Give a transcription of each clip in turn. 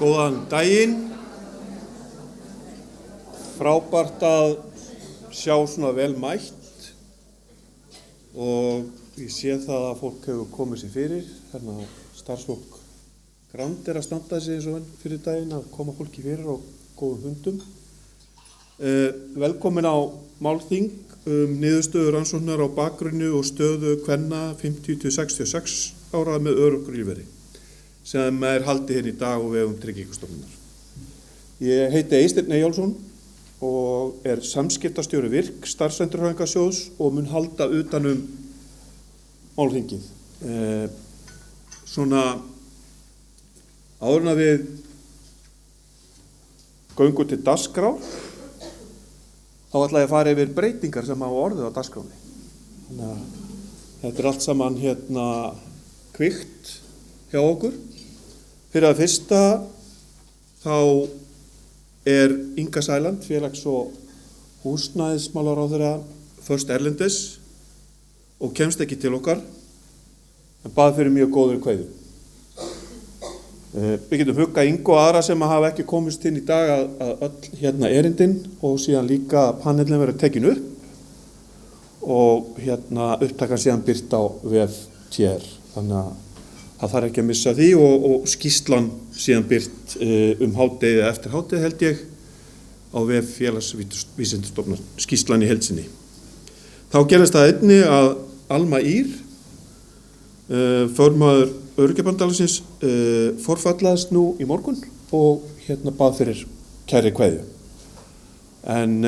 Góðan daginn. Frábært að sjá svona vel mætt og ég sé það að fólk hefur komið sér fyrir. Hérna starfsfólk Grand að standa sig eins og fyrir daginn að koma fólki fyrir og góðum hundum. Velkomin á málþing niðurstöðu rannsóknar á bakgrunni og stöðu kvenna 50-66 ára með örorkulífeyri sem haldið hérna í dag og vegum Tryggingastofnunar. Ég heiti Eysteinn Eyjólfsson og samskiptastjóri VIRK starfsendurhæfingarsjóðs og mun halda utanum málþingið. Svona áður en að við göngum til dagskrár þá ætla ég að fara yfir breytingar sem hafa orðið á dagskránni. Þannig að þetta allt saman kvikt hjá okkur. Fyrir að fyrsta þá Inga Sæland, félags- og húsnæðismálaráðherra först erlendis og kemst ekki til okkar en bað fyrir mjög góður kveðju. Við getum huggað Ingu og aðra sem hafa ekki komist inn í dag að öll erindin og síðan líka panelin verður tekin upp og upptakan síðan birt á vef TR. Þannig að það þarf ekki að missa því og skýrslan síðan birt hádegið eða eftir hádegið held ég á vef Félagsvísindastofnunar, skýrslan í heild sinni. Þá gerðist það einnig að Alma Ýr, formaður Öryrkjabandalagsins, forfallaðist nú í morgun og bað fyrir kærri kveðju. En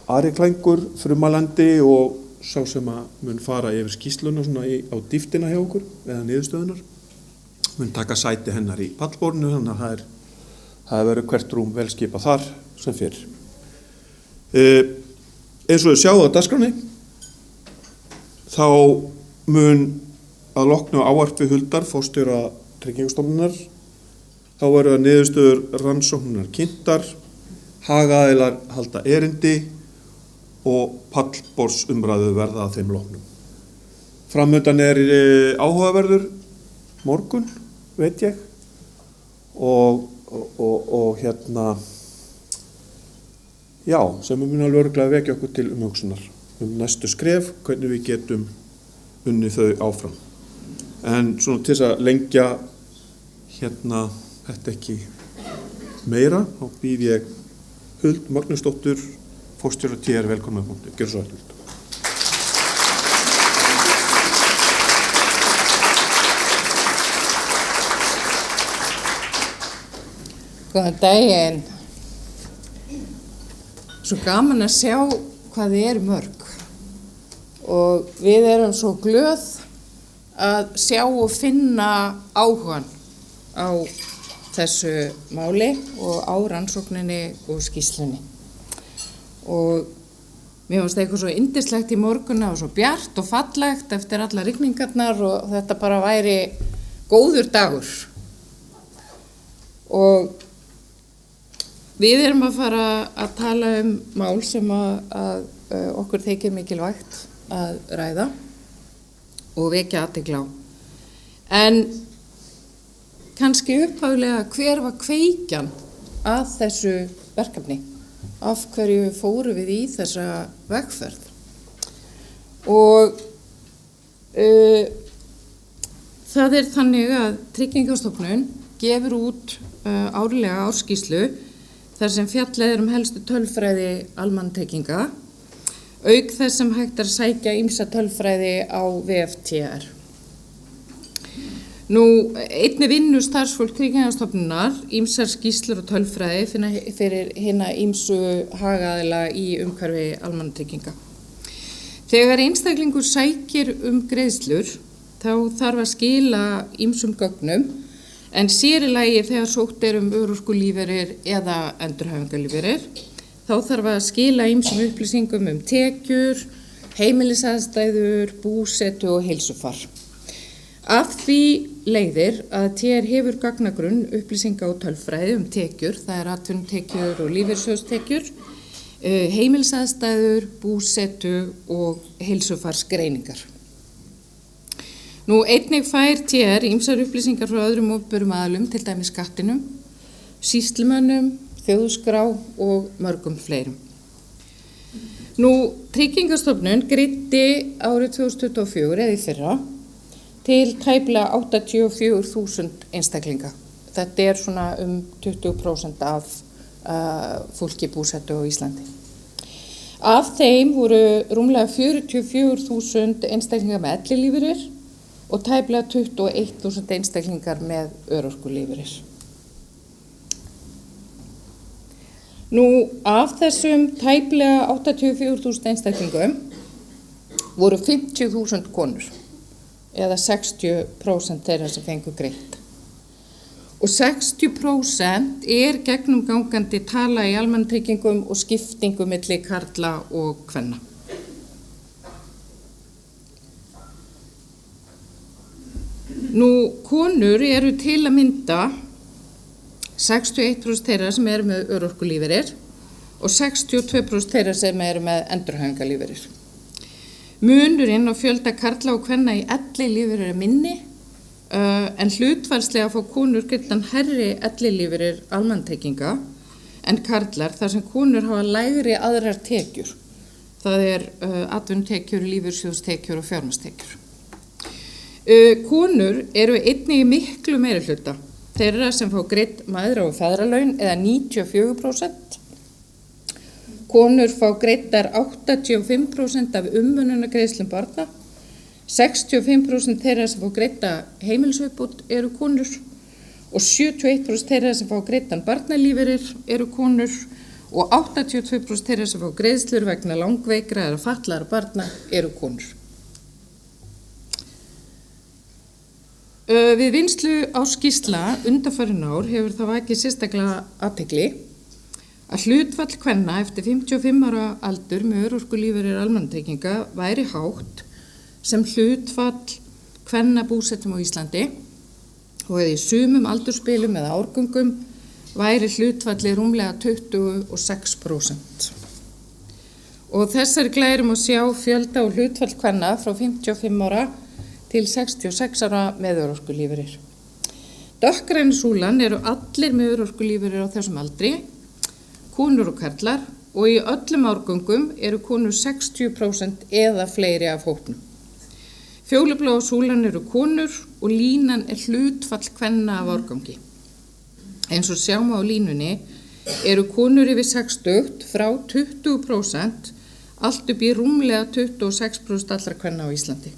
Ari Klængur, frumalandi og sá sem að mun fara yfir skýrsluna svona á dýptina hjá okkur eða niðurstöðunar, mun taka sæti hennar í pallborðinu, þannig að það verður hvert rúm vel skipað þar sem fyrr. Eins og þau sjá á dagskránni, þá mun að loknu ávarpi Huldar, forstjóra Tryggingastofnunar, þá verður niðurstöður rannsóknar kynntar, hagaðilar halda erindi og pallborðsumræðu verða að þeim loknum. Framundan áhugaverður morgun, veit ég, og já, sem mun alveg örugglega vekja okkur til umhugsunar næstu skref, hvernig við getum unnið þau áfram. En svona til þess að lengja þetta ekki meira, þá býð ég Huld Magnúsdóttur, forstjóra TR, velkomin með punktu. Gjörðu svo vel, Huld. Góðan daginn. Svo gaman að sjá hvað þið eru mörg og við erum svo glöð að sjá og finna áhugann á þessu máli og á rannsókninni og skýrslunni. Og mér fannst eitthvað svo yndislegt í morgun og svo bjart og fallegt eftir alla rigningarnar og þetta bara væri góður dagur. Og við erum að fara að tala mál sem að okkur þykir mikilvægt að ræða og vekja athygli á. En kannski upphaflega hver var kveikjan að þessu verkefni? Af hverju fórum við í þessa vegferð? Og það þannig að Tryggingastofnun gefur út árlega ársskýrslu þar sem fjallað helstu tölfræði almannatrygginga, auk þess sem hægt að sækja ýmsa tölfræði á VFTR. Nú, einnig vinnu starfsfólk Tryggingastofnunar ýmsar skýrslur og tölfræði fyrir hina ýmsu hagaðila í umhverfi almannatrygginga. Þegar einstaklingur sækir greiðslur, þá þarf að skila ýmsum gögnum, en sér í lagi þegar sótt örorkulífeyrir eða endurhæfingarlífeyrir, þá þarf að skila ýmsum upplýsingum tekjur, heimilisaðstæður, búsetu og heilsufar. Af því leiðir að TR hefur gagnagrunn upplýsinga og tölfræði tekjur, það atvinnutekjur og lífeyrissjóðstekjur, heimilisaðstæður, búsetu og heilsufarsgreiningar. Nú einnig fær TR ýmsar upplýsingar frá öðrum opinberum aðilum, til dæmis skattinum, sýslumönnum, þjóðskrá og mörgum fleirum. Nú, Tryggingastofnun greiddi árið 2024 eða í fyrra til tæplega 84.000 einstaklinga. Þetta er svona 20% af fólki búsettu á Íslandi. Af þeim voru rúmlega 44.000 einstaklingar með ellilífeyrir og tæplega 21.000 einstaklingar með örorkulífeyrir. Nú, af þessum tæplega 84.000 einstaklingum voru 50.000 konur, eða 60% þeirra sem fengu greitt. Og 60% er gegnumgangandi tala í almannatryggingum og skiptingu milli karla og kvenna. Nú, konur eru til að mynda 61% þeirra sem eru með örorkulífeyrir og 62% þeirra sem eru með endurhæfingarlífeyrir. Munurinn á fjölda karla og kvenna í ellilífeyrir er minni, en hlutfallslega fá konur greiddan hærri ellilífeyrir almannatrygginga en karlar þar sem konur hafa lægri aðrar tekjur. Það er atvinnutekjur, lífeyrissjóðstekjur og fjármagnstekjur. Konur eru einnig í miklu meirihluta þeirra sem fá greidd mæðra- og feðralaun eða 94%. Konur fá greiddar 85% af umönnunargreiðslum barna. 65% þeirra sem fá greidda heimilisuppbót eru konur og 71% þeirra sem fá greiddan barnalífeyrir eru konur og 82% þeirra sem fá greiðslur vegna langveikra eða fatlaðra barna eru konur. Við vinnslu á skýrsla undanfarin ár hefur það vakið sérstaklega athygli að hlutfall kvenna eftir 55 ára aldur með örorkulífeyrir almannatrygginga væri hátt sem hlutfall kvenna búsettum á Íslandi og eða í sumum aldursbilum eða árgöngum væri hlutfalli rúmlega 26%. Og þessari glærum að sjá fjölda og hlutfall kvenna frá 55 ára til 66 ára með örorkulífeyrir. Dökkgrænu súlan eru allir með örorkulífeyrir á þessum aldri, konur og karlar, og í öllum árgöngum eru konur 60% eða fleiri af hópnum. Fjólubláa súlan eru konur og línan er hlutfall kvenna af árgangi. Eins og sjáum á línunni eru konur yfir 60 frá 20% allt upp í rúmlega 26% allra kvenna á Íslandi.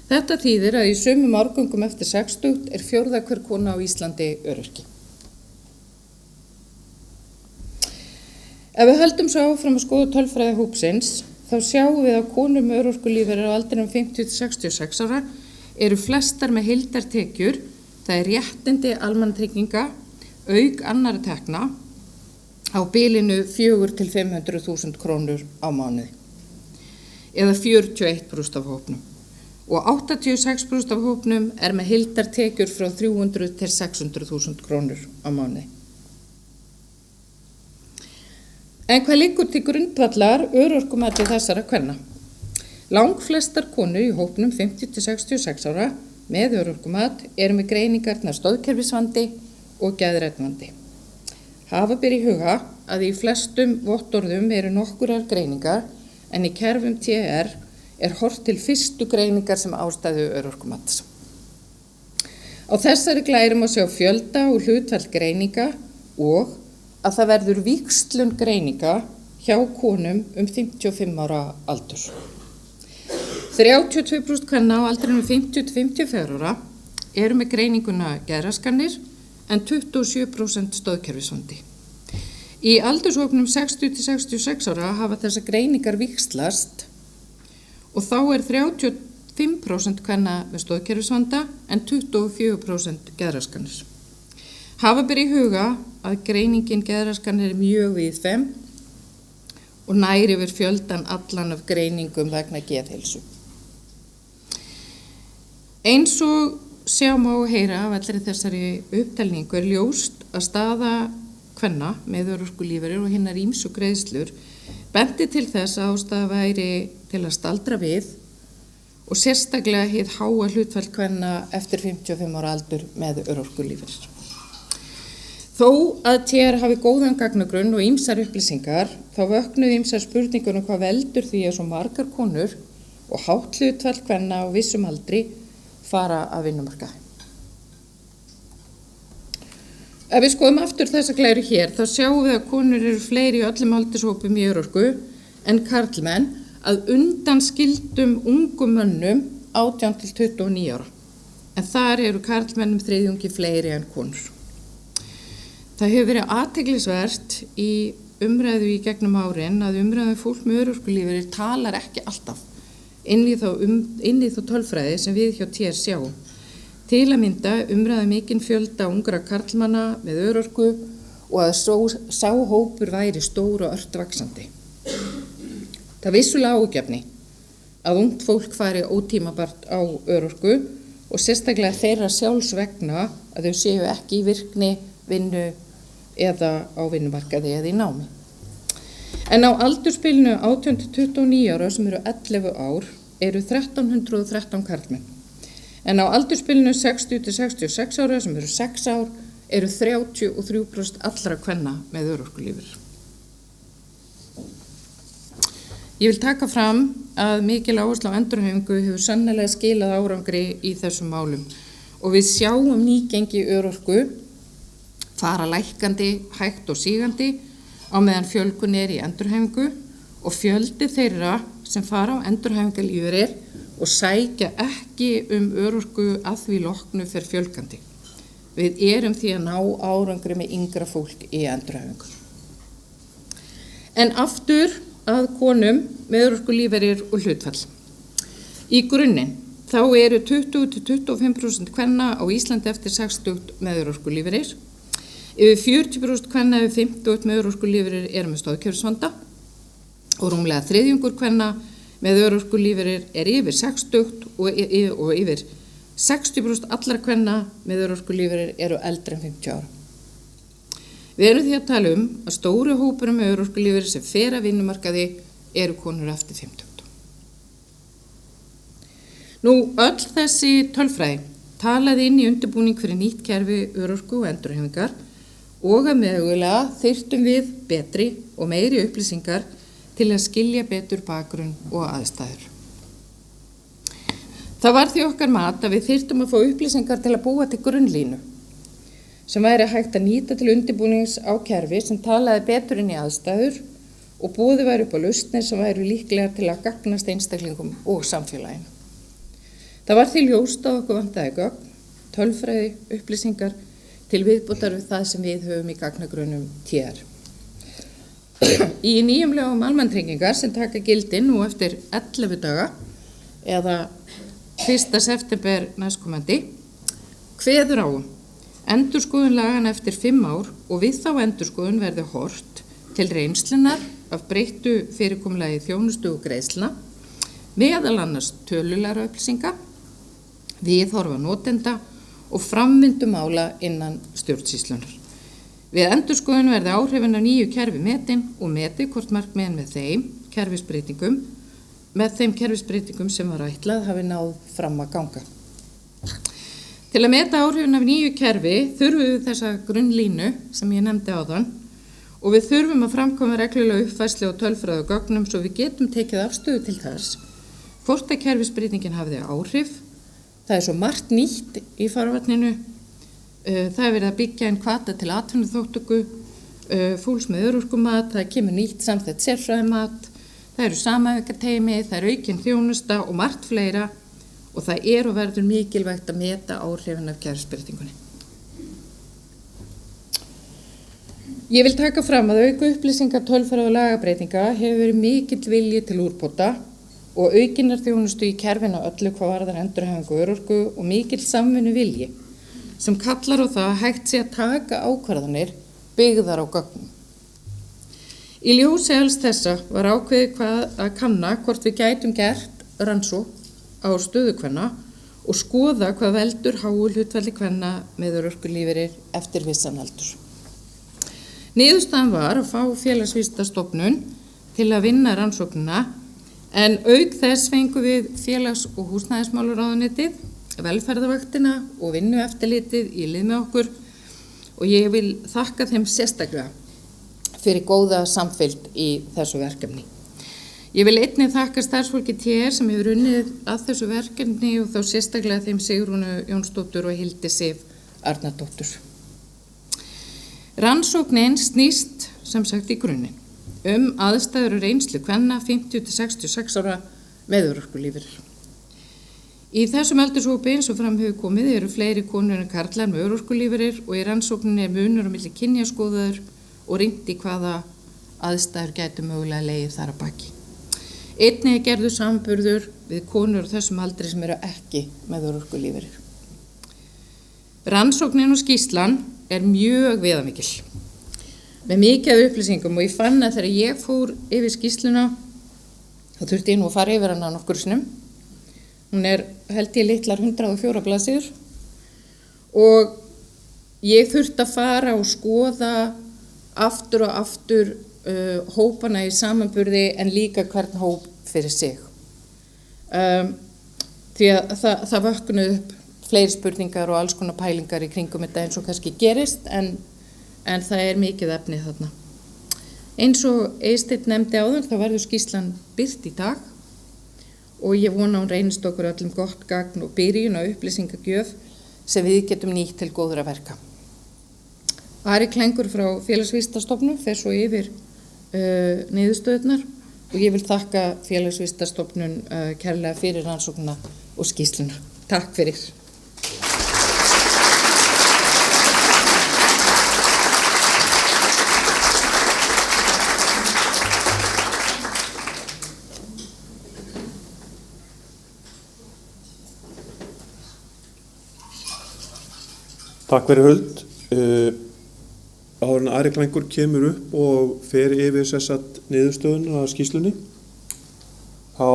Þetta þýðir að í sumum árgöngum eftir 60 er fjórða hver kona á Íslandi öryrki. Ef við höldum svo áfram að skoða tölfræði hópsins, þá sjáum við að konur með örorkulífeyrir á aldrinum 50-66 ára eru flestar með heildartekjur, það er réttindi almannatrygginga, auk annarra tekna, á bilinu 400 til 500.000 krónur á mánuði, eða 41% af hópnum. Og 86% af hópnum er með heildartekjur frá 300 til 600.000 krónur á mánuði. En hvað liggur til grundvallar örorkumati þessara kvenna? Langflestar konur í hópnum 50 til 66 ára með örorkumat eru með greiningarnar stoðkerfisvandi og geðrænvandi. Hafa ber í huga að í flestum vottorðum eru nokkurar greiningar en í kerfum TR er horft til fyrstu greiningar sem ástæðu örorkumats. Á þessari glærum að sjá fjölda og hlutfall greininga og að það verður víxlun greininga hjá konum 55 ára aldur. 32% kvenna á aldrinum 50 til 54 ára eru með greininguna geðraskanir en 27% stoðkerfisvandi. Í aldurshópnum 60 til 66 ára hafa þessar greiningar víxlast og þá er 35% kvenna með stoðkerfisvanda en 24% geðraskanir. Hafa ber í huga að greiningin geðraskanir er mjög víðfeðm og nær yfir fjöldan allan af greiningum vegna geðheilsu. Eins og sjá má og heyra af allri þessari upptalningu er ljóst að staða kvenna með örorkulífeyrir og hinnar ýmsu greiðslur benti til þess að ástæða væri til að staldra við og sérstaklega hið háa hlutfall kvenna eftir 55 ára aldur með örorkulífeyri. Þó að TR hafi góðan gagnagrunn og ýmsar upplýsingar, þá vöknuðu ýmsar spurningar hvað veldur því að svo margar konur og hátt hlutfall kvenna á vissum aldri fara af vinnumarkaði. Ef við skoðum aftur þessa glæru hér, þá sjáum við að konur eru fleiri í öllum aldurshópum í örorku en karlmenn að undanskildum ungum mönnum 18 til 29 ára. En þar eru karlmennum þriðjungi fleiri en konur. Það hefur verið athyglisvert í umræðu í gegnum árin að umræðu fólk með örorkulífeyri talar ekki alltaf inn í þá tölfræði sem við hjá TR sjáum. Til að mynda umræðu mikinn fjölda ungra karlmanna með örorku og að sá hópur væri stór og ört vaxandi. Það vissulega ágefni að ungt fólk fari ótímabært á örorku og sérstaklega þeirra sjálfs vegna að þau séu ekki í virkni, vinnu eða á vinnumarkaði eða í námi. En á aldursbilinu 18 til 29 ára sem eru 11 ár eru 1313 karlmenn. En á aldursbilinu 60 til 66 ára sem eru 6 ár eru 33% allra kvenna með örorkulífeyri. Ég vil taka fram að mikil áhersla á endurhæfingu hefur sannarlega skilað árangri í þessum málum og við sjáum nýgengi örorku fara lækkandi, hægt og sígandi á meðan fjölgun í endurhæfingu og fjöldi þeirra sem fara á endurhæfingarlífeyri og sækja ekki örorku að því loknu fer fjölgandi. Við erum því að ná árangri með yngra fólk í endurhæfingu. En aftur að konum með örorkulífeyri og hlutfall. Í grunninn þá eru 20 til 25% kvenna á Íslandi eftir 60 með örorkulífeyri. Yfir 40% kvenna yfir 50 með örorkulífeyri eru með stoðkerfisvanda og rúmlega þriðjungur kvenna með örorkulífeyri yfir 60 og yfir 60% allra kvenna með örorkulífeyri eru eldri en 50 ára. Við erum því að tala að stóru hópurum með örorkulífeyri sem fer að vinnumarkaði eru konur eftir 50. Öll þessi tölfræði talaði inn í undirbúning fyrir nýtt kerfi örorku og endurhæfingar og að mögulega þyrftum við betri og meiri upplýsingar til að skilja betur bakgrunn og aðstæður. Það var því okkar mat að við þyrftum að fá upplýsingar til að búa til grunnlínu sem væri hægt að nýta til undirbúnings á kerfi sem talaði betur inn í aðstæður og boðið væri upp á lausnir sem væri líklega til að gagnast einstaklingum og samfélaginu. Það var því ljóst að okkur vantaði gögn, tölfræði, upplýsingar til viðbótar við það sem við höfum í gagnagrunnum TR. Í nýjum lögum almannatryggingar sem taka gildi nú eftir 11 daga eða 1. september næstkomandi kveður á endurskoðun lagana eftir 5 ár og við þá endurskoðun verði horft til reynslunar af breyttu fyrirkomulagi þjónustu og greiðslna, meðal annars tölulegra upplýsinga, viðhorfa notenda og framvindu mála innan stjórnsýslunar. Við endurskoðun verði áhrifin af nýju kerfi metin og meti hvort markmiðin með þeim kerfisbreytingum sem var ætlað hafi náð fram að ganga. Til að meta áhrifin af nýju kerfi þurfum við þessa grunnlínu sem ég nefndi áðan og við þurfum að framkoma reglulega uppfærslu og tölfræði og gögnum svo við getum tekið afstöðu til þess hvort að kerfisbreytingin hafiði áhrif. Það svo margt nýtt í farvatninu. Það verið að byggja einn hvata til atvinnuþátttöku, fólks með örorkumat, það kemur nýtt samþætt sérfræðimat, það eru samhæfingarteymi, það er aukin þjónusta og margt fleira og það og verður mikilvægt að meta áhrifin af kerfisbreytingunni. Ég vil taka fram að auka upplýsingar, tölfræði og lagabreytinga hefur verið mikill vilji til úrbóta og aukinnar þjónustu í kerfinu öllu hvað varðar endurhæfingu og örorku og mikill samvinnu vilji sem kallar á það að hægt sé að taka ákvarðanir byggðar á gögnum. Í ljósi alls þessa var ákveðið að kanna hvort við gætum gert rannsókn á stöðu kvenna og skoða hvað veldur háu hlutfalli kvenna með örorkulífeyri eftir vissan aldur. Niðurstaðan var að fá félagsvísindastofnun til að vinna rannsóknina En auk þess fengum við félags- og húsnæðismálaráðuneytið, velferðarvaktina og vinnueftirlitið í lið með okkur og ég vil þakka þeim sérstaklega fyrir góða samfylgd í þessu verkefni. Ég vil einnig þakka starfsfólki TR sem hefur unnið að þessu verkefni og þá sérstaklega þeim Sigrúnu Jónsdóttur og Hildi Sif Arnardóttur. Rannsóknin snýst sem sagt í grunninn aðstæður og reynslu kvenna 50 til 66 ára með örorkulífeyri. Í þessum aldurshópi eins og fram hefur komið eru fleiri konur en karlar með örorkulífeyrir og í rannsókninni munur á milli kynja skoðaður og rýnt í hvaða aðstæður gætu mögulega legið þar að baki. Einnig er gerður samanburður við konur á þessum aldri sem eru ekki með örorkulífeyrir. Rannsóknin og skýrslan er mjög viðamikil, með mikið af upplýsingum og ég fann að þegar ég fór yfir skýrsluna, þá þurfti ég nú að fara yfir hana nokkur sinnum. Hún er held ég litlar 104 blaðsíður og ég þurfti að fara og skoða aftur og aftur hópana í samanburði en líka hvern hóp fyrir sig. Því að það vöknuðu upp fleiri spurningar og alls konar pælingar í kringum þetta eins og kannski gerist en það er mikið efni þarna. Eins og Eysteinn nefndi áður þá verður skýrslan birt í dag og ég vona hún reynist okkur öllum gott gagn og byrjun á upplýsingagjöf sem við getum nýtt til góðra verka. Ari Klængur frá Félagsvísindastofnun fer svo yfir niðurstöðurnar og ég vil þakka Félagsvísindastofnun kærlega fyrir rannsóknina og skýrsluna. Takk fyrir. Takk fyrir Huld. Áður en Ari Klængur kemur upp og fer yfir sessat niðurstöðuna af skýrslunni. Þá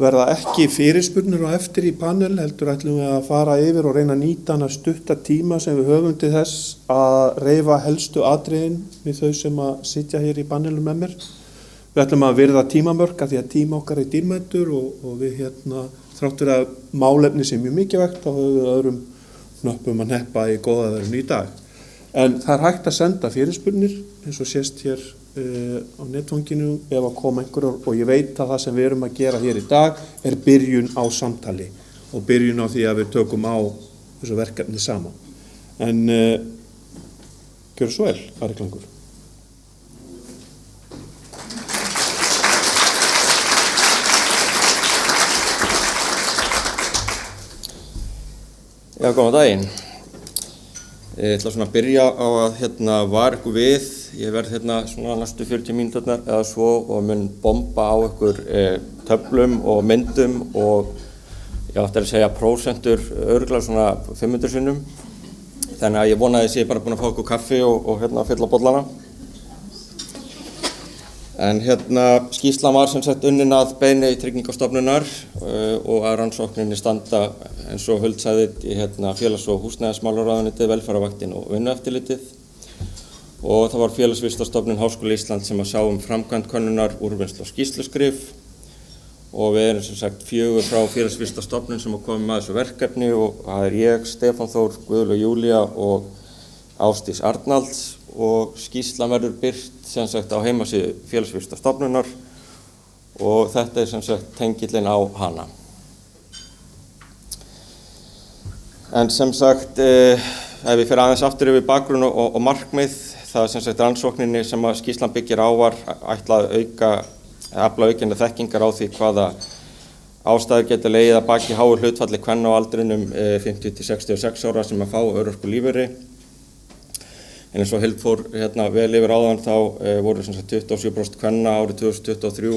verða ekki fyrirspurnir á eftir í panel, heldur ætlum við að fara yfir og reyna að nýta hana stutta tíma sem við höfum til þess að reifa helstu atriðin við þau sem að sitja hér í panelum með mér. Við ætlum að virða tímamörk af því að tíma okkar er dýrmætur og við þráttur að málefni sé mjög mikilvægt, þá höfum við öðrum hnöppum að hneppa í góðaverðinu í dag. En það er hægt að senda fyrirspurnir eins og sést hér á netfanginu ef að koma einhverjum og ég veit að það sem við erum að gera hér í dag er byrjun á samtali og byrjun á því að við tökum á þessu verkefni saman. En gjörðu svo vel, Ari Klængur. Já, góðan daginn. Ég ætla svona að byrja á að var ykkur við. Ég verð svona næstu 40 mínúturnar eða svo og mun bomba á ykkur töflum og myndum og ég ætti að segja prósentur örugglega svona 500 sinnum. Þannig að ég vona að ég sé bara búin að fá ykkur kaffi og fylla bollana. En skýrslan var sem sagt unnin að beiðni Tryggingastofnunar og að rannsókninni standa eins og Huld sagði í félags- og húsnæðismálaráðuneytið, velferðarvaktin og vinnueftirlitið. Og það var Félagsvísindastofnun Háskóla Íslands sem að sá framkvæmd könnunar, úrvinnslu og skýrsluskrif. Og við erum sem sagt 4 frá Félagsvísindastofnun sem að koma með þessu verkefni og það er ég, Stefán Þór, Guðlaug Júlía og Ásdís Arnalds. Og skýrslan verður birt sem sagt á heimasíðu Félagsvísindastofnunar og þetta er sem sagt tengillinn á hana. En sem sagt, ef við fyrir aðeins aftur yfir bakgrunn og markmið, það sem sagt rannsókninni sem að skýrslan byggir á var ætlað afla aukinnar þekkingar á því hvaða ástæður geta legið að baki háu hlutfalli kvenna á aldrinum 50 til 66 ára sem að fá örorkulífeyri. En eins og Hild fór vel yfir áðan þá voru sem sagt 27% kvenna árið 2023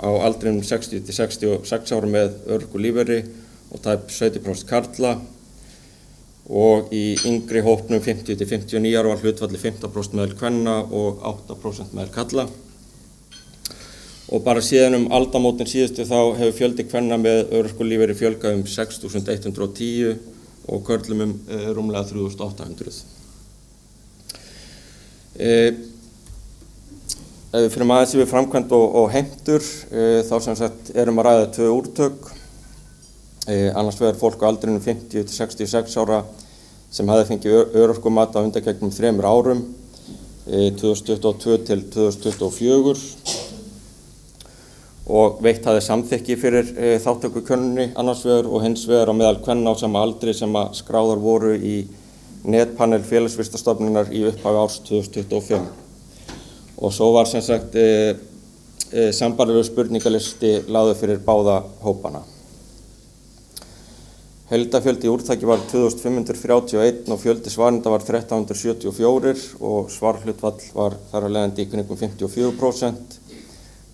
á aldrinum 60 til 66 ára með örorkulífeyri og tæp 70% karla og í yngri hópnum 50 til 59 ára var hlutfalli 15% meðal kvenna og 8% meðal karla. Og bara síðan aldamótin síðustu þá hefur fjöldi kvenna með örorkulífeyri fjölgað 6.110 og körlum rúmlega 3.800. Ef við fyrir aðeins yfir framkvæmd og heimtur, þá sem sagt að ræða 2 úrtök. Annars vegar fólk á aldrinum 50 til 66 ára sem hafði fengið örorkumat á undangengnum 3 árum, 2022 til 2024 og veitt hafði samþykki fyrir þátttöku í könnuninni annars vegar og hins vegar á meðal kvenna á sama aldri sem að skráðar voru í netpanel félagsvísindastofnunar í upphafi árs 2025. Og svo var sem sagt sambærilegur spurningalisti lagður fyrir báða hópana. Heildarfjöldi í úrtaki var 2531 og fjöldi svarenda var 1374 og svarhlutfall var þar af leiðandi í kringum 54%.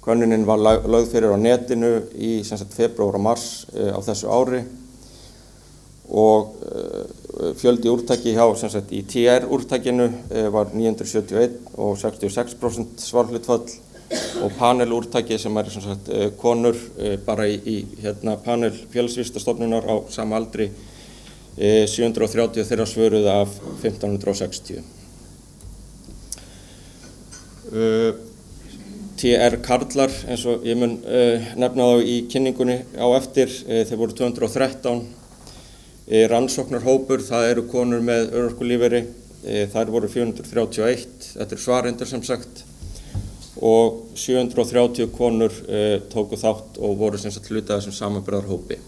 Könnunin var lögð fyrir á netinu í sem sagt febrúar og mars á þessu ári og fjöldi úrtaki hjá sem sagt í TR úrtakinu var 971 og 66% svarhlutfall og panel úrtaki sem sem sagt konur bara í panel félagsvísindastofnunar á sama aldri 730 þeirra svöruðu af 1560. TR karlar eins og ég mun nefna þá í kynningunni á eftir, þeir voru 213. Rannsóknarhópur, það eru konur með örorkulífeyri, þær voru 431, þetta svarendur sem sagt og 730 konur tóku þátt og voru sem sagt hluti af þessum samanburðarhópi.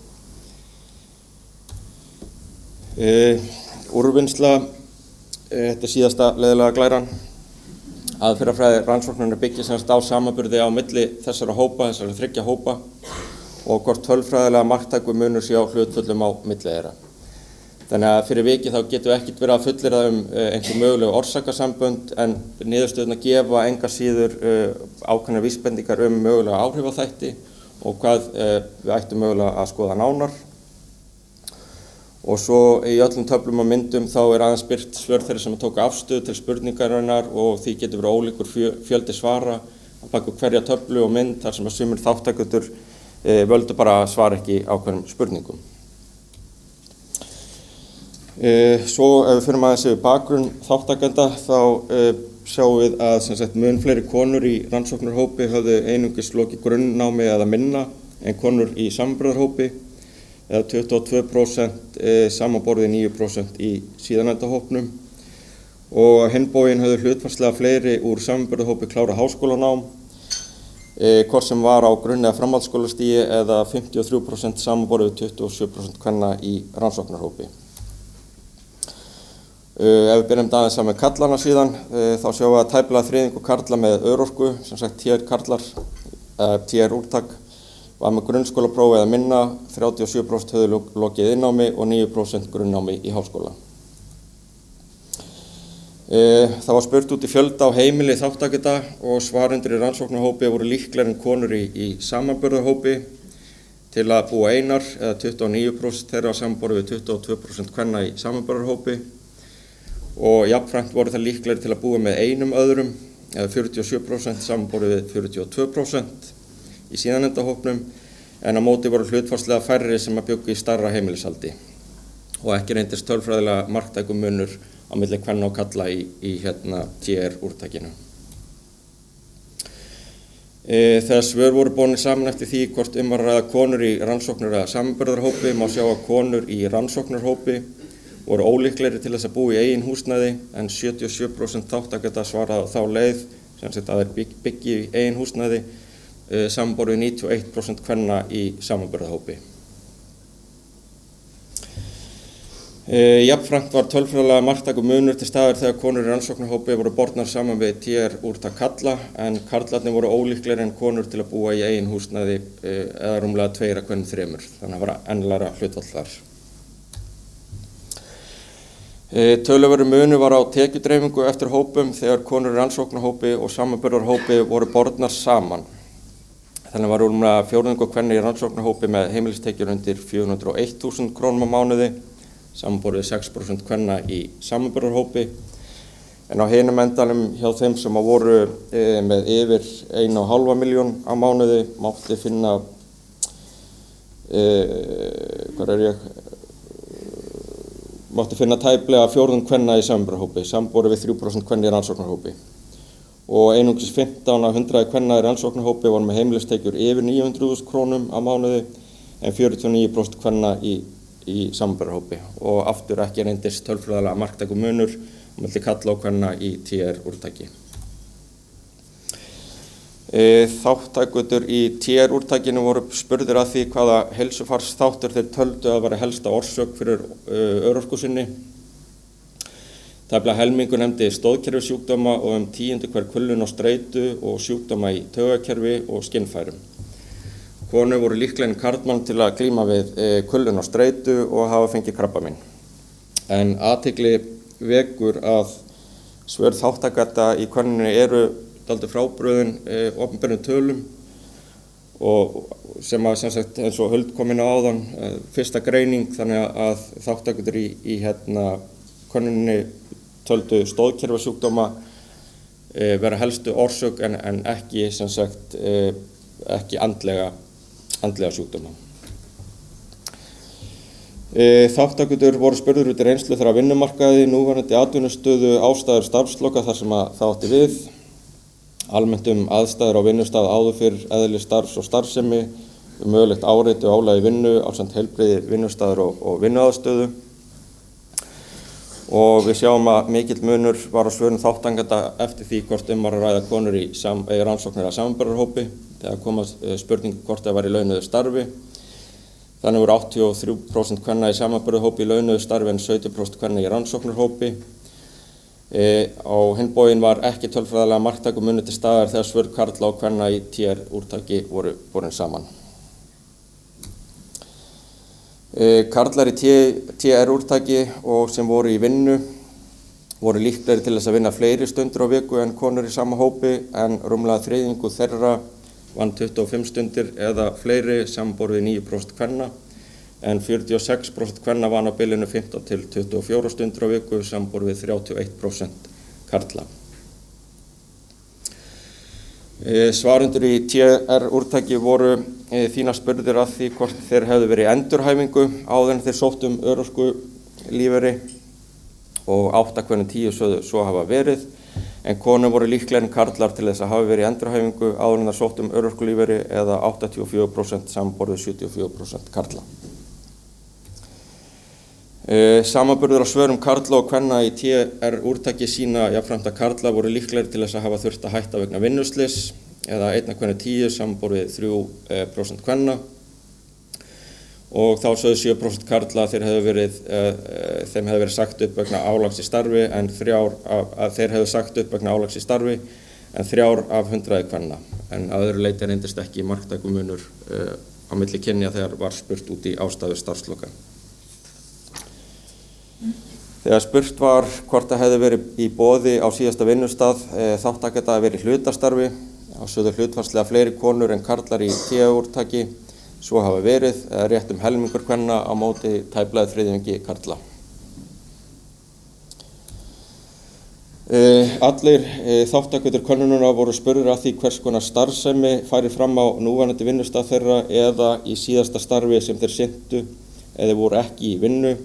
Úrvinnsla, þetta síðasta leiðilega glæran. Aðferðafræði rannsóknarinnar byggir sem sagt á samanburði á milli þessara hópa, þessara 3 hópa og hvort tölfræðilega marktæku munur sé á hlutföllum á milli þeirra. Þannig að fyrir vikið þá getum við ekkert verið að fullyrða einhver mögulegu orsakasambönd en niðurstöðurnar gefa engar síður ákveðnar vísbendingar mögulega áhrifaþætti og hvað við ættum mögulega að skoða nánar. Og svo í öllum töflum og myndum þá aðeins birt svör þeirra sem tóku afstöðu til spurningarinnar og því getur verið ólíkur fjöldi svara að baka hverja töflu og mynd þar sem að sumir þátttakendur völdu bara að svara ekki ákveðnum spurningum. Svo ef við fyrir aðeins yfir bakgrunn þáttakenda þá sjáum við að sem sagt mun fleiri konur í rannsóknarhópi höfðu einungis lokið grunnnámi eða minna en konur í samanburðarhópi eða 22% samanborið 9% í síðarnefnda hópnum og á hinn bóginn höfðu hlutfallslega fleiri úr samanburðarhópi klárað háskólanám, hvort sem var á grunn- eða framhaldsskólastigi eða 53% samanborið 27% kvenna í rannsóknarhópi. Ef við byrjum aðeins saman með karlana síðan, þá sjáum við að tæplega þriðjungur karla með örorku, sem sagt TR karlar, TR úrtak, var með grunnskólapróf eða minna, 37% höfðu lokið innnámi og 9% grunnnámi í háskóla. Það var spurt út í fjölda á heimili þáttakenda og svarendur í rannsóknarhópi voru líklegri en konur í samanburðarhópi til að búa einar, eða 29% þeirra samanborið við 22% kvenna í samanburðarhópi. Og jafnframt voru það líklegri til að búa með einum öðrum, eða 47% samanborið við 42% í síðarnefnda hópnum, en á móti voru hlutfallslega færri sem að bjuggu í stærra heimilisaldi og ekki reyndist tölfræðilega marktækur munur á milli kvenna og karla í TR úrtakinu. Þegar svör voru borin saman eftir því hvort var að ræða konur í rannsóknar- eða samanburðarhópi má sjá að konur í rannsóknarhópi voru ólíklegri til þess að búa í eigin húsnæði en 77% þáttakenda svaraði á þá leið sem sagt að þeir byggi í eigin húsnæði samanborið 91% kvenna í samanburðarhópi. Jafnframt var tölfræðilega marktækur munur til staðar þegar konur í rannsóknarhópi voru bornar saman við TR úrtak karla en karlarnir voru ólíklegri en konur til að búa í eigin húsnæði eða rúmlega 2 af hverjum 3, þannig að var enn lægra hlutfall þar. Töluverður munur var á tekjudreifingu eftir hópum þegar konur í rannsóknarhópi og samanburðarhópi voru bornar saman. Þannig var rúmlega fjórðungur kvenna í rannsóknarhópi með heimilistekjur undir 401.000 krónum á mánuði, samanborið 6% kvenna í samanburðarhópi. En á hinum endanum hjá þeim sem voru með yfir 1,5 milljón á mánuði mátti finna mátti finna tæplega fjórðung kvenna í samanburðarhópi, samanborið við 3% kvenna í rannsóknarhópi. og einungis 15 af 100 kvenna í rannsóknarhópi voru með heimilistekjur yfir 900.000 krónum á mánuði en 49% kvenna í samanburðarhópi og aftur ekki reyndist tölfræðilega marktækur munur milli karla og kvenna í TR-úrtaki. Þátttakendur í TR-úrtakinu voru spurðir að því hvaða heilsufarsþáttur þeir töldu að vera helsta orsök fyrir örorku sinni. Tæplega helmingur nefndi stoðkerfissjúkdóma og 10 hver kulnun og streitu og sjúkdóma í taugakerfi og skinnfærum. Konur voru líklegri en karlmenn til að glíma við kulnun og streitu og hafa fengið krabbamein. En athygli vekur að svör þáttakenda í könnuninni eru dálítið frábrugðin opinberum tölum og sem sagt eins og Huld kom inn á áðan, fyrsta greining þannig að þáttakendur í könnuninni töldu stoðkerfissjúkdóma vera helstu orsök en ekki sem sagt ekki andlega sjúkdóma. Þátttakendur voru spurðir út í reynslu þeirra vinnumarkaði, núverandi atvinnustöðu, ástæður starfsloka þar sem það átti við, almennt aðstæður á vinnustað áður fyrr eðli starfs og starfsemi, mögulegt áreiti og álagi vinnu ásamt heilbrigði vinnustaður og vinnuaðstöðu. Og við sjáum að mikill munur var á svörum þáttakenda eftir því hvort var að ræða konur í rannsóknir að samanburðarhópi þegar koma spurningu hvort það var í launuðu starfi. Þannig voru 83% kvenna í samanburðarhópi í launuðu starfi en 70% kvenna í rannsóknarhópi. Á hinn bóginn var ekki tölfræðilega marktækur munur til staðar þegar svör karla og kvenna í TR-úrtaki voru borin saman. Karlar í TR-úrtaki og sem voru í vinnu voru líklegri til þess að vinna fleiri stundir á viku en konur í sama hópi en rúmlega þriðjungur þeirra vann 25 stundir eða fleiri samanborið 9% kvenna en 46% kvenna vann á bilinu 15 til 24 stundir á viku samanborið 31% karla. Svarendur í TR-úrtaki voru þína spurðir að því hvort þeir hefðu verið í endurhæfingu áður en þeir sóttu örorkulífeyri og 8 hvernig 10 sögðu svo hafa verið en konur voru líklegri en karlar til þess að hafa verið í endurhæfingu áður en þeir sóttu örorkulífeyri eða 84% samanborið 74% karla. Samanburður á svörum karla og kvenna í TR-úrtaki sýna jafnframt að karlar voru líklegri til þess að hafa þurft að hætta vegna vinnuslyss eða 1 hvernig 10 samanborið 3% kvenna og þá sögðu 7% karla að þeim hefði verið sagt upp vegna álags í starfi en 3 af 100 kvenna en að öðru leyti reyndist ekki marktækur munur á milli kynja þegar var spurt út í ástæður starfsloka. Þegar spurt var hvort það hefði verið í boði á síðasta vinnustað þáttakenda að verið hlutastarfi á sögðu hlutfallslega fleiri konur en karlar í TR-úrtaki svo hafa verið rétt helmingur kvenna á móti tæplega þriðjungi karla. Allir þátttakendur könnunarinnar voru spurðir að því hvers konar starfsemi færi fram á núverandi vinnustað þeirra eða í síðasta starfi sem þeir sinntu eða voru ekki í vinnu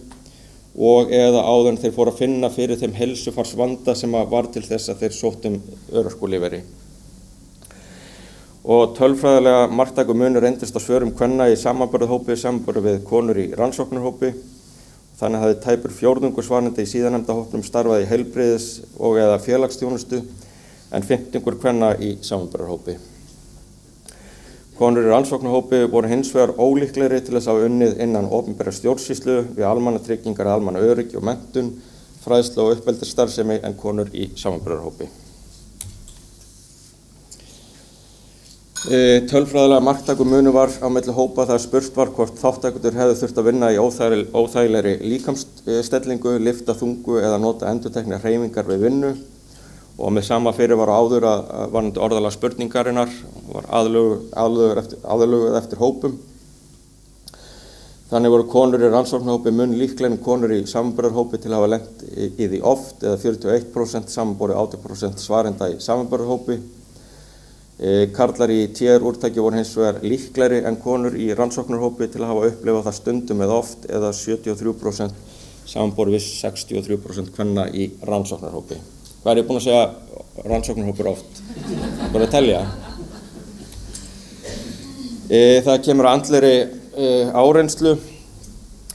og eða áður en þeir fóru að finna fyrir þeim heilsufarsvanda sem var til þess að þeir sóttu örorkulífeyri. Og tölfræðilega marktækur munur reyndist á svörum kvenna í samanburðarhópi samanborið við konur í rannsóknarhópi. Þannig hafði tæpur fjórðungur svarenda í síðarnefnda hópnum starfað í heilbrigðis og eða félagsþjónustu en 50 kvenna í samanburðarhópi. Konur í rannsóknarhópi voru hins vegar ólíklegri til þess að hafa unnið innan opinberrar stjórnsýslu við almannatryggingar, almannaöryggi og menntun, fræðslu og uppeldisstarfsemi en konur í samanburðarhópi. Tölfræðilega marktækur munur var á milli hópa þegar spurt var hvort þátttakendur hefðu þurft að vinna í óþægilegri líkamsstellingu, lyfta þungu eða nota endurteknar hreyfingar við vinnu og með sama fyrirvara áður að varðandi orðalag spurningarinnar var aðlöguð eftir hópum. Þannig voru konur í rannsóknarhópi mun líklegri en konur í samanburðarhópi til að hafa lent í því oft eða 41% samanborið 80% svarenda í samanburðarhópi. Karlar í TR-úrtaki voru hins vegar líklegri en konur í rannsóknarhópi til að hafa upplifað það stundum eða oft eða 73% samanborið við 63% kvenna í rannsóknarhópi. Hvað ég búinn að segja rannsóknarhópur oft bara að telja. Það kemur að andlegri áreynslu.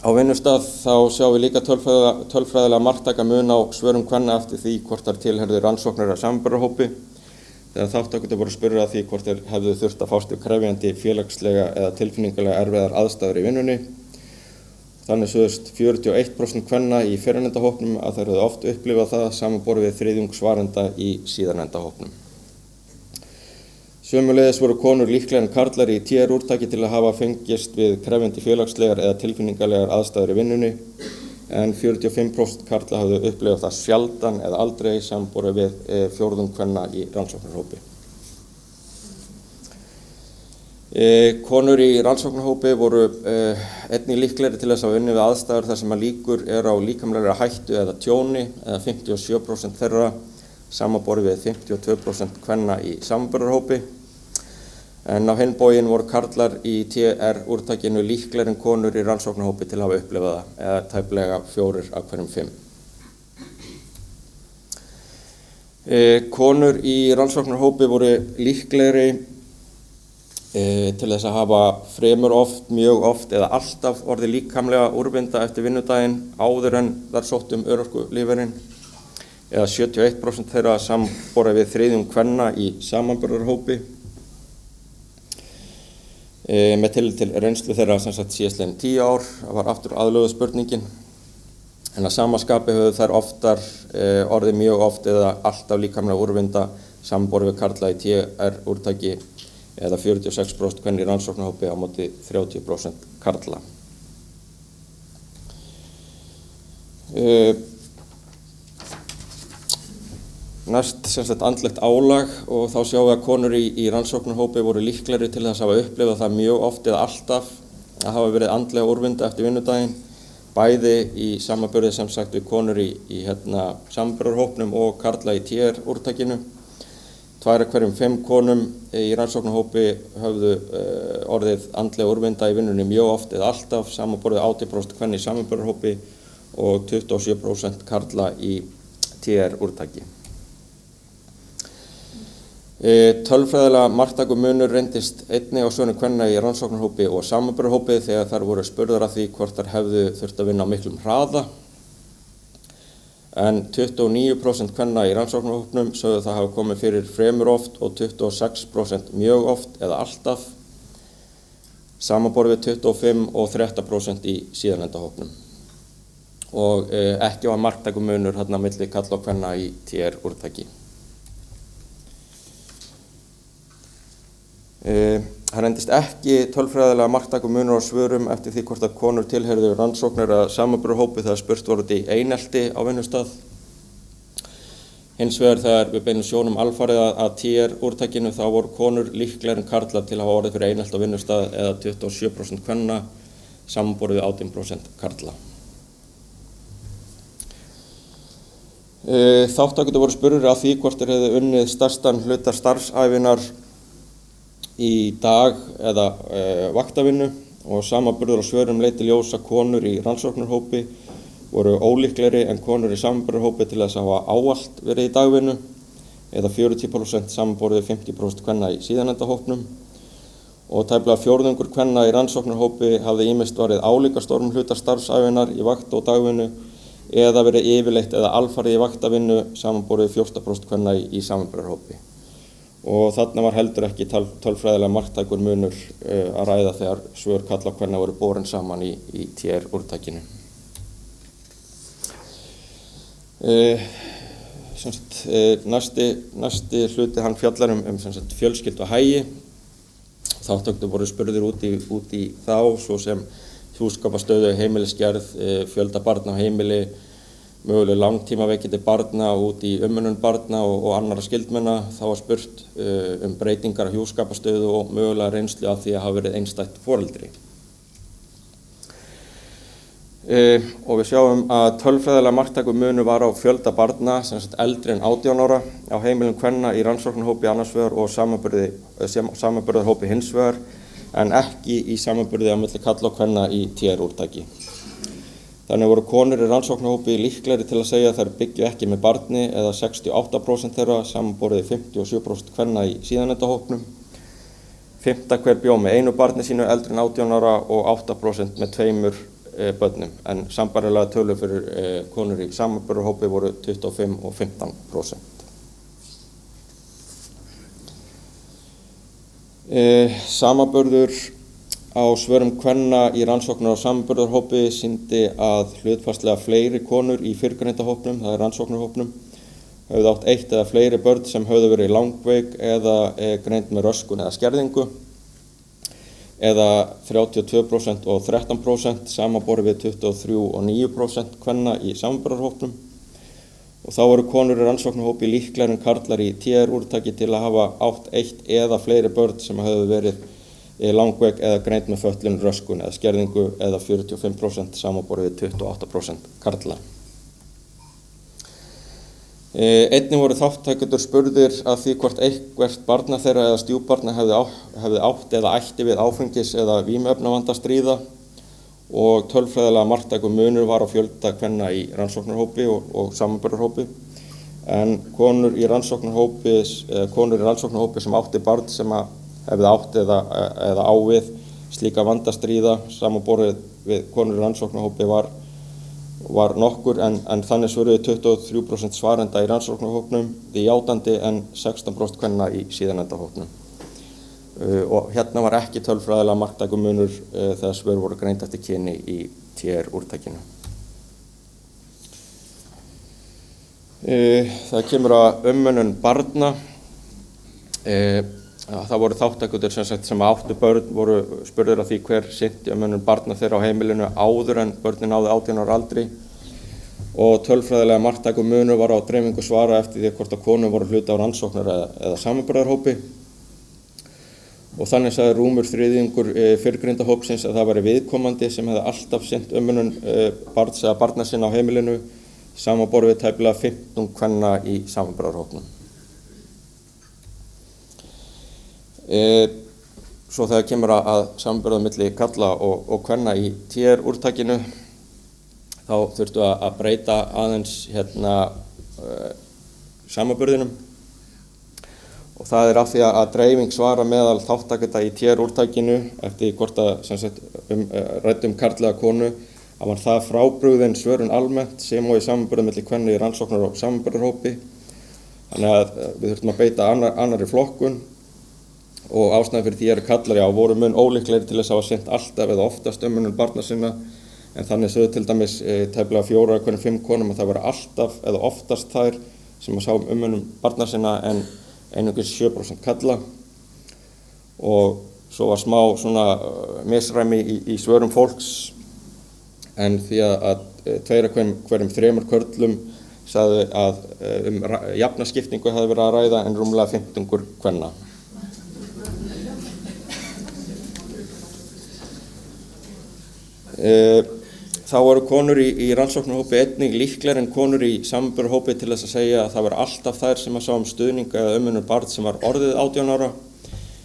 Á vinnustað þá sjáum við líka tölfræðilega marktaka mun á svörum kvenna eftir því hvort þær tilheyrðu rannsóknar- eða samanburðarhópi. Þegar þátttakendur voru spurðir að því hvort þeir hefðu þurft að fást við krefjandi félagslega eða tilfinningalega erfiðar aðstæður í vinnunni. Þannig sögðust 41% kvenna í fyrrnefnda hópnum að þær höfðu oft upplifað það samanborið við þriðjung svarenda í síðarnefnda hópnum. Sömuleiðis voru konur líklegri en karlar í TR-úrtaki til að hafa fengist við krefjandi félagslegar eða tilfinningalegar aðstæður í vinnunni, en 45% karla hafðu upplifað það sjaldan eða aldrei samanborið við fjórðung kvenna í rannsóknarhópi. Konur í rannsóknarhópi voru einnig líklegri til þess að hafa unnið við aðstæður þar sem að líkur á líkamlegri hættu eða tjóni, eða 57% þeirra, samanborið við 52% kvenna í samanburðarhópi. En á hinn bóginn voru karlar í TR-úrtakinu líklegri en konur í rannsóknarhópi til að hafa upplifað það, eða tæplega 4 af hverjum 5. Konur í rannsóknarhópi voru líklegri til þess að hafa fremur oft, mjög oft eða alltaf orðið líkamlega úrvinda eftir vinnudaginn áður en þær sóttu örorkulífeyrinn, eða 71% þeirra samanborið við þriðjung kvenna í samanburðarhópi. Með tillit til reynslu þeirra sem sagt síðastliðin 10 ár, það var aftur aðlöguð spurningin, en að sama skapi höfðu þær oftar orðið mjög oft eða alltaf líkamlega úrvinda samanborið við karla í TR-úrtaki, eða 46% kvenna í rannsóknarhópi á móti 30% karla. Næst sem sagt andlegt álag, og þá sjáum við að konur í rannsóknarhópi voru líklegri til þess að hafa upplifað það mjög oft eða alltaf að hafa verið andlega úrvinda eftir vinnudaginn, bæði í samanburði sem sagt við konur í samanburðarhópnum og karla í TR-úrtakinu. 2 af hverjum 5 konum í rannsóknarhópi höfðu orðið andlega úrvinda í vinnunni mjög oft eða alltaf, samanborið 80% kvenna í samanburðarhópi og 27% karla í TR-úrtaki. Tölfræðilega marktækur munur reyndist einnig á svörum kvenna í rannsóknarhópi og samanburðarhópi þegar þær voru spurðar að því hvort þær hefðu þurft að vinna á miklum hraða. En 29% kvenna í rannsóknarhópnum sögðu það hafa komið fyrir fremur oft og 26% mjög oft eða alltaf, samanborið við 25% og 13% í síðarnefnda hópnum. Og ekki var marktækur munur þarna milli karla og kvenna í TR-úrtaki. Það reyndist ekki tölfræðilega marktækur munur á svörum eftir því hvort að konur tilheyrðu rannsóknar eða samanburðarhópi þegar spurt voru út í einelti á vinnustað. Hins vegar þegar við beinum sjónum alfarið að TR-úrtakinu þá voru konur líklegri en karlar til að hafa orðið fyrir einelti á vinnustað eða 27% kvenna samanborið við 18% karla. Þátttakendur voru spurðir að því hvort þeir hefðu unnið stærstan hluta starfsævinnar í dag eða vaktavinnu, og samanburður á svörum leiddi í ljós að konur í rannsóknarhópi voru ólíklegri en konur í samanburðarhópi til þess að hafa ávallt verið í dagvinnu, eða 40% samanborið við 50% kvenna í síðarnefnda hópnum, og tæplega fjórðungur kvenna í rannsóknarhópi hafði ýmist varið álíka stórum hluta starfsævinnar í vakt- og dagvinnu eða verið yfirleitt eða alfarið í vaktavinnu, samanborið 14% kvenna í samanburðarhópi. Og þarna var heldur ekki tölfræðilega marktækur munur að ræða þegar svör karla og kvenna voru borin saman í TR-úrtakinu. Næsti hluti hann fjallar fjölskyldu og hagi. Þátttakendur voru spurðir út í þá, svo sem hjúskapastöðu, heimilisgerð, fjölda barna á heimili, möguleg langtímaveikindi barna út í umönnun barna og annarra skyldmenna. Þá var spurt breytingar á hjúskapastöðu og mögulega reynslu af því að hafa verið einstætt foreldri. Og við sjáum að tölfræðilega marktækur munur var á fjölda barna, sem sagt eldri en 18 ára, á heimilum kvenna í rannsóknarhópi annars vegar og samanburðarhópi hins vegar, en ekki í samanburði á milli karla og kvenna í TR-úrtaki. Þannig voru konur í rannsóknarhópi líklegri til að segja að þær byggju ekki með barni eða 68% þeirra samanborið 57% kvenna í síðanendahópnum. 5. hver bjó með einu barni sínu eldri en 18 ára og 8% með 2 börnum, en sambærilega tölur fyrir konur í samanburðarhópi voru 25 og 15%. Samanburður á svörum kvenna í rannsóknar og samanburðarhópi sýndi að hlutfallslega fleiri konur í fyrrgreinda hópnum, það er rannsóknarhópnum, höfðu átt 1 eða fleiri börn sem höfðu verið langveik eða greind með röskun eða skerðingu, eða 32% og 13% samanborið við 23 og 9% kvenna í samanburðarhópnum. Og þá voru konur í rannsóknarhópi líklegri en karlar í TR-úrtaki til að hafa átt 1 eða fleiri börn sem höfðu verið langveik eða greind með fötlun, röskun eða skerðingu, eða 45% samanborið við 28% karla. Einnig voru þátttakendur spurðir að því hvort eitthvert barna þeirra eða stjúpbarna hefði átt eða ætti við áfengis- eða vímuefnavanda að stríða, og tölfræðilega marktækur munur var á fjölda kvenna í rannsóknarhópi og samanburðarhópi, en konur í rannsóknarhópi sem átti barn sem hefði átt eða á við slíka vanda að stríða samanborið við konur í rannsóknarhópi var nokkur, en þannig svöruðu 23% svarenda í rannsóknarhópnum því játandi en 16% kvenna í síðanendahópnum. Og hérna var ekki tölfræðilega marktækur munur þegar svör voru greind eftir kyni í TR-úrtakinu. Það kemur að umönnun barna. Það voru þátttakendur sem áttu börn voru spurðir að því hver sinnti umönnun barna þeirra á heimilinu áður en börnin náðu 18 ára aldri, og tölfræðilega marktækur munur var á dreifingu svara eftir því hvort að konur voru hluti á rannsóknar eða samanburðarhópi. Og þannig sagði rúmur þriðjungur fyrrgreinda hópsins að það væri viðkomandi sem hefði alltaf sinnt umönnun barns eða barna sinna á heimilinu, samanborið við tæplega 15 kvenna í samanburðarhópnum. Svo þegar kemur að samanburða milli karla og kvenna í TR-úrtakinu, þá þurftu að breyta aðeins samanburðinum. Og það af því að dreifing svara meðal þáttakenda í TR-úrtakinu eftir hvort að ræddum karla eða konu, að var það frábrugðin svörun almennt sem og í samanburði milli kvenna í rannsóknar- og samanburðarhópi. Þannig að við þurftum að beita annarri flokkun, og ástæðan fyrir því karlar voru mun ólíklegri til þess að hafa sinnt alltaf eða oftast umönnun barna sinna, en þannig sögðu til dæmis tæplega 4 af hverjum 5 konum að það var alltaf eða oftast þær sem að sá umönnun barna sinna en einungis 7% karla. Og svo var smá svona misræmi í svörum fólks, en því að 2 af hverjum 3 körlum sagði að jafnaskiptingu hefði verið að ræða en rúmlega 15 kvenna. Þá voru konur í rannsóknarhópi einnig líklegri en konur í samanburðarhópi til þess að segja að það var alltaf þær sem að sá stuðning eða umönnun barn sem var orðið 18 ára,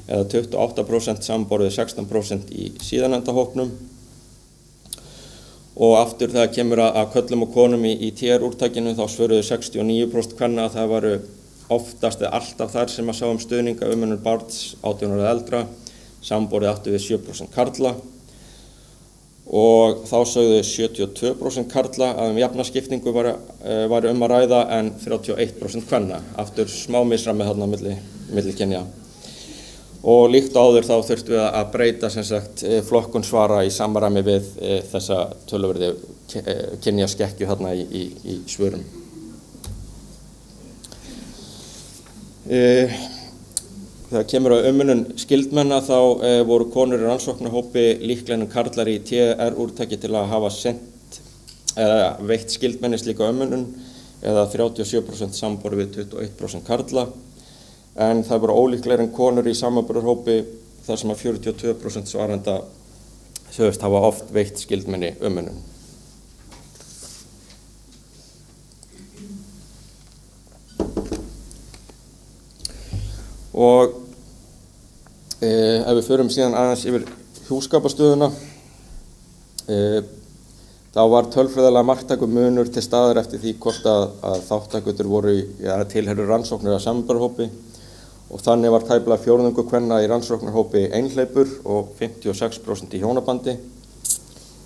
eða 28% samanborið 16% í síðanendahópnum. Og aftur þegar kemur að körlum og konum í TR-úrtakinu, þá svöruðu 69% kvenna að það varu oftast eða alltaf þær sem að sá stuðning eða umönnun barns 18 ára eða eldra, samanborið aftur við 7% karla. Og þá sögðu 72% karla að jafnaskiptingu væri að ræða en 31% kvenna, aftur smá misræmi þarna milli kynja. Og líkt áður þá þurftum við að breyta flokkun svara í samræmi við þessa töluverði kynjaskekkju þarna í svörum. Þegar kemur að umönnun skildmenna þá voru konur í rannsóknarhópi líklegri en karlar í TR-úrtaki til að hafa sinnt eða veitt skildmenni slíka umönnun, eða 37% samanborið við 21% karla, en það voru ólíklegri en konur í samanburðarhópi þar sem að 42% svarenda sögðust hafa oft veitt skildmenni umönnun. Og ef við förum síðan aðeins yfir hjúskapastöðuna, Þá var tölfræðilega marktækur munur til staðar eftir því hvort að þátttakendur voru tilheyrðu rannsóknar að samanburðarhópi og þannig var tæplega fjórðungur kvenna í rannsóknarhópi einhleypur og 56% í hjónabandi,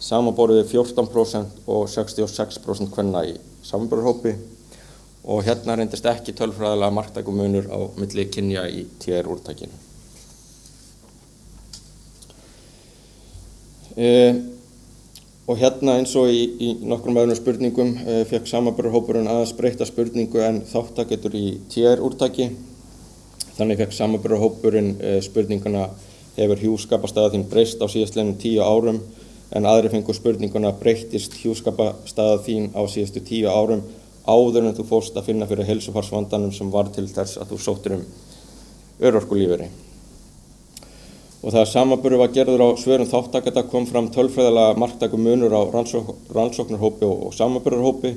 samanborið við 14% og 66% kvenna í samanburðarhópi og hérna reyndist ekki tölfræðilega marktækur munur á milli kynja í TR-úrtakinu. Og hérna eins og í nokkrum öðrum spurningum fekk samanburðarhópurinn aðeins breytta spurningu en þáttakendur í TR-úrtaki. Þannig fekk samanburðarhópurinn spurninguna hefur hjúskaparstaða þín breyst á síðastliðnum 10 árum en aðrir fengu spurninguna breyttist hjúskaparstaða þín á síðustu 10 árum áður en þú fórst að finna fyrir heilsufarsvandanum sem var til þess að þú sóttir örorkulífeyri. Og þegar samanburður var gerður á svörum þáttakenda kom fram tölfræðilega marktækur munur á rannsóknarhópi og samanburðarhópi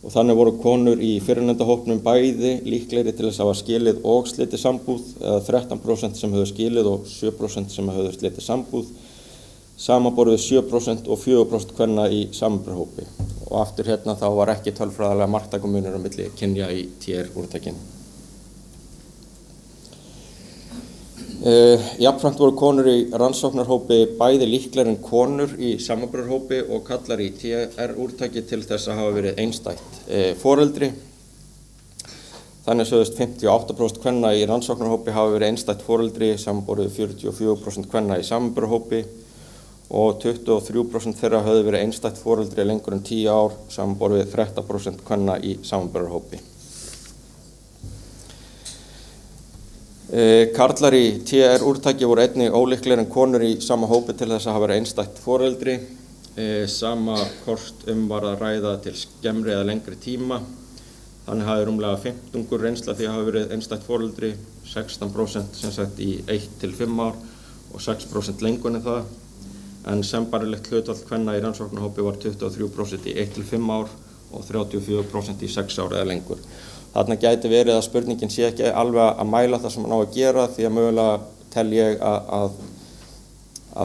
og þannig voru konur í fyrrnefnda hópnum bæði líklegri til þess að hafa skilið og slitið sambúð eða 13% sem höfðu skilið og 7% sem höfðu slitið sambúð, samanborið við 7% og 4% kvenna í samanburðarhópi. Og aftur hérna þá var ekki tölfræðilega marktækur munur á milli kynja í TR-úrtakinu. Jafnframt voru konur í rannsóknarhópi bæði líklegri en konur í samanburðarhópi og kallar í TR-úrtaki til þess að hafa verið einstætt foreldri. Þannig sögðust 58% kvenna í rannsóknarhópi hafa verið einstætt foreldri samanborið 44% kvenna í samanburðarhópi og 23% þeirra höfðu verið einstætt foreldri lengur en 10 ár samanborið 13% kvenna í samanburðarhópi. Karlar í TR-úrtaki voru einnig ólíklegri en konur í sama hópi til þess að hafa verið einstætt foreldri, sama hvort var að ræða til skemmri eða lengri tíma. Þannig hafði rúmlega 15 reynsla því að hafa verið einstætt foreldri, 16% sem sagt í 1 til 5 ár og 6% lengur en það. En sambærilegt hlutfall kvenna í rannsóknarhópi var 23% í 1 til 5 ár og 34% í 6 ár eða lengur. Þarna gæti verið að spurningin sé ekki alveg að mæla það sem hann á að gera því að mögulega tel ég að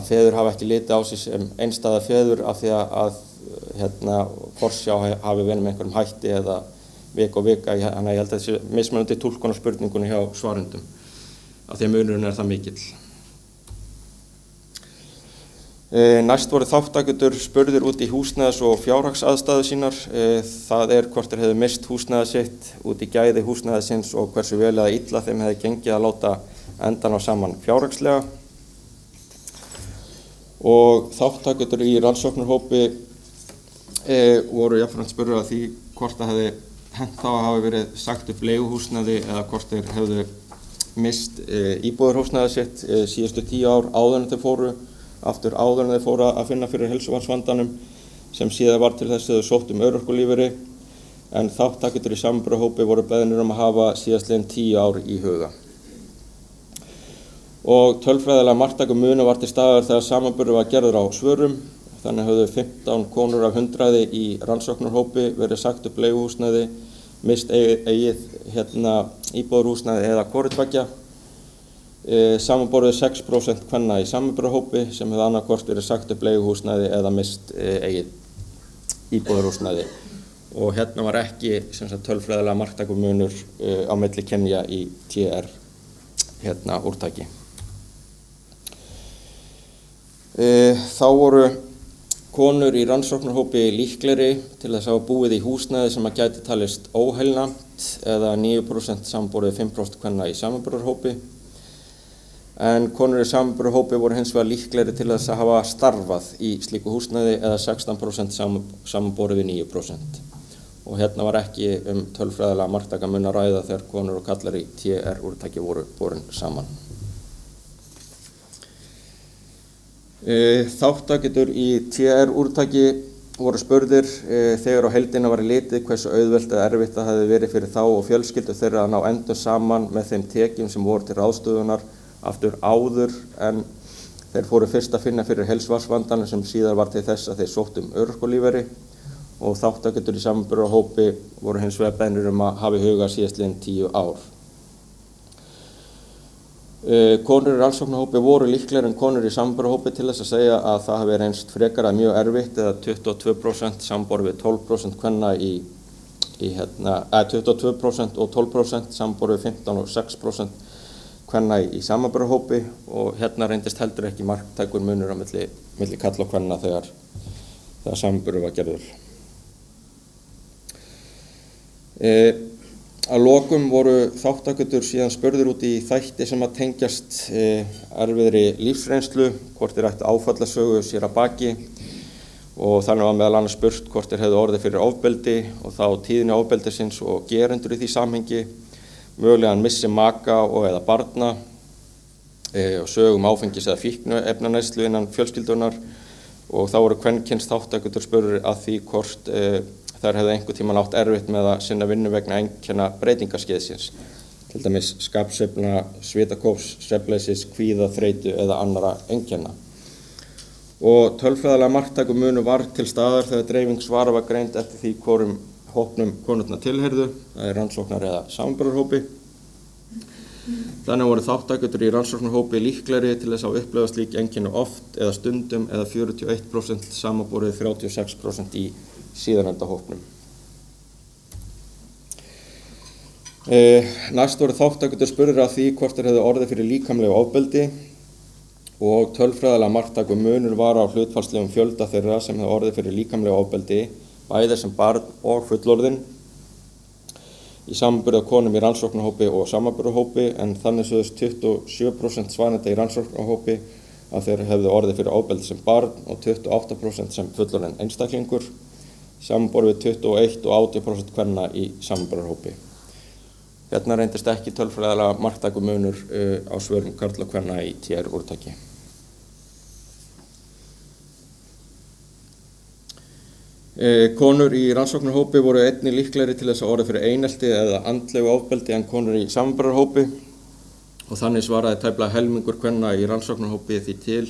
feður hafa ekki litið á sig sem einstæða feður af því að forsjá hafi verið með einhverjum hætti eða vik og vika. Þannig að ég held að þessi mismunandi túlkun á spurningunni hjá svarendum af því að munurinn það mikill. Næst voru þáttakendur spurðir út í húsnæðis- og fjárhagsaðstæður sínar. Það hvort þeir hefðu misst húsnæðið sitt, út í gæði húsnæðisins og hversu vel eða illa þeim hefði gengið að láta endan á saman fjárhagslega. Og þáttakendur í rannsóknarhópi voru jafnframt spurðir að því hvort það hefði hent þá að hafa verið sagt upp leiguhúsnæði eða hvort þeir hefðu misst íbúðarhúsnæðið sitt síðustu 10 ár áður en þeir fóru að finna fyrir heilsufarsvandanum sem síðan var til þess að þau sóttu örorkulífeyri en þáttakendur í samanburðarhópi voru beðnir að hafa síðastliðin 10 ár í huga. Og tölfræðilega marktækur munur var til staðar þegar samanburður var gerður á svörum. Þannig höfðu 15 konur af 100 í rannsóknarhópi verið sagt upp leiguhúsnæði, misst eigið íbúðarhúsnæði eða hvoru tveggja. Samanborið 6% kvenna í samanburðarhópi sem hefði annaðhvort verið sagt upp leiguhúsnæði eða misst eigið íbúðarhúsnæði. Og hérna var ekki tölfræðilega marktækur munur á milli kynja í TR-úrtaki. Þá voru konur í rannsóknarhópi líklegri til þess að hafa búið í húsnæði sem að gæti talist óheilnæmt eða 9% samanborið 5% kvenna í samanburðarhópi. En konur í samanburðarhópi voru hins vegar líklegri til þess að hafa starfað í slíku húsnæði eða 16% samanborið við 9%. Og hérna var ekki tölfræðilega marktæka mun að ræða þegar konur og kallar í TR-úrtaki voru borin saman. Þáttakendur í TR-úrtaki voru spurðir þegar á heildina var litið hversu auðvelt eða erfitt það hefði verið fyrir þá og fjölskyldu þeirra að ná endum saman með þeim tekjum sem voru til ráðstöfunar aftur áður en þeir fóru fyrst að finna fyrir heilsufarsvandanum sem síðar var til þess að þeir sóttu örorkulífeyri og þáttakendur í samanburðarhópi voru hins vegar beðnir að hafa í huga síðastliðin 10 ár. Konur í rannsóknarhópi voru líklegri en konur í samanburðarhópi til þess að segja að það hafi reynst frekar að mjög erfitt eða 22% samanborið við 12% kvenna 22% og 12% samanborið við 15% og 6% kvenna í samanburðarhópi og hérna reyndist heldur ekki marktækur munur á milli karla og kvenna þegar samanburður var gerður. Að lokum voru þátttakendur síðan spurðir út í þætti sem að tengjast erfiðri lífsreynslu, hvort þeir ættu áfallasögu sér að baki og þannig var meðal annars spurt hvort þeir hefðu orðið fyrir ofbeldi og þá tíðni ofbeldisins og gerendur í því samhengi, mögulegan missi maka og eða barna og sögum áfengis eða fíkniefnaneyslu innan fjölskyldunar og þá voru kvenkyns þátttakendur spurðir að því hvort þær hefðu einhvern tímann átt erfitt með að sinna vinnu vegna einkenna breytingaskeiðsins, til dæmis skapsveiflna, svitakófs, svefnleysis, kvíða, þreytu eða annarra einkenna. Og tölfræðilega marktækur munur var til staðar þegar dreifing svara var greind eftir því hvorum hópnum konurnar tilheyrðu, það rannsóknar eða samanburðarhópi. Þannig voru þátttakendur í rannsóknarhópi líklegri til þess að upplifa slík einkenni oft eða stundum eða 41% samanborið 36% í síðarnefnda hópnum. Næst voru þátttakendur spurðir að því hvort þeir hefðu orðið fyrir líkamlegu ofbeldi og tölfræðilega marktækur munur var á hlutfallslegum fjölda þeirra sem hefðu orðið fyrir líkamlegu ofbeldi, bæði sem barn og fullorðinn, í samanburði á konum í rannsóknarhópi og samanburðarhópi en þannig sögðust 27% svarenda í rannsóknarhópi að þeir hefðu orðið fyrir ofbeldi sem barn og 28% sem fullorðinn einstaklingur, samanborið við 21% og 80% kvenna í samanburðarhópi. Hérna reyndist ekki tölfræðilega marktækur munur á svörum karla og kvenna í TR-úrtaki. Konur í rannsóknarhópi voru einnig líklegri til þess að orðið fyrir einelti eða andlegu ofbeldi en konur í samanburðarhópi og þannig svaraði tæplega helmingur kvenna í rannsóknarhópi því til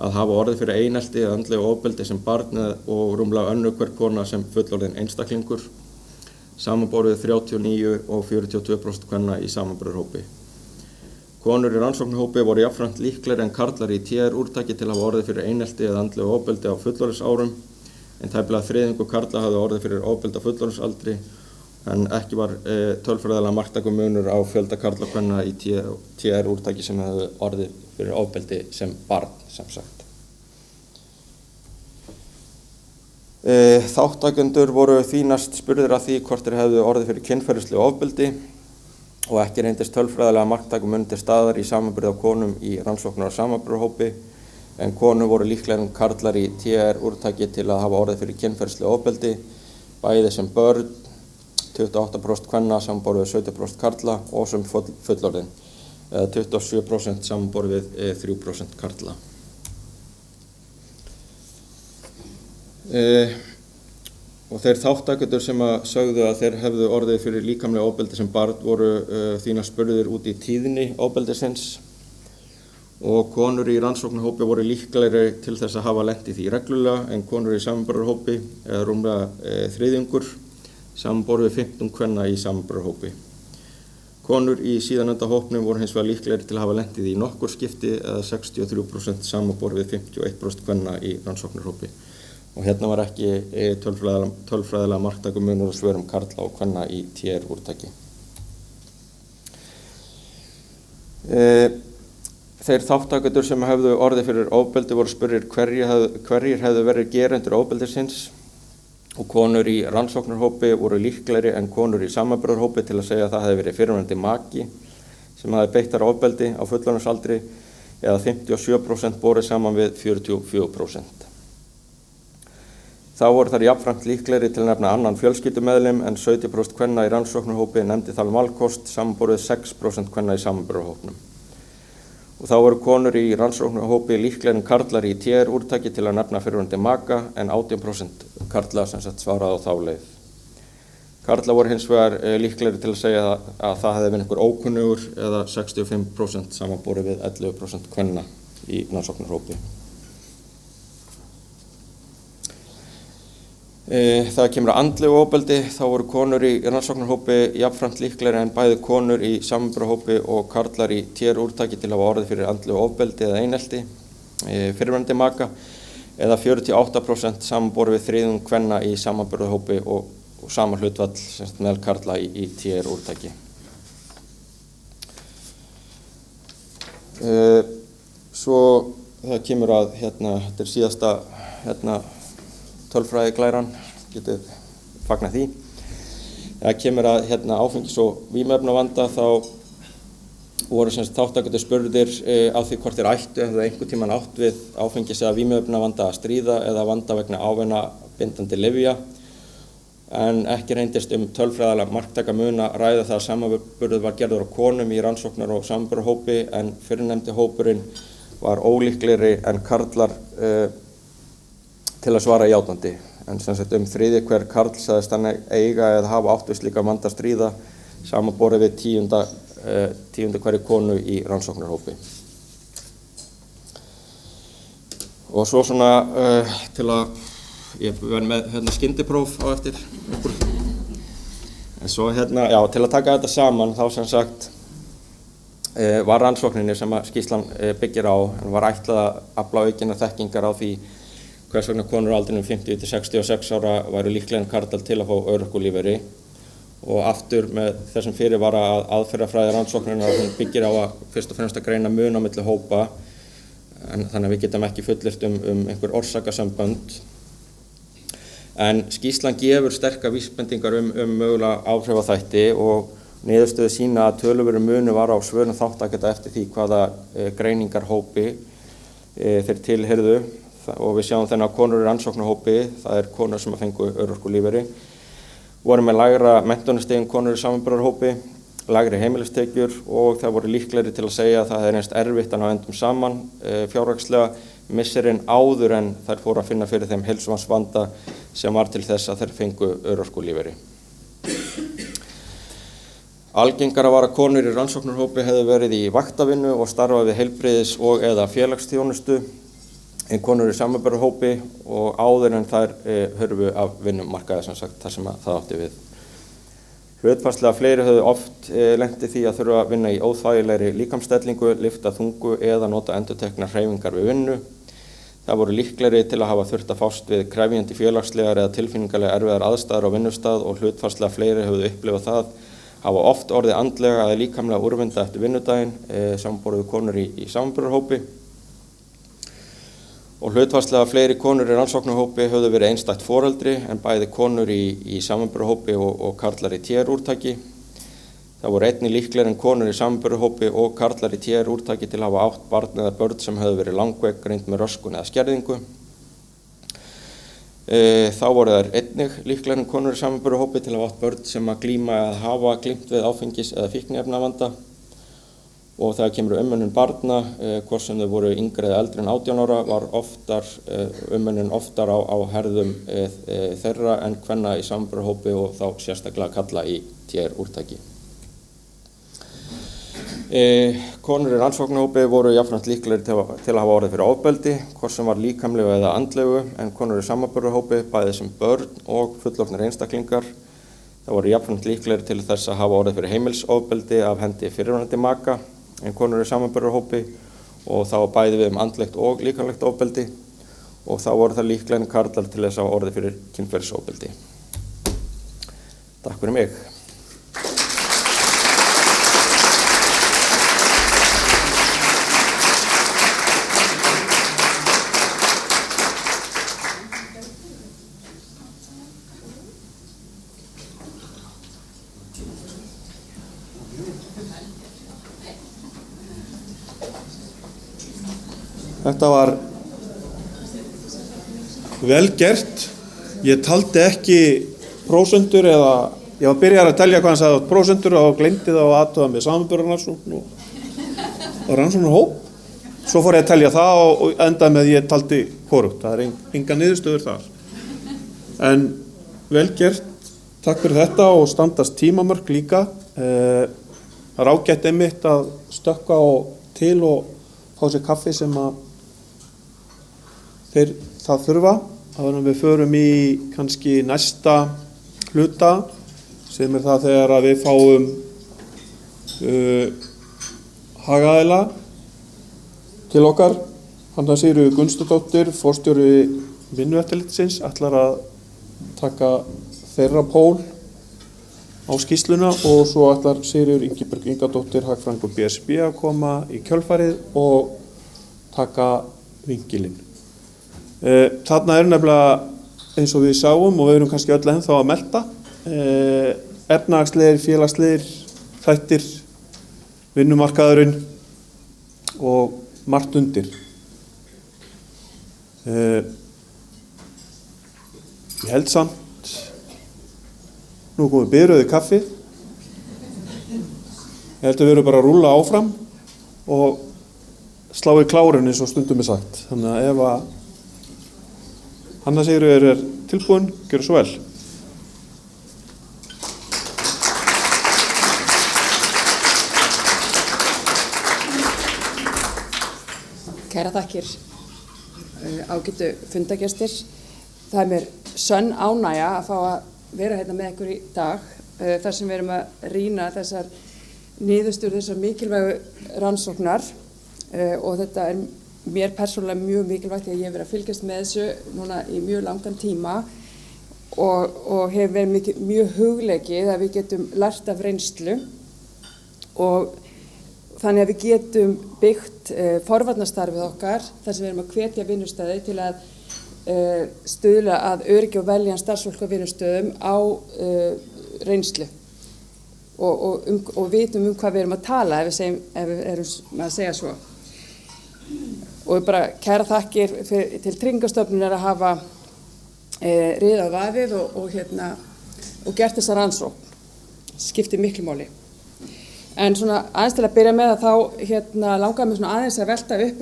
að hafa orðið fyrir einelti eða andlegu ofbeldi sem barn og rúmlega önnur hver kona sem fullorðinn einstaklingur, samanborið 39% og 42% kvenna í samanburðarhópi. Konur í rannsóknarhópi voru jafnframt líklegri en karlar í TR-úrtaki til að hafa orðið fyrir einelti eða andlegu ofbeldi á fullorðinsárum, en tæplega þriðjungur karla hafði orðið fyrir ofbeldi á fullorðinsaldri, en ekki var tölfræðilega marktækur munur á fjölda karla og kvenna í TR-úrtaki sem hefði orðið fyrir ofbeldi sem barn, sem sagt. Þátttakendur voru því næst spurðir að því hvort þeir hefðu orðið fyrir kynferðislegu ofbeldi og ekki reyndist tölfræðilega marktækur munur til staðar í samanburði á konum í rannsóknar- og samanburðarhópi, en konur voru líklegri en karlar í TR-úrtaki til að hafa orðið fyrir kynferðislegu ofbeldi, bæði sem börn, 28% kvenna samanborið við 17% karla og sem fullorðin, 27% samanborið við 3% karla. Og þeir þátttakendur sem sögðu að þeir hefðu orðið fyrir líkamlega ofbeldi sem barn voru þína spurðir út í tíðni ofbeldisins og konur í rannsóknarhópi voru líklegri til þess að hafa lent í því reglulega en konur í samanburðarhópi eða rúmlega þriðjungur samanborið við 15 kvenna í samanburðarhópi. Konur í síðarnefnda hópnum voru hins vegar líklegri til að hafa lent í því nokkur skipti eða 63% samanborið við 51% kvenna í rannsóknarhópi. Og hérna var ekki tölfræðilega marktækur munur á svörum karla og kvenna í TR-úrtaki. Þeir þátttakendur sem hefðu orðið fyrir ofbeldi voru spurðir hverjir hefðu verið gerendur ofbeldisins og konur í rannsóknarhópi voru líklegri en konur í samanburðarhópi til að segja að það hefði verið fyrrverandi maki sem hefði beitt þar ofbeldi á fullorðinsaldri eða 57% borið saman við 44%. Þá voru þar jafnframt líklegri til að nefna annan fjölskyldumeðlim en 70% kvenna í rannsóknarhópi nefndi þann valkost samanborið 6% kvenna í samanburðarhópnum. Og þá voru konur í rannsóknarhópi líklegri en karlar í TR-úrtaki til að nefna fyrrverandi maka en 18% karla sem sagt svaraði á þá leið. Karla voru hins vegar líklegri til að segja að það hefði verið einhver ókunnugur eða 65% samanborið við 11% kvenna í rannsóknarhópi. Það kemur að andlegu ofbeldi, þá voru konur í rannsóknarhópi jafnframt líklegri en bæði konur í samanburðarhópi og karlar í TR-úrtaki til að hafa orðið fyrir andlegu ofbeldi eða einelti fyrrverandi maka, eða 48% samanborið við þriðjung kvenna í samanburðarhópi og sama hlutfall meðal karla í TR-úrtaki. Svo það kemur að þetta síðasta tölfræði glæran, getur fagnað því. Það kemur að áfengis- og vímuefnavanda, þá voru þátttakendur spurðir á því hvort þeir hefðu einhvern tímann átt við áfengis- eða vímuefnavanda að stríða eða vanda vegna ávana bindandi lyfja, en ekki reyndist tölfræðilega marktæka mun að ræða það að samanburður var gerður á konum í rannsóknar- og samanburðarhópi, en fyrrnefndi hópurinn var ólíklegri en karlar til að svara játandi, en þriðji hver karl sagðist hann eiga eða hafa átt við slíka vanda að stríða, samanborið við tíunda hverju konu í rannsóknarhópi. Og svo til að ég verð með skyndipróf á eftir okkur. En svo til að taka þetta saman, þá var rannsókninni sem að skýrslan byggir á, en var ætlað að afla aukinnar þekkingar á því hvers vegna konur á aldrinum 50 til 66 ára væru líklegri en karlar til að fá örorkulífeyri, og aftur með þessum fyrirvara að aðferðafræði rannsóknarinnar hún byggir á að fyrst og fremst að greina mun á milli hópa, en þannig að við getum ekki fullyrt einhver orsakasambönd. En skýrslan gefur sterkar vísbendingar mögulega áhrifaþætti, og niðurstöður sýna að töluverður munur var á svörum þáttakenda eftir því hvaða greiningarhópi þeir tilheyrðu. Og við sjáum þennan að konur í rannsóknarhópi, það konur sem fengu örorkulífeyri, voru með lægra menntunarstig en konur í samanburðarhópi, lægri heimilistekjur, og það voru líklegri til að segja að það reynst erfitt að ná endum saman fjárhagslega missirinn áður en þær fóru að finna fyrir þeim heilsufarsvanda sem var til þess að þær fengu örorkulífeyri. Algengara var að konur í rannsóknarhópi hefðu verið í vaktavinnu og starfað við heilbrigðis- og eða félagsþjónustu en konur í samanburðarhópi, og áður en þær hurfu af vinnumarkaði þar sem það átti við. Hlutfallslega fleiri höfðu oft lent í því að þurfa að vinna í óþægilegri líkamsstellingu, lyfta þungu eða nota endurteknar hreyfingar við vinnu. Það voru líklegri til að hafa þurft að fást við krefjandi félagslegar eða tilfinningarlega erfiðar aðstæður á vinnustað, og hlutfallslega fleiri höfðu upplifað það hafa oft orðið andlega eða líkamlega úrvinda eftir vinnudaginn, samanborið við konur í samanburðarhópi. Og hlutfallslega fleiri konur í rannsóknarhópi höfðu verið einstætt foreldri en bæði konur í samanburðarhópi og karlar í TR-úrtaki. Það voru einnig líklegri en konur í samanburðarhópi og karlar í TR-úrtaki til að hafa átt barn eða börn sem höfðu verið langveik, greind með röskun eða skerðingu. Þá voru þær einnig líklegri en konur í samanburðarhópi til að hafa átt börn sem að glíma eða hafa glímt við áfengis- eða fíkniefnavanda. Og þegar kemur umönnun barna, hvort sem þau voru yngri eða eldri en 18 ára, var umönnun oftar á herðum þeirra en kvenna í samanburðarhópi, og þá sérstaklega karla í TR-úrtaki. Konur í rannsóknarhópi voru jafnframt líklegri til að hafa orðið fyrir ofbeldi, hvort sem var líkamlegu eða andlegu, en konur í samanburðarhópi, bæði sem börn og fullorðnir einstaklingar. Það voru jafnframt líklegri til þess að hafa orðið fyrir heimilisofbeldi af hendi fyrrverandi maka, en konur í samanburðarhópi, og þá bæði við andlegt og líkamlegt ofbeldi, og þá voru það líklegri en karlar til þess að hafa orðið fyrir kynferðisofbeldi. Takk fyrir mig. Þetta var vel gert. Ég taldi ekki prósentur, eða ég var byrjar að telja hvað hann sagði átt prósentur og gleymdi það og athuga með samanburðarrannsókn og rannsóknarhóp. Svo fór ég að telja það og endaði með ég taldi hvorugt. Það enga niðurstöður þar. En vel gert. Takk fyrir þetta og standast tímamörk líka. Það er ágætt einmitt að stökkva til og fá sér kaffi sem að það þurfa, áður en við förum í kannski næsta hluta sem það þegar að við fáum hagaðila til okkar. Hanna Sigríður Gunnstadóttir, forstjóri Vinnueftirlitsins, ætlar að taka þeirra pól á skýrsluna og svo ætlar Sigríður Ingibjörg Ingadóttir, hagfræðingur BSB að koma í kjölfarið og taka vinkilinn. Þarna nefnilega eins og við sáum og við erum kannski öll ennþá að melta efnahagslegir, félagslegir þættir, vinnumarkaðurinn og margt undir. Ég held samt, nú komum við byrjuði kaffi, ég held að við erum bara að rúlla áfram og slá í klárun eins og stundum sagt. Þannig að ef að Hanna Sigríður tilbúin, gjörðu svo vel. Kæra þakkir, ágætu fundagestir. Það er mér sönn ánægja að fá að vera hérna með ykkur í dag þar sem við erum að rýna þessar niðurstöður þessar mikilvægu rannsóknar og þetta er mér persónulega mjög mikilvægt því að ég hef verið að fylgjast með þessu núna í mjög langan tíma og hef verið mjög hugleikið að við getum lært af reynslu og þannig að við getum byggt forvarnastarfið okkar þar sem við erum að hvetja vinnustæði til að stuðla að öryggi og veljan starfsfólk á vinnustöðum á reynslu og vitum hvað við erum að tala ef við erum að segja svo. Og bara kæra þakkir til Tryggingastofnunar að hafa riðað vaðið og gert þessa rannsókn. Skiptir miklu máli. En svona aðeins til að byrja með að þá langaði mig svona aðeins að velta upp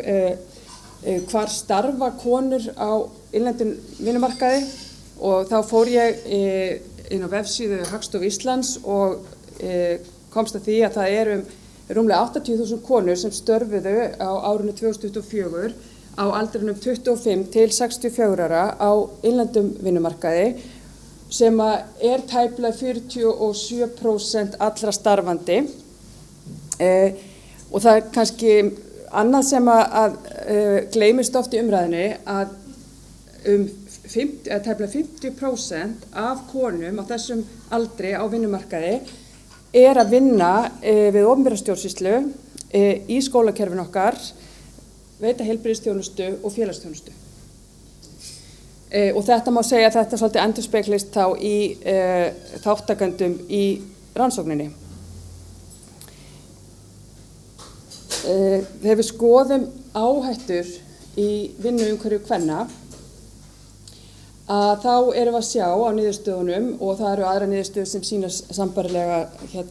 hvar starfa konur á innlendum vinnumarkaði og þá fór ég inn á vefsíðu Hagstofu Íslands og komst að því að það eru rúmlega 80.000 konur sem störfuðu á árinu 2024 á aldrinum 25 til 64 ára á innlendum vinnumarkaði sem er tæplega 47% allra starfandi og það er kannski annað sem að gleymist oft í umræðinni að tæplega 50% af konum á þessum aldri á vinnumarkaði er að vinna við opinbera stjórnsýslu í skólakerfinu okkar, veita heilbrigðisþjónustu og félagsþjónustu. Og þetta má segja að þetta svolítið endurspeglist þá í þáttakendum í rannsókninni. Þegar við skoðum áhættur í vinnuumhverfi kvenna að þá erum við að sjá á niðurstöðunum og það eru aðra niðurstöður sem sýna sambærilega,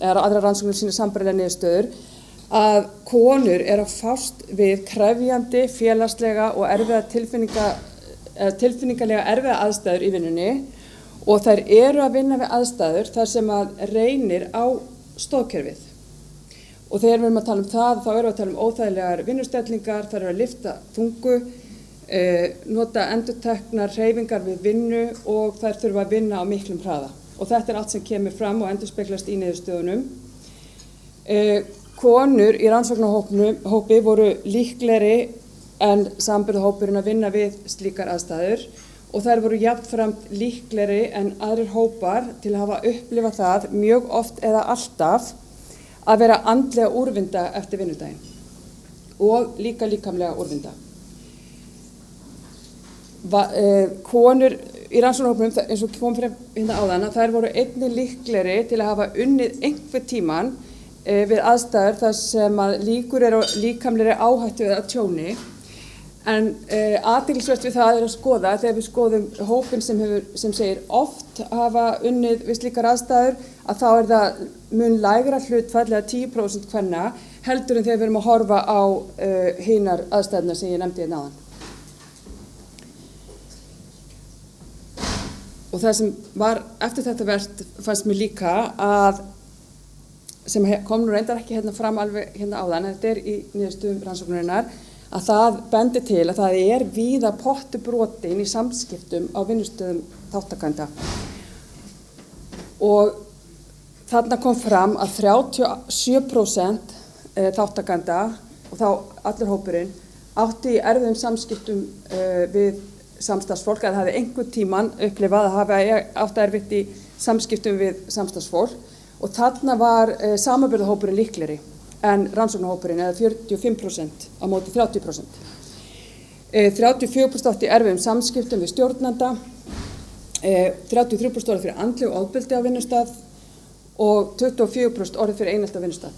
aðra rannsóknir sýna sambærilega niðurstöður að konur eru að fást við krefjandi félagslega og tilfinningalega erfiða aðstæður í vinnunni og þær eru að vinna við aðstæður þar sem að reynir á stoðkerfið. Og þegar við erum að tala um það, þá erum við að tala um óþægilegar vinnustellingar, þær eru að lyfta þungu, nota endurteknar hreyfingar við vinnu og þær þurfa að vinna á miklum hraða. Og þetta er allt sem kemur fram og endurspeglast í niðurstöðunum. Konur í rannsóknarhópi voru líklegri en samanburðarhópurinn að vinna við slíkar aðstæður og þær voru jafnframt líklegri en aðrir hópar til að hafa upplifað það mjög oft eða alltaf að vera andlega úrvinda eftir vinnudaginn og líka líkamlega úrvinda. Konur í rannsóknarhópnum, eins og kom fyrir hérna áðan, að þær voru einnig líklegri til að hafa unnið einhvern tíman við aðstæður þar sem að líkur eru líkamlegri áhættu eða tjóni. En athyglisvert við það er að skoða þegar við skoðum hópinn sem segir oft hafa unnið við slíkar aðstæður að þá er það mun lægra hlutfall eða 10% kvenna heldur en þegar við erum að horfa á hinar aðstæðuna sem ég nefndi hérna áðan. Og það sem var eftirtektarvert fannst mér líka að sem kom nú reyndar ekki hérna fram alveg hérna áðan, þetta er í niðurstöðum rannsóknarinnar, að það bendir til að það er víða pottur brotinn í samskiptum á vinnustöðum þátttakenda. Og þarna kom fram að 37% þáttakenda, og þá allur hópurinn, átti í erfiðum samskiptum við samstarfsfólk, að það hefði einhvern tímann upplifað að hafa átt erfitt í samskiptum við samstarfsfólk, og þarna var samanburðarhópurinn líklegri en rannsóknarhópurinn, eða 45% á móti 30%. 34% átti í erfiðum samskiptum við stjórnanda, 33% orðið fyrir andlegu ofbeldi á vinnustað og 24% orðið fyrir einelti á vinnustað.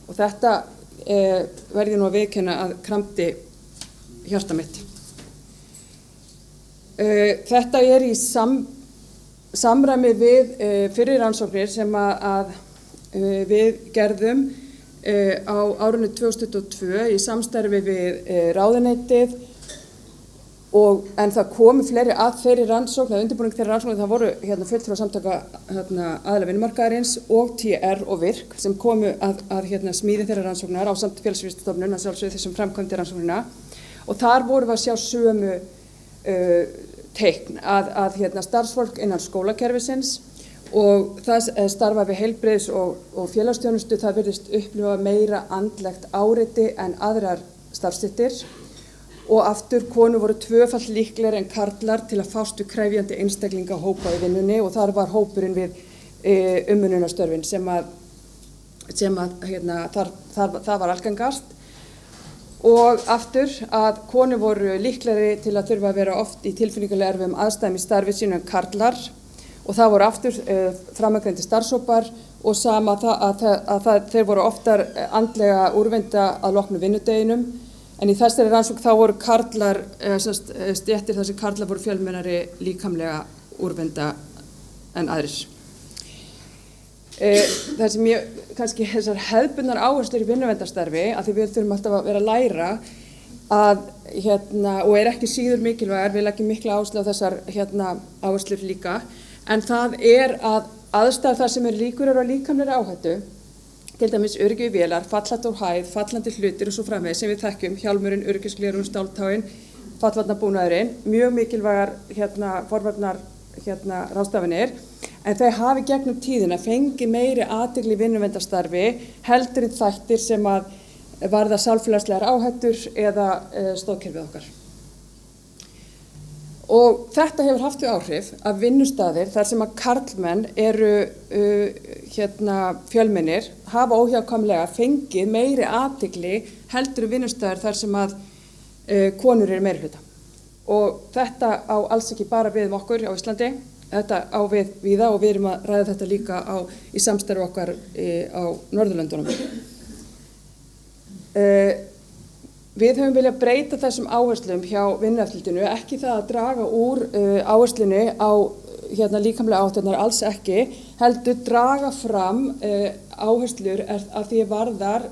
Og þetta verði ég nú að viðurkenna að kramdi hjarta mitt. Þetta er í samræmi við fyrri rannsóknir sem að við gerðum á árinu 2022 í samstarfi við ráðuneytið, en það komu fleiri að þeirri rannsókn, að undirbúning þeirri rannsókn, það voru fulltrúar samtaka aðila vinnumarkaðarins og TR og VIRK sem komu að smíði þeirra rannsóknar ásamt Félagsvísindastofnun að sjálfsögðu þessum framkvæmdi rannsóknina, og þar vorum við að sjá sömu teikn að starfsfólk innan skólakerfisins og það starfa við heilbrigðis- og félagsþjónustu, það virðist upplifa meira andlegt áreiti en aðrar starfsstéttir, og aftur konur voru tvöfalt líklegri en karlar til að fást við krefjandi einstaklinga hópa í vinnunni, og þar var hópurinn við umönnunarstörfin sem það var algengast. Og aftur að konur voru líklegri til að þurfa að vera oft í tilfinningulega erfiðum aðstæðum í starfi sínu en karlar, og það voru aftur framangreindir starfshópar, og sama þeir voru oftar andlega úrvinda að loknu vinnudeginum, en í þessari rannsókn þá voru karlar, stéttir þar sem karlar voru fjölmennari líkamlega úrvinda en aðrir. Það sem kannski þessar hefðbundnar áherslur í vinnuverndarstarfi, að því við þurfum alltaf að vera að læra og er ekki síður mikilvægar, við leggjum mikla áherslu á þessar áherslur líka, en það er að aðstæður þar sem líkur eru á líkamlegri áhættu, til dæmis öryggi við vélar, fallandi úr hæð, fallandi hlutir og svo framvegis sem við þekkjum, hjálmurinn, öryggisgleraugun, stáltáin, fallvarnarbúnaðurinn, mjög mikilvægar forvarnar ráðstafanir, en þau hafi gegnum tíðina fengið meiri athygli í vinnuverndarstarfi heldur en þættir sem að varða sálfélagslegar áhættur eða stoðkerfið okkar. Og þetta hefur haft þau áhrif að vinnustaðir þar sem að karlmenn eru fjölmennir hafa óhjákvæmilega fengið meiri athygli heldur vinnustaðir þar sem að konur eru meirihluta. Og þetta á alls ekki bara við okkur á Íslandi, þetta á við víða, og við erum að ræða þetta líka í samstarfi okkar á Norðurlöndunum. Við höfum viljað breyta þessum áherslum hjá Vinnueftirlitinu, ekki það að draga úr áherslunni á líkamlega áhætturnar, alls ekki, heldur draga fram áherslur af því varðar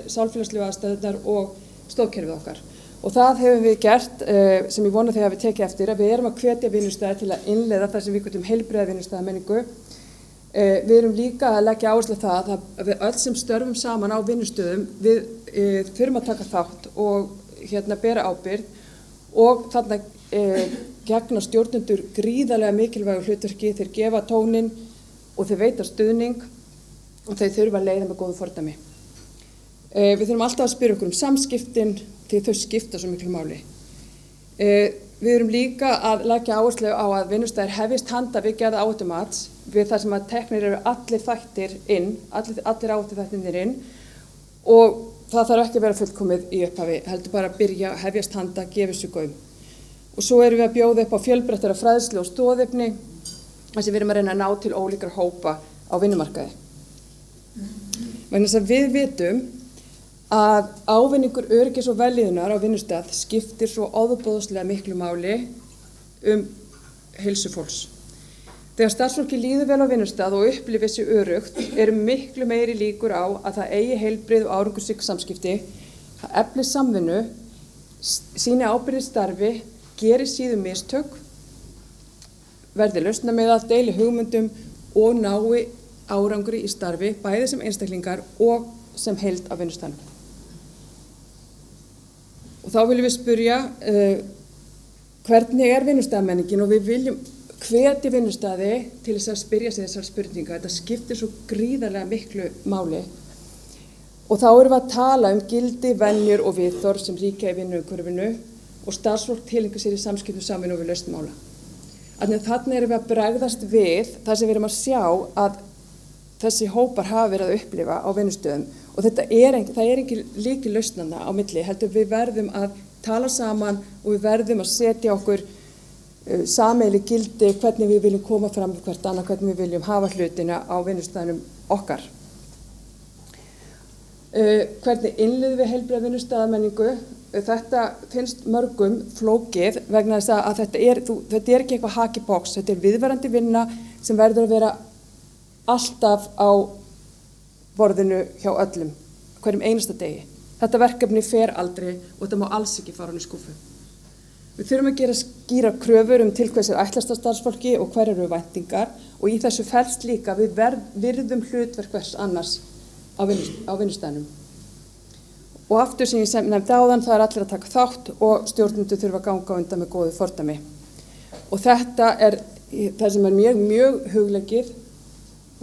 sálfélagslegu aðstæðurnar og stoðkerfið okkar. Og það hefum við gert, sem ég vona þið hafi tekið eftir, að við erum að hvetja vinnustæði til að innleiða það sem við kallum heilbrigða vinnustæðamenningu. Við erum líka að leggja áherslu á það að við öll sem störfum saman á vinnustöðum, við þurfum að taka þátt og bera ábyrgð, og þarna gegna stjórnendur gríðarlega mikilvægu hlutverki, þeir gefa tóninn og þeir veita stuðning og þeir þurfa að leiða með góðu fordæmi. Við þurfum alltaf að spyrja okkur um samskiptin því þau skipta svo miklu máli. Við erum líka að leggja áherslu á að vinnustæðir hefjist handa við gerð áhættumats við þar sem að teknir eru allir þættir inn, allir áhættuþættirnir inn, og það þarf ekki að vera fullkomið í upphafi, heldur bara að byrja, hefjast handa, gefa sig gaum. Og svo erum við að bjóða upp á fjölbreyttara fræðslu og stoðefni, þar sem við erum að reyna að ná til ólíkra hópa á vinnumarkaði. Vegna þess að við vitum að ávinningur öryggis og vellíðunar á vinnustað skiptir svo ofboðslega miklu máli heilsu fólks. Þegar starfsfólki líður vel á vinnustað og upplifir sig öruggt eru miklu meiri líkur á að það eigi heilbrigð og árangursrík samskipti, það efli samvinnu, sýni ábyrgð í starfi, geri síður mistök, verði lausnamiða, deili hugmyndum og nái árangri í starfi, bæði sem einstaklingar og sem heild á vinnustaðnum. Og þá viljum við spyrja hvernig vinnustaðamenningin og við viljum hvetja vinnustaði til þess að spyrja sig þessar spurningar. Þetta skiptir svo gríðarlega miklu máli. Og þá erum við að tala gildi, venjur og viðhorf sem ríkja í vinnuumhverfinu og starfsfólk tileinka sér í samskiptum samvinnu og við lausn mála. Þannig erum við að bregðast við það sem við erum að sjá að þessi hópar hafa verið að upplifa á vinnustöðum og það er ekki lykilausnanna á milli, heldur við verðum að tala saman og við verðum að setja okkur sameiginleg gildi, hvernig við viljum koma fram við hvert annað, hvernig við viljum hafa hlutina á vinnustöðunum okkar. Hvernig innleiðum við heilbrigða vinnustaðamenningu? Þetta finnst mörgum flókið vegna þess að þetta er ekki eitthvað hakibox, þetta er viðvarandi vinna sem verður að vera alltaf á borðinu hjá öllum, hverjum einasta degi. Þetta verkefni fer aldrei og þetta má alls ekki fara í skúffu. Við þurfum að gera skýra kröfur til hvers ætlast af starfsfólki og hverjar eru væntingar og í þessu felst líka við virðum hlutverk hvers annars á vinnustæðnum. Og aftur sem ég nefndi áðan, það allir að taka þátt og stjórnendur þurfa að ganga á undan með góðu fordæmi. Og þetta er það sem er mjög hugleikið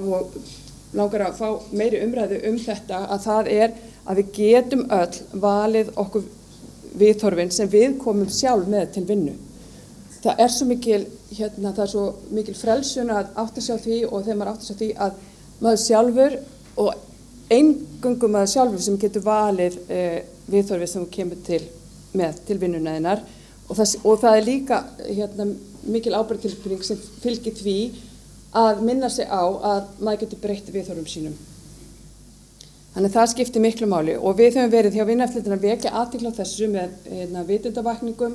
og langar að fá meiri umræðu þetta, að það er að við getum öll valið okkur viðhorfin sem við komum sjálf með til vinnu. Það er svo mikil frelsun að átta sig á því og þegar maður átta sig á því að maður sjálfur og eingöngu maður sjálfur sem getur valið viðhorfið sem kemur til vinnunaðinnar og það er líka mikil ábyrgðartilfinning sem fylgir því að minna sig á að maður getur breytt viðhorfum sínum. Þannig það skiptir miklu máli og við höfum verið hjá Vinnueftirlitinu að vekja athygli á þessu með vitundavakningum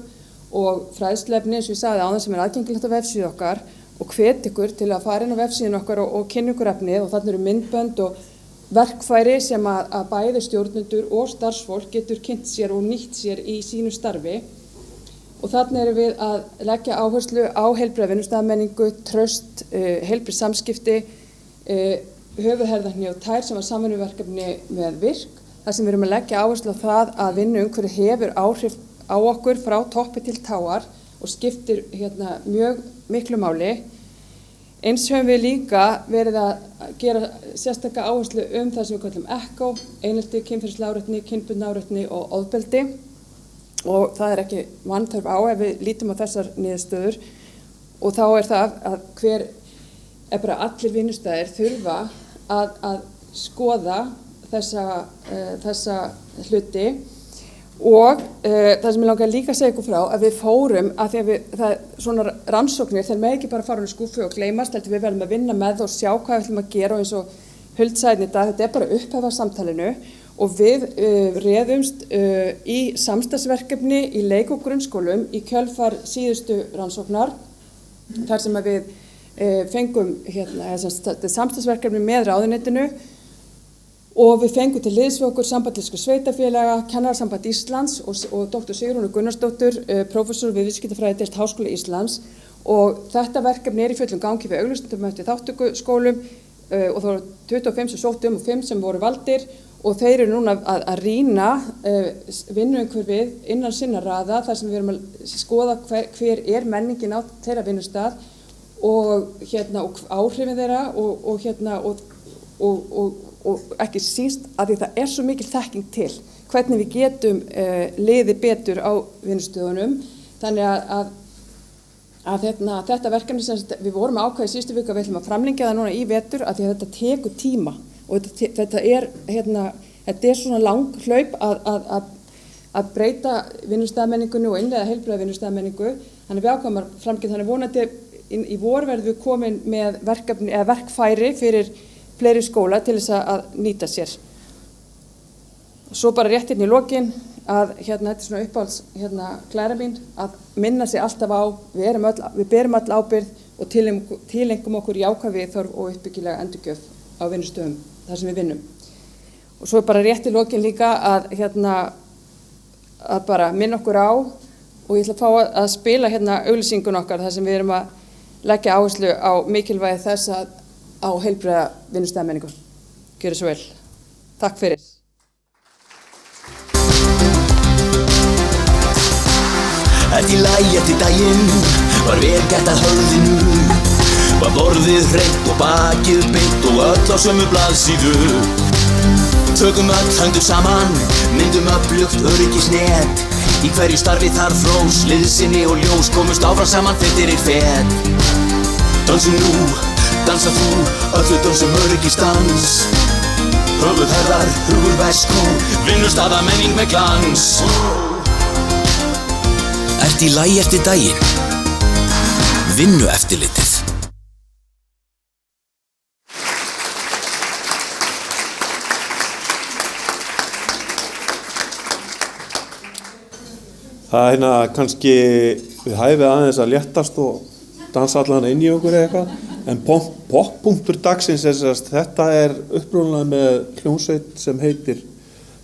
og fræðslefni eins og ég sagði áðan sem aðgengilegt á vefsíðu okkar og hvet ykkur til að fara inn á vefsíðun okkar og kynna ykkur efnið og þarna eru myndbönd og verkfæri sem að bæði stjórnendur og starfsfólk getur kynnt sér og nýtt sér í sínu starfi og þarna erum við að leggja áherslu á heilbrigða vinnustaðamenningu, traust, heilbrigð samskipti, höfuðherðahný og tær sem var samvinnuverkefni með virk, þar sem við erum að leggja áherslu á það að vinnuumhverfið hefur áhrif á okkur frá toppi til táar og skiptir mjög miklu máli. Eins höfum við líka verið að gera sérstaka áherslu það sem við kallum ECHO, einelti, kynferðislega áreitni, kynbundna áreitni og ofbeldi og það er ekki vanþörf á ef við lítum á þessar niðurstöður og þá er það að bara allir vinnustæðir þurfa að skoða þessa hluti og það sem ég langar líka að segja ykkur frá að við fórum að því að svona rannsóknir þeir með ekki bara fara í skúffu og gleymast heldur við verðum að vinna með og sjá hvað við ætlum að gera og eins og Huld sagði í dag, þetta er bara upphaf af samtalinu og við réðumst í samstarfsverkefni í leik- og grunnskólum í kjölfar síðustu rannsóknar þar sem að við fengum samstarfsverkefni með ráðuneytinu og við fengum til liðs við okkur Samband íslenskra sveitarfélaga, Kennarasamband Íslands og Dr. Sigrúnu Gunnarsdóttur, prófessor við viðskiptafræðideild Háskóla Íslands og þetta verkefni er í fullum gangi við auglýsendum eftir þátttökuskólum og það voru 25 sem sóttu og 5 sem voru valdir og þeir eru núna að rýna vinnuumhverfið innan sinna raða þar sem við erum að skoða hver er menningin á þeirra vinnustað og áhrifin þeirra og ekki síst að því það er svo mikil þekking til hvernig við getum liðið betur á vinnustöðunum þannig að þetta verkefni sem við vorum ákveðið síðustu viku að við ætlum að framlengja það núna í vetur að því að þetta tekur tíma og þetta er svona lang hlaup að breyta vinnustaðamenningunni og innleiða heilbrigða vinnustaðamenningu þannig við ákveðum að framlengja þannig vonandi í vor verðum við komin með verkefni eða verkfæri fyrir fleiri skóla til þess að nýta sér. Svo bara rétt í lokin að þetta er svona uppáhalds klæra mín að minna sig alltaf á við berum öll ábyrgð og tilengum okkur jákvæð viðhorf og uppbyggilega endurgjöf á vinnustöðum þar sem við vinnum. Og svo bara rétt í lokin líka að bara minna okkur á og ég ætla að fá að spila auglýsingun okkar þar sem við erum að leggja áherslu á mikilvægi þess á heilbrigða vinnustaðamenningu. Gjörið svo vel. Takk fyrir. Í lagi eftir daginn var vel gert að höfðinu, var borðið hreint og bakið beint og öll á sömu blaðsíðu. Tökum öll höndum saman, myndum öflugt öryggisnet, í hverju starfi þarf hrós, liðsinni og ljós, komumst áfram saman fyrir fet. Dansum nú, dansa þú, öllu dansum öryggisdans, höfuð herðar, hugur vesku, vinnustaða menning með glans. Í lagi eftir daginn, Vinnueftirlitið. Það kannski við hæfið aðeins að léttast og dansa allan inn í okkur eitthvað, en poppunktur dagsins þetta upprunalega með hljómsveit sem heitir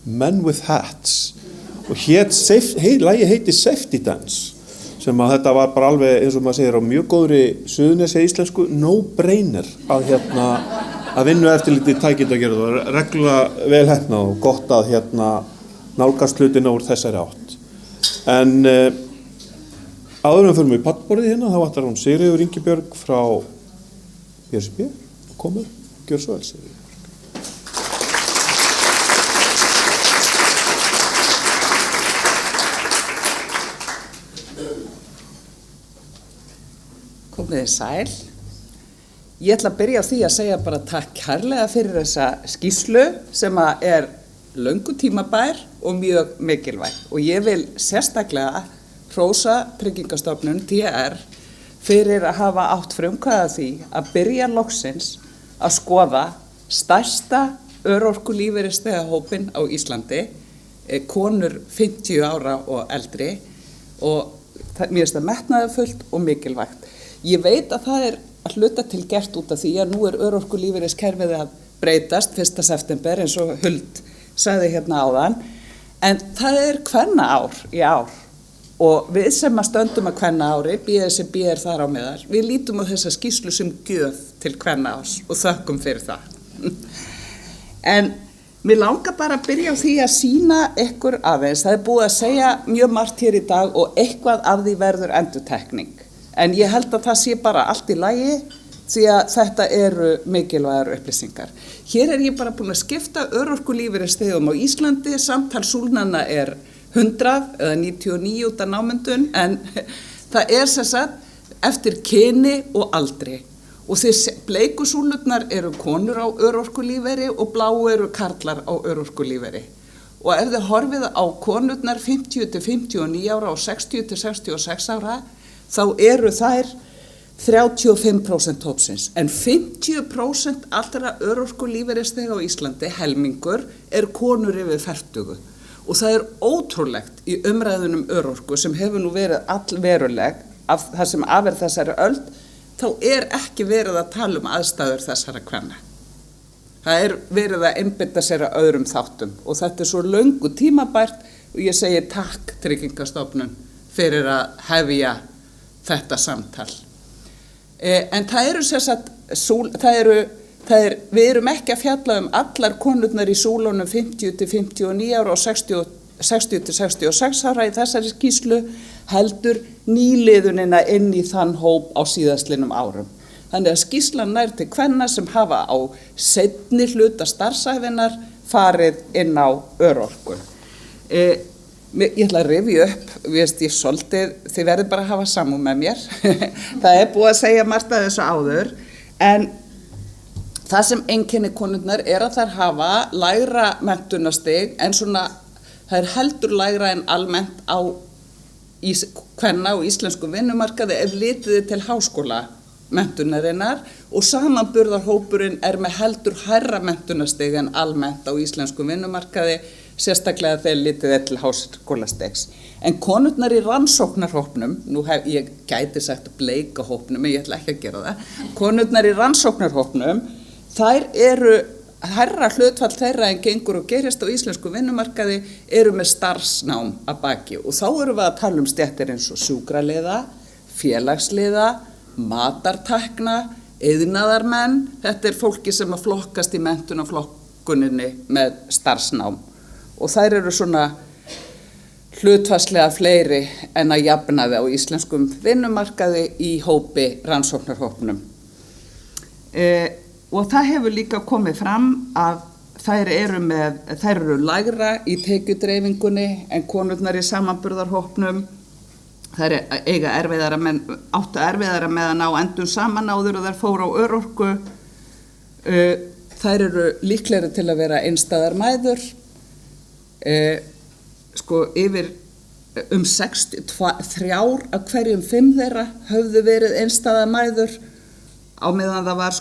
Men with Hats og lagið heitir Safety Dance, sem að þetta var bara alveg eins og maður segir á mjög góðri suðurnesja íslensku no-brainer að Vinnueftirlitið tæki þetta að gera það, reglulega vel heppnað og gott að nálgast hlutina úr þessari átt. En áður en förum við pallborðið þá ætlar hún Sigríður Ingibjörg frá BSB og komur, gjör svo vel Sigríður. Komiði sæl. Ég ætla að byrja á því að segja bara takk kærlega fyrir þessa skýrslu sem löngu tímabær og mjög mikilvæg. Og ég vil sérstaklega hrósa Tryggingastofnun TR fyrir að hafa átt frumkvæði að því að byrja loksins að skoða stærsta örorkulífeyrisþegahópinn á Íslandi, konur 50 ára og eldri, og mér finnst það metnaðarfullt og mikilvægt. Ég veit að það að hluta til gert út af því að nú örorkulífeyriskerfið að breytast 1. september eins og Huld sagði hérna áðan, en það kvennaár í ár og við sem að stöndum að kvennaári, BSB þar á meðal, við lítum á þessa skýrslu sem gjöf til kvennaárs og þökkum fyrir það. En mér langar bara að byrja á því að sýna ykkur aðeins, það búið að segja mjög margt hér í dag og eitthvað af því verður endurtekning. En ég held að það sé bara allt í lagi því að þetta eru mikilvægar upplýsingar. Hér ég bara búin að skipta örorkulífeyrisþegum á Íslandi, samtal súlnanna 100 eða 99 út af námyndun, en það sem sagt eftir kyni og aldri. Og bleiku súlurnar eru konur á örorkulífeyri og bláu eru karlar á örorkulífeyri. Og ef þið horfið á konurnar 50 til 59 ára og 60 til 66 ára, þá eru þær 35% hópsins, en 50% allra örorkulífeyrisþega á Íslandi, helmingur, konur yfir 40. Og það ótrúlegt í umræðunum örorku sem hefur nú verið allveruleg af það sem þessari öld, þá ekki verið að tala aðstæður þessara kvenna. Það verið að einbeita sér að öðrum þáttum og þetta svo löngu tímabært og ég segi takk Tryggingastofnun fyrir að hefja þetta samtal. En það við erum ekki að fjalla allar konurnar í súlunum 50 til 59 ára og 60 til 66 ára í þessari skýrslu, heldur nýliðunina inn í þann hóp á síðastlinnum árum. Þannig að skýrslan nær til kvenna sem hafa á seinni hluta starfsævinnar farið inn á örorku. Ég ætla að rifja upp, þið verður bara að hafa samúð með mér. Það búið að segja margt að þessu áður, en það sem einkennir konurnar að þær hafa lægra menntunarstig, en það heldur lægra en almennt á kvenna á íslenskum vinnumarkaði ef litið til háskóla menntunarinnar og samanburðarhópurinn með heldur hærra menntunarstig en almennt á íslenskum vinnumarkaði, sérstaklega þegar litið til háskólastigs. En konurnar í rannsóknarhópnum, ég gæti sagt bleika hópnum, en ég ætla ekki að gera það, konurnar í rannsóknarhópnum, þær hærra hlutfall þeirra en gengur og gerist á íslensku vinnumarkaði með starfsnám að baki og þá erum við að tala stéttir eins og sjúkraliða, félagsliða, matartækna, iðnaðarmenn, þetta fólki sem að flokkast í menntunarflokkuninni með starfsnám og þær svona hlutfallslega fleiri en að jafnaði á íslenskum vinnumarkaði í hópi rannsóknarhópnum. Og það hefur líka komið fram að þær eru lægra í tekjudreifingunni en konurnar í samanburðarhópnum. Þær áttu erfiðara með að ná endum saman áður og þær fóru á örorku. Þær eru líklegri til að vera einstæðar mæður. Yfir 3 af hverjum 5 þeirra höfðu verið einstæðar mæður á meðan það var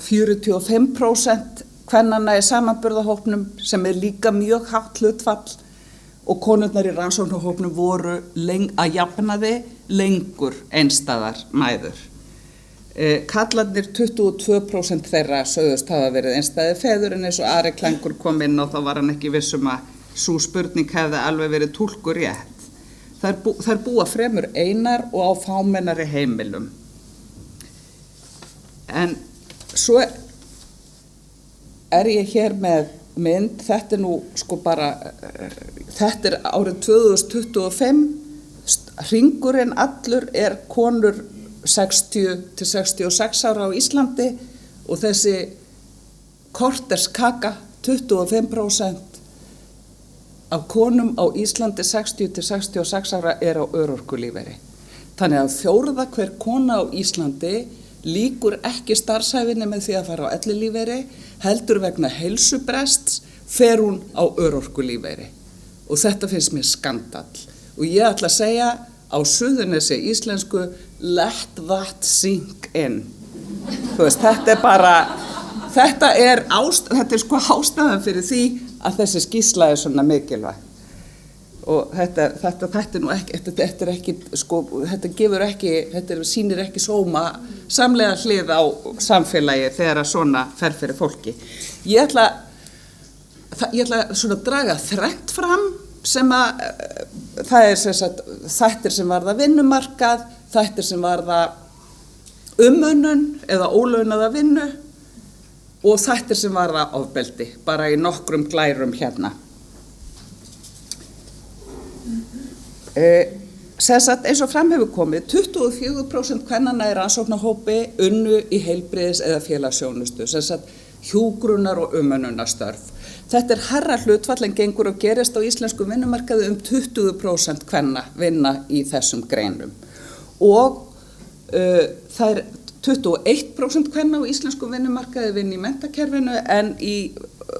45% kvennanna í samanburðarhópnum sem líka mjög hátt hlutfall og konurnar í rannsóknarhópnum voru að jafnaði lengur einstæðar mæður. Karlarnir 22% þeirra sögðust hafa verið einstæðir feður en eins og Ari Klængur kom inn og þá var hann ekki viss að sú spurning hefði alveg verið túlkuð rétt. Þær búa fremur einar og á fámennari heimilum. En svo ég hér með mynd, þetta er árið 2025, hringurinn allur konur 60 til 66 ára á Íslandi og þessi korterskaka 25% af konum á Íslandi 60 til 66 ára á örorkulífeyri. Þannig að 4. hver kona á Íslandi lýkur ekki starfsævinni með því að fara á ellilífeyri, heldur vegna heilsubrests fer hún á örorkulífeyri. Og þetta finnst mér skandall. Og ég ætla að segja á Suðurnesja íslensku, let that sink in. Þú veist, þetta er ástæðan fyrir því að þessi skýrsla er svona mikilvæg. Og þetta sýnir ekki samlega hlið á samfélagi þegar að svona fer fyrir fólki. Ég ætla svona að draga þrennt fram sem að það er þættir sem varða vinnumarkað, þættir sem varða umönnun eða ólaunaða vinnu og þættir sem varða ofbeldi, bara í nokkrum glærum hérna. Eins og fram hefur komið, 24% kvennanna í rannsóknarhópi unnu í heilbrigðis- eða félagsþjónustu, hjúkrunar- og umönnunarstörf. Þetta er hærra hlutfall en gengur og gerist á íslensku vinnumarkaði 20% kvenna vinna í þessum greinum. Og það er 21% kvenna á íslensku vinnumarkaði vinna í menntakerfinu en í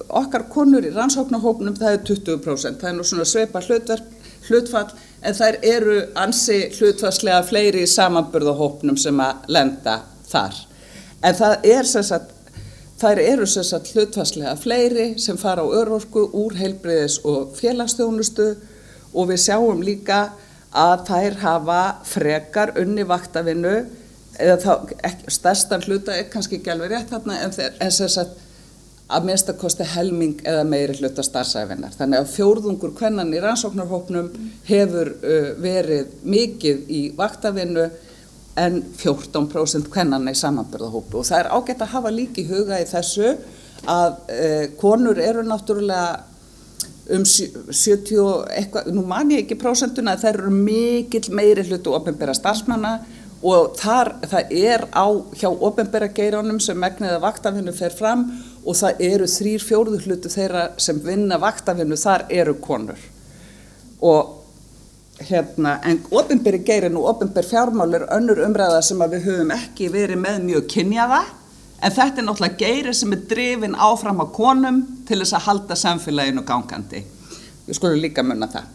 okkar konur í rannsóknarhópnum það er 20%. Það er nú svona svipað hlutfall en þær eru ansi hlutfallslega fleiri í samanburðarhópnum sem að lenda þar. En þær eru hlutfallslega fleiri sem fara á örorku úr heilbrigðis- og félagsþjónustu og við sjáum líka að þær hafa frekar unni vaktavinnu, eða þá stærstan hluta er kannski ekki alveg rétt þarna en að minnstakosti helming eða meiri hluta starfsævinnar. Þannig að 4 kvennan í rannsóknarhópnum hefur verið mikið í vaktavinnu en 14% kvennanna í samanburðarhópi. Og það er ágætt að hafa líka í huga í þessu að konur eru náttúrulega 70 eitthvað, nú man ég ekki prósentuna, þær eru mikill meiri hluti opinbera starfsmanna og það er hjá opinbera geiranum sem megnið að vaktavinnu fer fram og það eru 3/4 hluti þeirra sem vinna vaktavinnu, þar eru konur. Og en opinberi geirin og opinber fjármál er önnur umræða sem að við höfum ekki verið með mjög kynjaða, en þetta er náttúrulega geiri sem er drifin áfram á konum til þess að halda samfélaginu gangandi. Við skulum líka muna það.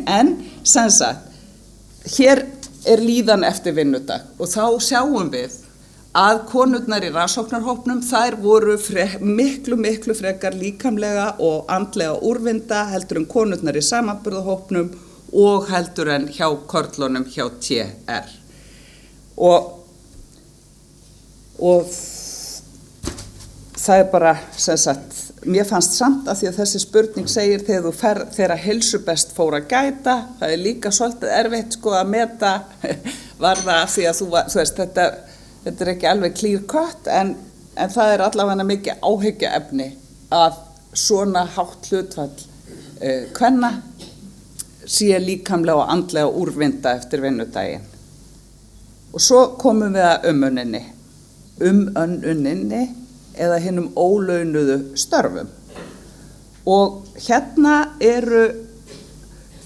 En hér er líðan eftir vinnudag og þá sjáum við að konurnar í rannsóknarhópnum þær voru miklu frekar líkamlega og andlega úrvinda heldur en konurnar í samanburðarhópnum og heldur en hjá körlunum hjá TR. Og það er bara, mér fannst samt að því að þessi spurning segir þegar heilsubest fór að gæta, það er líka svolítið erfitt að meta, var það af því að þú veist, þetta er ekki alveg clear cut, en það er allavega mikið áhyggjuefni að svona hátt hlutfall kvenna sé líkamlega og andlega úrvinda eftir vinnudaginn. Og svo komum við að umönnuninni eða hinum ólaunuðu störfum. Og hérna eru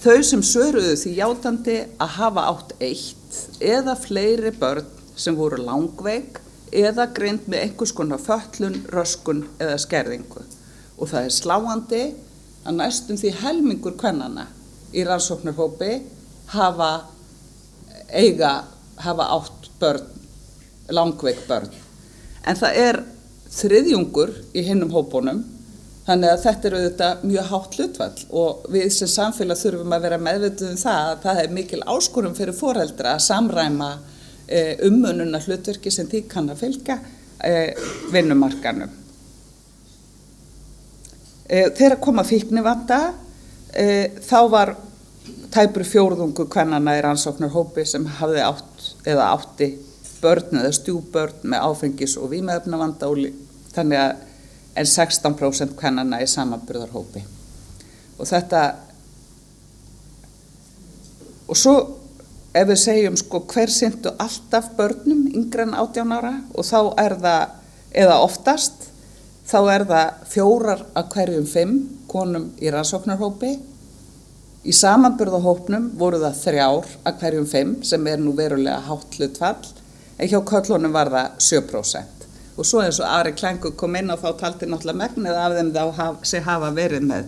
þau sem svöruðu því játandi að hafa átt 1 eða fleiri börn sem voru langveik eða greind með einhvers konar fötlun, röskun eða skerðingu. Og það er sláandi að næstum því helmingur kvennanna í rannsóknarhópi hafa átt börn, langveik börn. En það er 3/3 í hinnum hópunum, þannig að þetta er auðvitað mjög hátt hlutfall og við sem samfélag þurfum að vera meðvituð það að það er mikil áskorun fyrir foreldra að samræma umönnuna hlutverki sem því kann að fylgja vinnumarkanum. Þegar kom að fíknivanda, þá var tæpur 4/4 kvennanna í rannsóknarhópi sem hafði átt eða átti börn eða stjúpbörn með áfengis- og vímuefnavanda en 16% kvennanna í samanburðarhópi. Og svo ef við segjum hver sinntu alltaf börnum yngri en 18 ára og þá er það, eða oftast, þá er það 4 af hverjum 5 konum í rannsóknarhópi. Í samanburðarhópnum voru það 3 af hverjum 5 sem er nú verulega hátt hlutfall, en hjá körlunum var það 7%. Og svo eins og Ari Klængur kom inn og þá taldi náttúrulega megnið af þeim sem hafa verið með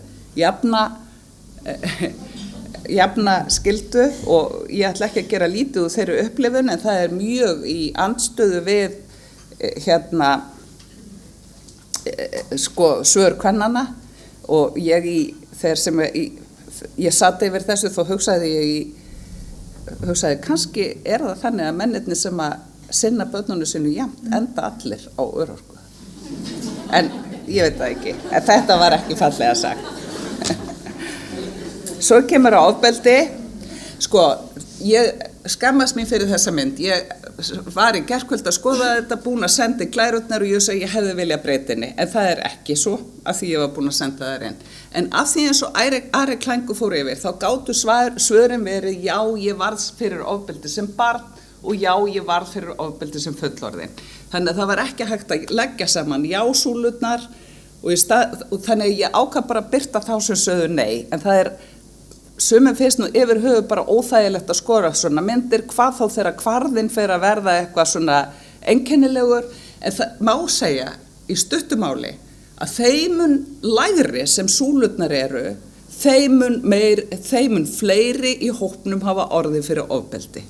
jafna skyldu og ég ætla ekki að gera lítið úr þeirri upplifun en það er mjög í andstöðu við svör kvennanna og ég satt yfir þessu þá hugsaði kannski er það þannig að mennirnir sem að sinna börnunum sinu jafnt enda allir á örorku. En ég veit það ekki, en þetta var ekki fallega sagt. Svo kemur á ofbeldi, ég skammast mín fyrir þessa mynd. Ég var í gærkvöld að skoða þetta, búin að senda glærurnar og ég sagði ég hefði viljað breyta henni, en það er ekki svo af því ég var búin að senda það inn. En af því eins og Ari Klængur fór yfir, þá gátu svörin verið já, ég varð fyrir ofbeldi sem barn og já, ég varð fyrir ofbeldi sem fullorðin. Þannig að það var ekki hægt að leggja saman já-súlurnar og þannig að ég ákvað bara að birta þá sem sögðu nei, en það er sumum finnst nú yfir höfu bara óþægilegt að skora svona myndir, hvað þá þegar kvarðinn fer að verða eitthvað svona einkennilegur, en það má segja í stuttumáli að þeimun lægri sem súlurnar eru, þeimun fleiri í hópnum hafa orðið fyrir ofbeldi.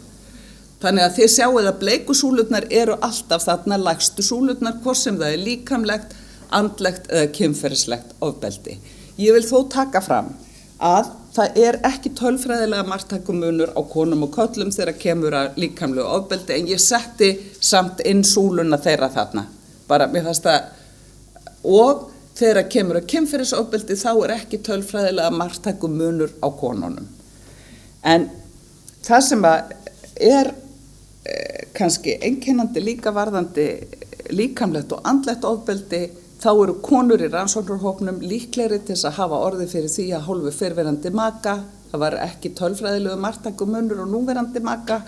Þannig að þið sjáuð að bleiku súlurnar eru alltaf þarna lægstu súlurnar, hvort sem það er líkamlegt, andlegt eða kynferðislegt ofbeldi. Ég vil þó taka fram að það er ekki tölfræðilega marktækumunur á konum og körlum þegar kemur að líkamlegu ofbeldi, en ég setti samt inn súluna þeirra þarna. Bara mér fannst það, og þegar kemur að kynferðisofbeldi þá er ekki tölfræðilega marktækumunur á konunum. En það sem er kannski einkennandi líka varðandi líkamlegt og andlegt ofbeldi, þá eru konur í rannsóknarhópnum líklegri til þess að hafa orðið fyrir því að hálfu fyrrverandi maka, það var ekki tölfræðilegu marktækumunur og núverandi maka,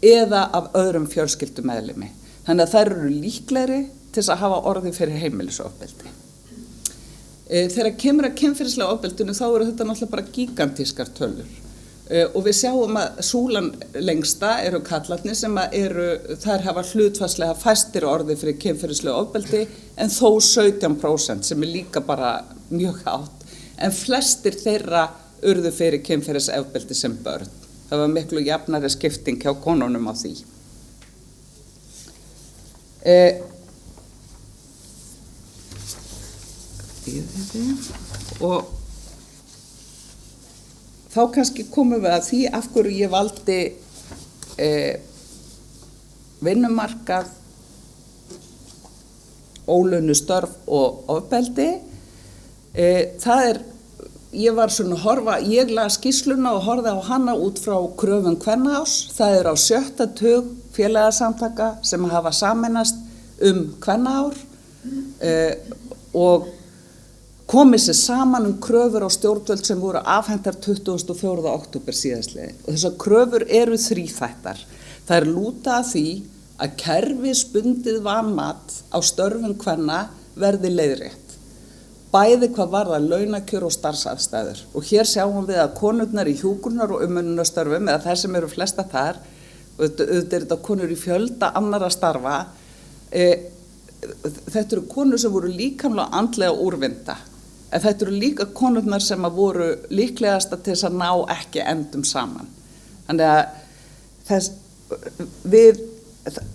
eða af öðrum fjölskyldumeðlimi. Þannig að þær eru líklegri til þess að hafa orðið fyrir heimilisofbeldi. Þegar kemur að kynferðislega ofbeldinu þá eru þetta náttúrulega bara gigantískar tölur. Og við sjáum að súlan lengsta eru kallarnir sem þær hafa hlutfallslega fæstir orðið fyrir kynferðislega ofbeldi en þó 17% sem er líka bara mjög hátt. En flestir þeirra urðu fyrir kynferðisofbeldi sem börn. Það var miklu jafnari skipting hjá konunum á því. Og þá kannski komum við að því af hverju ég valdi vinnumarkað, ólaunuð störf og ofbeldi. Ég var svona að horfa, ég las skýrsluna og horfði á hana út frá kröfum Kvennaás. Það er á 6. tug félagasamtaka sem hafa sameinast Kvennaár og komið sér saman kröfur á stjórnvöld sem voru afhentar 24. október síðastliðið. Og þessar kröfur eru þríþættar. Það er lúta að því að kerfisbundið vanmat á störfum kvenna verði leiðrétt. Bæði hvað varðar launakjör og starfsaðstæður. Og hér sjáum við að konurnar í hjúkrunar- og umönnunarstörfum, eða þær sem eru flesta þar, auðvitað er þetta konur í fjölda annarra starfa, þetta eru konur sem voru líkamlega andlega úrvinda. En þetta eru líka konurnar sem voru líklegasta til þess að ná ekki endum saman. Þannig að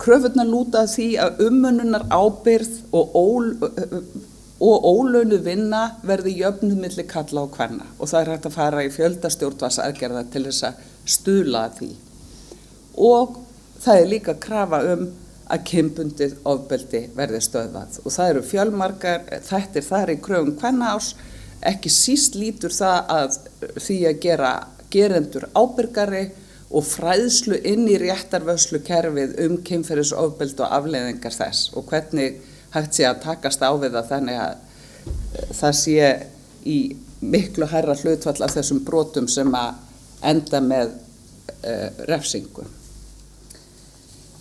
kröfurnar lúta að því að umönnunar ábyrgð og ólaunuð vinna verði jöfnuð milli karla og kvenna. Og það er hægt að fara í fjölda stjórnvalds til þess að stuðla að því. Og það er líka krafa að kynbundið ofbeldi verði stöðvað. Og það eru fjölmargar þættir þar í kröfum kvennaárs, ekki síst lítur það að því að gera gerendur ábyrgari og fræðslu inn í réttarvörslukerfið kynferðisofbeldi og afleiðingar þess og hvernig hægt sé að takast á við það þannig að það sé í miklu hærra hlutfall af þessum brotum sem að enda með refsingu.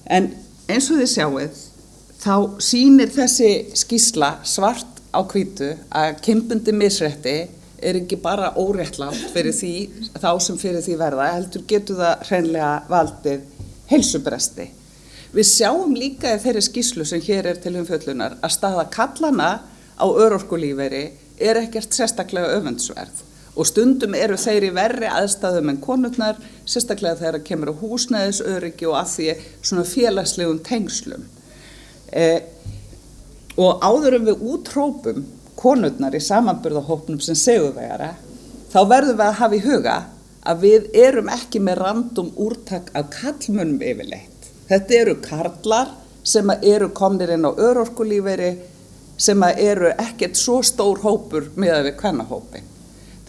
En eins og þið sjáið, þá sýnir þessi skýrsla svart á hvítu að kynbundið misrétti er ekki bara óréttlátt fyrir því, þá sem fyrir því verða, heldur getur það hreinlega valdið heilsubresti. Við sjáum líka í þeirri skýrslu sem hér er til umfjöllunar að staða karlana á örorkulífeyri er ekkert sérstaklega öfundsverð og stundum eru þeir í verri aðstæðum en konurnar, sérstaklega þegar kemur á húsnæðisöryggi og að því svona félagslegum tengslum. Og áður við útrópum konurnar í samanburðarhópnum sem sigurvegara, þá verðum við að hafa í huga að við erum ekki með random úrtak af karlmönnum yfirleitt. Þetta eru karlar sem eru komnir inn á örorkulífeyri sem eru ekkert svo stór hópur miðað við kvennahópin.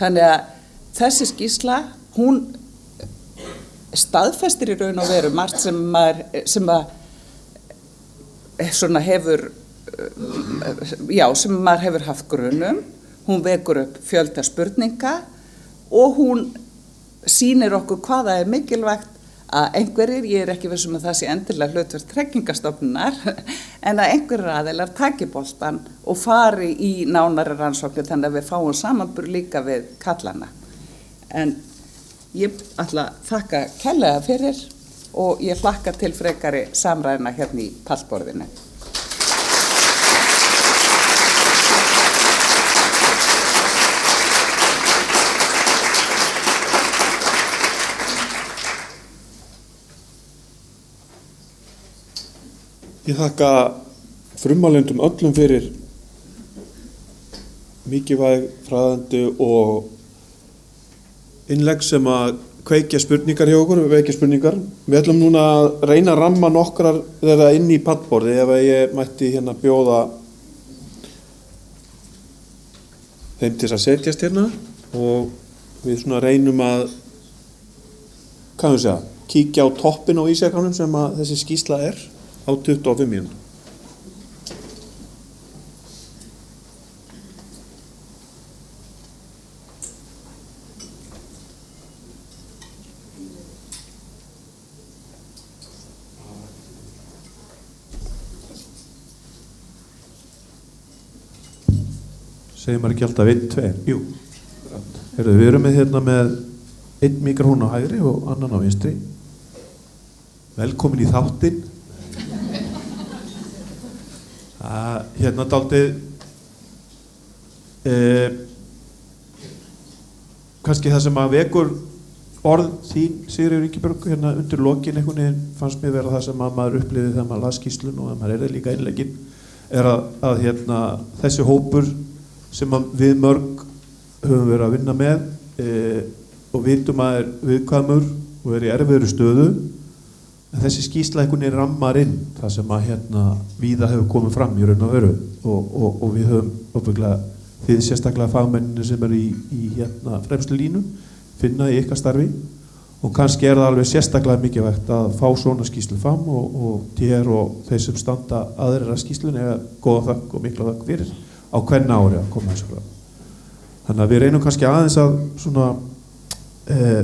Þannig að þessi skýrsla, hún staðfestir í raun og veru margt sem svona hefur, sem maður hefur haft grunum, hún vekur upp fjölda spurninga og hún sýnir okkur hvaða er mikilvægt að einhverjir, ég er ekki vissum að það sé endilega hlutverk Tryggingastofnunar, en að einhverjir aðilar taki boltann og fari í nánari rannsóknir þannig að við fáum samanburð líka við karlana. En ég ætla að þakka kærlega fyrir og ég hlakka til frekari samræðina hérna í pallborðinu. Ég þakka frummælendum öllum fyrir mikilvæg, fræðandi og innlegg sem að kveikja spurningar hjá okkur, vekja spurningar. Við ætlum núna að reyna að ramma nokkrar þeirra inn í pallborði ef ég mætti hérna bjóða þeim til að setjast hérna og við svona reynum að, hvað við segja, kíkja á toppin á ísjakanum sem að þessi skýrsla er á 25 mínútur. Segir maður ekki alltaf 1, 2? Jú. Heyrðu, við erum hérna með einn mikrofón á hægri og annan á vinstri. Velkomin í þáttinn. Hérna dálítið kannski það sem að vekur orð þín, Sigríður Ingibjörg, hérna undir lokin einhvern veginn fannst mér vera það sem að maður upplifði þegar maður las skýrslun og að maður líka innlegginn er að hérna þessi hópur sem að við mörg höfum verið að vinna með og vitum að er viðkvæmur og er í erfiðri stöðu. En þessi skýrsla einhvern veginn rammar inn það sem að hérna víða hefur komið fram í raun og veru og við höfum óbygglega þið sérstaklega fagmenninu sem eru í hérna fremstu línu finna í ykkar starfi og kannski er það alveg sérstaklega mikilvægt að fá svona skýrslu fram og þér og þeir sem standa aðrir að skýrslunni eða góða þakk og mikla þakk fyrir á hvern ári að koma þessu fram. Þannig að við reynum kannski aðeins að svona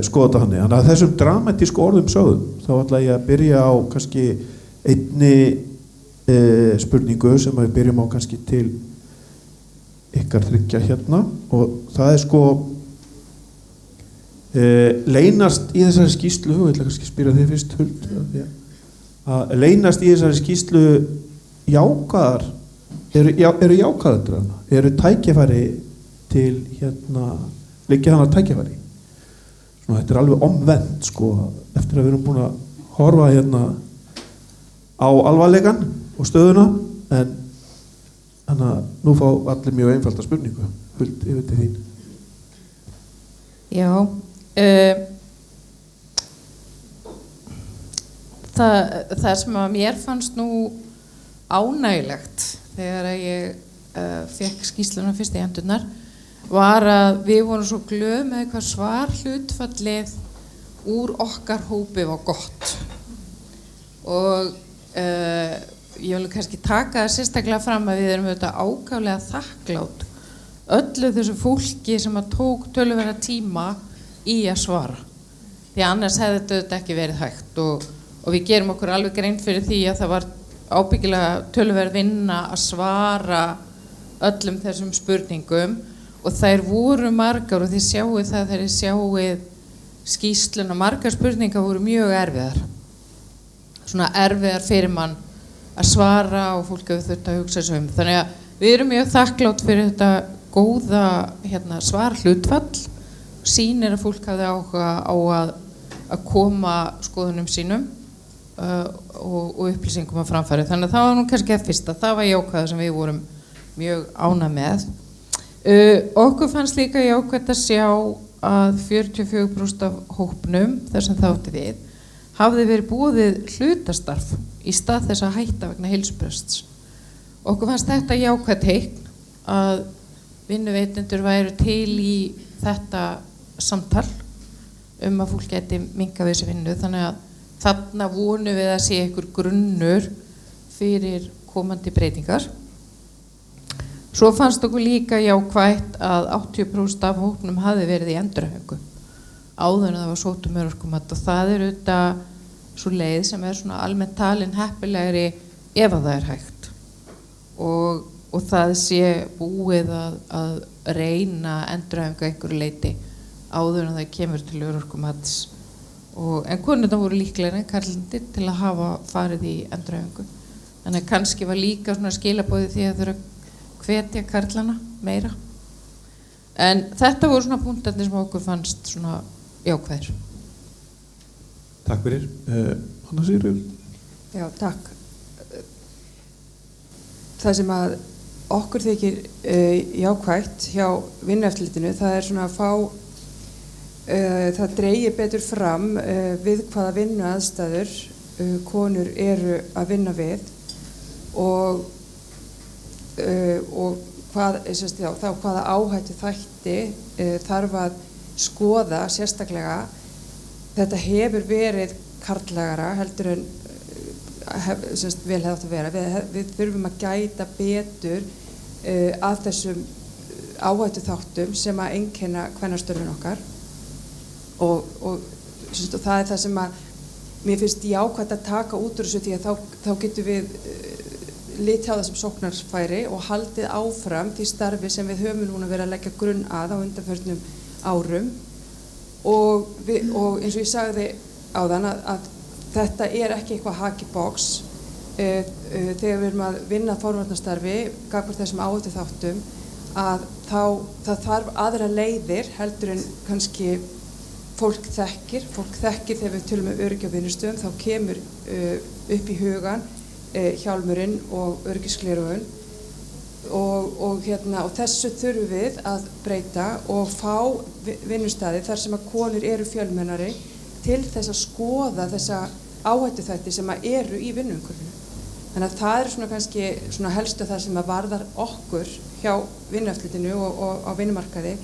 skoða þetta þannig. Þannig að þessum dramatísku orðum sögðum, þá ætla ég að byrja á kannski einni spurningu sem við byrjum á kannski til ykkar þriggja hérna, og það sko leynast í þessari skýrslu, og ég ætla kannski að spyrja þig fyrst, Huld, að leynast í þessari skýrslu jákvæðar, eru jákvæðar, eru tækifæri til liggja hana tækifæri. Svona, þetta alveg omvend sko, eftir að við erum búin að horfa á alvarleikann og stöðuna, en þannig að nú fá allir mjög einfalda spurningu. Huld, yfir til þín. Já, það sem að mér fannst nú ánægilegt þegar að ég fékk skýrsluna fyrst í hendurnar var að við vorum svo glöð með hvað svar hlutfallið úr okkar hópi var gott. Og ég vil kannski taka það sérstaklega fram að við erum auðvitað ákaflega þakklátt öllu þessu fólki sem að tók töluverða tíma í að svara. Því annars hefði þetta auðvitað ekki verið hægt, og við gerum okkur alveg grein fyrir því að það var ábyggilega töluverð vinna að svara öllum þessum spurningum, og þær voru margar, og þið sjáuð það þegar þið sjáuð skýrsluna, margar spurningar voru mjög erfiðar. Svona erfiðar fyrir mann að svara, og fólk hefur þurft að hugsa sig um. Þannig að við erum mjög þakklátt fyrir þetta góða svar hlutfall, sýnir að fólk hafði áhuga á að koma skoðunum sínum og upplýsingum að framfæri. Þannig að það var nú kannski að fyrsta, það var jákvæða sem við vorum mjög ánægð með. Okkur fannst líka jákvætt að sjá að 44% af hópnum, þar sem það átti við, hafði verið boðið hlutastarf í stað þess að hætta vegna heilsubrests. Okkur fannst þetta jákvætt teikn að vinnuveitendur væru til í þetta samtal að fólk geti minnkað við þessi vinnu, þannig að þarna vonum við að sé einhver grunnur fyrir komandi breytingar. Svo fannst okkur líka jákvætt að 80% af hópnum hafi verið í endurhæfingu áður en það var sótt örorkumat, og það er auðvitað svo leið sem er svona almennt talin heppilegri ef að það er hægt, og það sé búið að reyna endurhæfingu einhverju leyti áður en það kemur til örorkumats, en konurnar voru líklegri en karlarnir til að hafa farið í endurhæfingu. Þannig að kannski var líka svona skilaboðið því að þurfa að hvetja karlana meira. En þetta voru svona punktarnir sem okkur fannst svona jákvæðir. Takk fyrir. Anna Sigríður. Já, takk. Það sem að okkur þykir jákvætt hjá Vinnueftirlitinu, það er svona að fá það dregið betur fram við hvaða vinnuaðstæður konur eru að vinna við, og hvaða áhættu þætti þarf að skoða sérstaklega. Þetta hefur verið karllægara heldur en vel hefði átt að vera. Við þurfum að gæta betur að þessum áhættu þáttum sem að einkenna kvennastörfin okkar, og það er það sem að mér finnst jákvætt að taka út úr þessu, því að þá getum við litið á það sem sóknarfæri og haldið áfram því starfi sem við höfum núna verið að leggja grunn að á undanförnum árum, og eins og ég sagði áðan að þetta er ekki eitthvað hakibox þegar við erum að vinna forvarnastarfi gagnvart þessum áhættu þáttum, að það þarf aðra leiðir heldur en kannski fólk þekkir þegar við tölum um öryggi á vinnustöðum, þá kemur upp í hugan hjálmurinn og öryggisgleraugun, og þessu þurfum við að breyta og fá vinnustaði þar sem að konur eru fjölmennari til þess að skoða þessa áhættuþætti sem að eru í vinnuumhverfinu. Þannig að það er svona kannski svona helstu það sem að varðar okkur hjá Vinnueftirlitinu og á vinnumarkaði.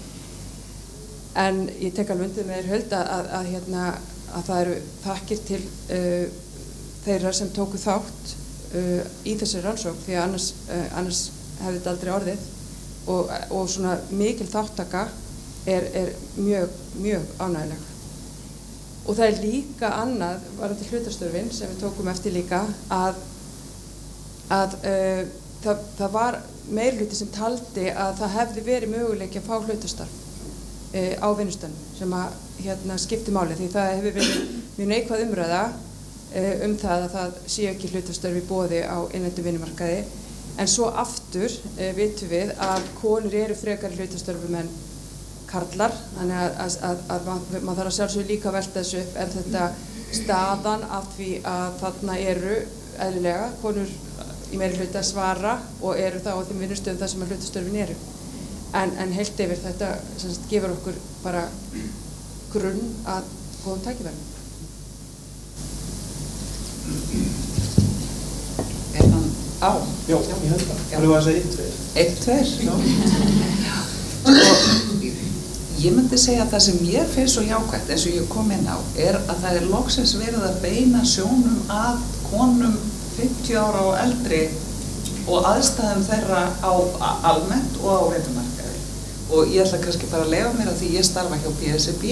En ég tek alveg undir með þér, Huld, að það eru þakkir til þeirra sem tóku þátt í þessu rannsókn, því að annars hefði þetta aldrei orðið. og svona mikil þáttaka er mjög ánægjuleg. Og það líka annað, varðandi hlutastörfin sem við tókum eftir líka, að það var meirihluti sem taldi að það hefði verið möguleiki að fá hlutastarf á vinnustöðum sem að skipti máli, því það hefur verið mjög neikvæð umræða það að það sé ekki hlutastörf í boði á innlendum vinnumarkaði, en svo aftur vitum við að konur eru frekari hlutastörfum en karlar, þannig að maður þarf að sjálfsögðu líka að velta þessu upp, er þetta staðan af því að þarna eru eðlilega konur í meiri hluta að svara og eru þá á þeim vinnustöðum þar sem að hlutastörfin eru. En heilt yfir þetta gefur okkur bara grunn að góðum tækifærum. Er hann á? Já, ég held það. Það var að segja 1, 2. Og ég myndi segja að það sem mér finnst svo jákvætt eins og ég kom inn á er að það er loksins verið að beina sjónum að konum 50 ára og eldri og aðstæðum þeirra á almennt og á vinnumarkaði. Og ég ætla kannski bara að leyfa mér að því ég starfa hjá BSRB,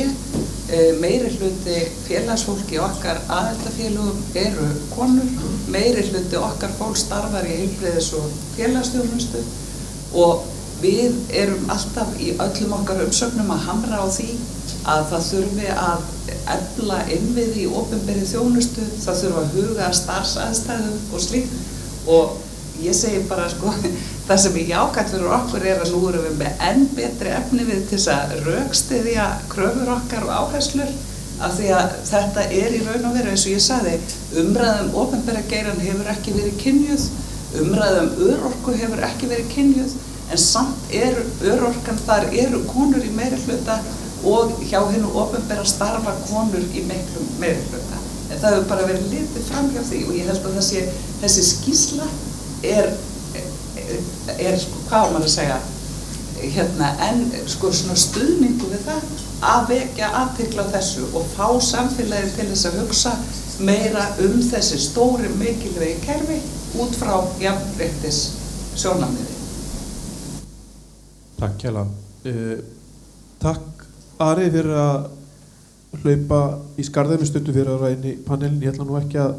meiri hluti félagsfólki okkar aðildafélögum eru konur, meiri hluti okkar fólk starfar í heilbrigðis- og félagsþjónustu og við erum alltaf í öllum okkar umsögnum að hamra á því að það þurfi að efla innviði í opinberri þjónustu, það þurfi að huga að starfsaðstæðum og slíkt og ég segi bara það sem er jákvætt fyrir okkur er að nú erum við með enn betri efni við til þess að rökstyðja kröfur okkar og áherslur af því að þetta er í raun og veru eins og ég sagði, umræðum opinberra geirann hefur ekki verið kynjuð, umræðum örorku hefur ekki verið kynjuð en samt örorkan þar eru konur í meirihluta og hjá hinu opinbera starfa konur í miklum meirihluta. En það hefur bara verið litið fram hjá því og ég held að þessi skýrsla er hvað á maður að segja, en svona stuðningu við það að vekja athygli á þessu og fá samfélagið til þess að hugsa meira þessi stóri mikilvægi kerfi út frá jafnréttis sjónarmiði. Takk kærlega. Takk Ari fyrir að hlaupa í skarðinu stuttu fyrir að ræða inn í panelin. Ég ætla nú ekki að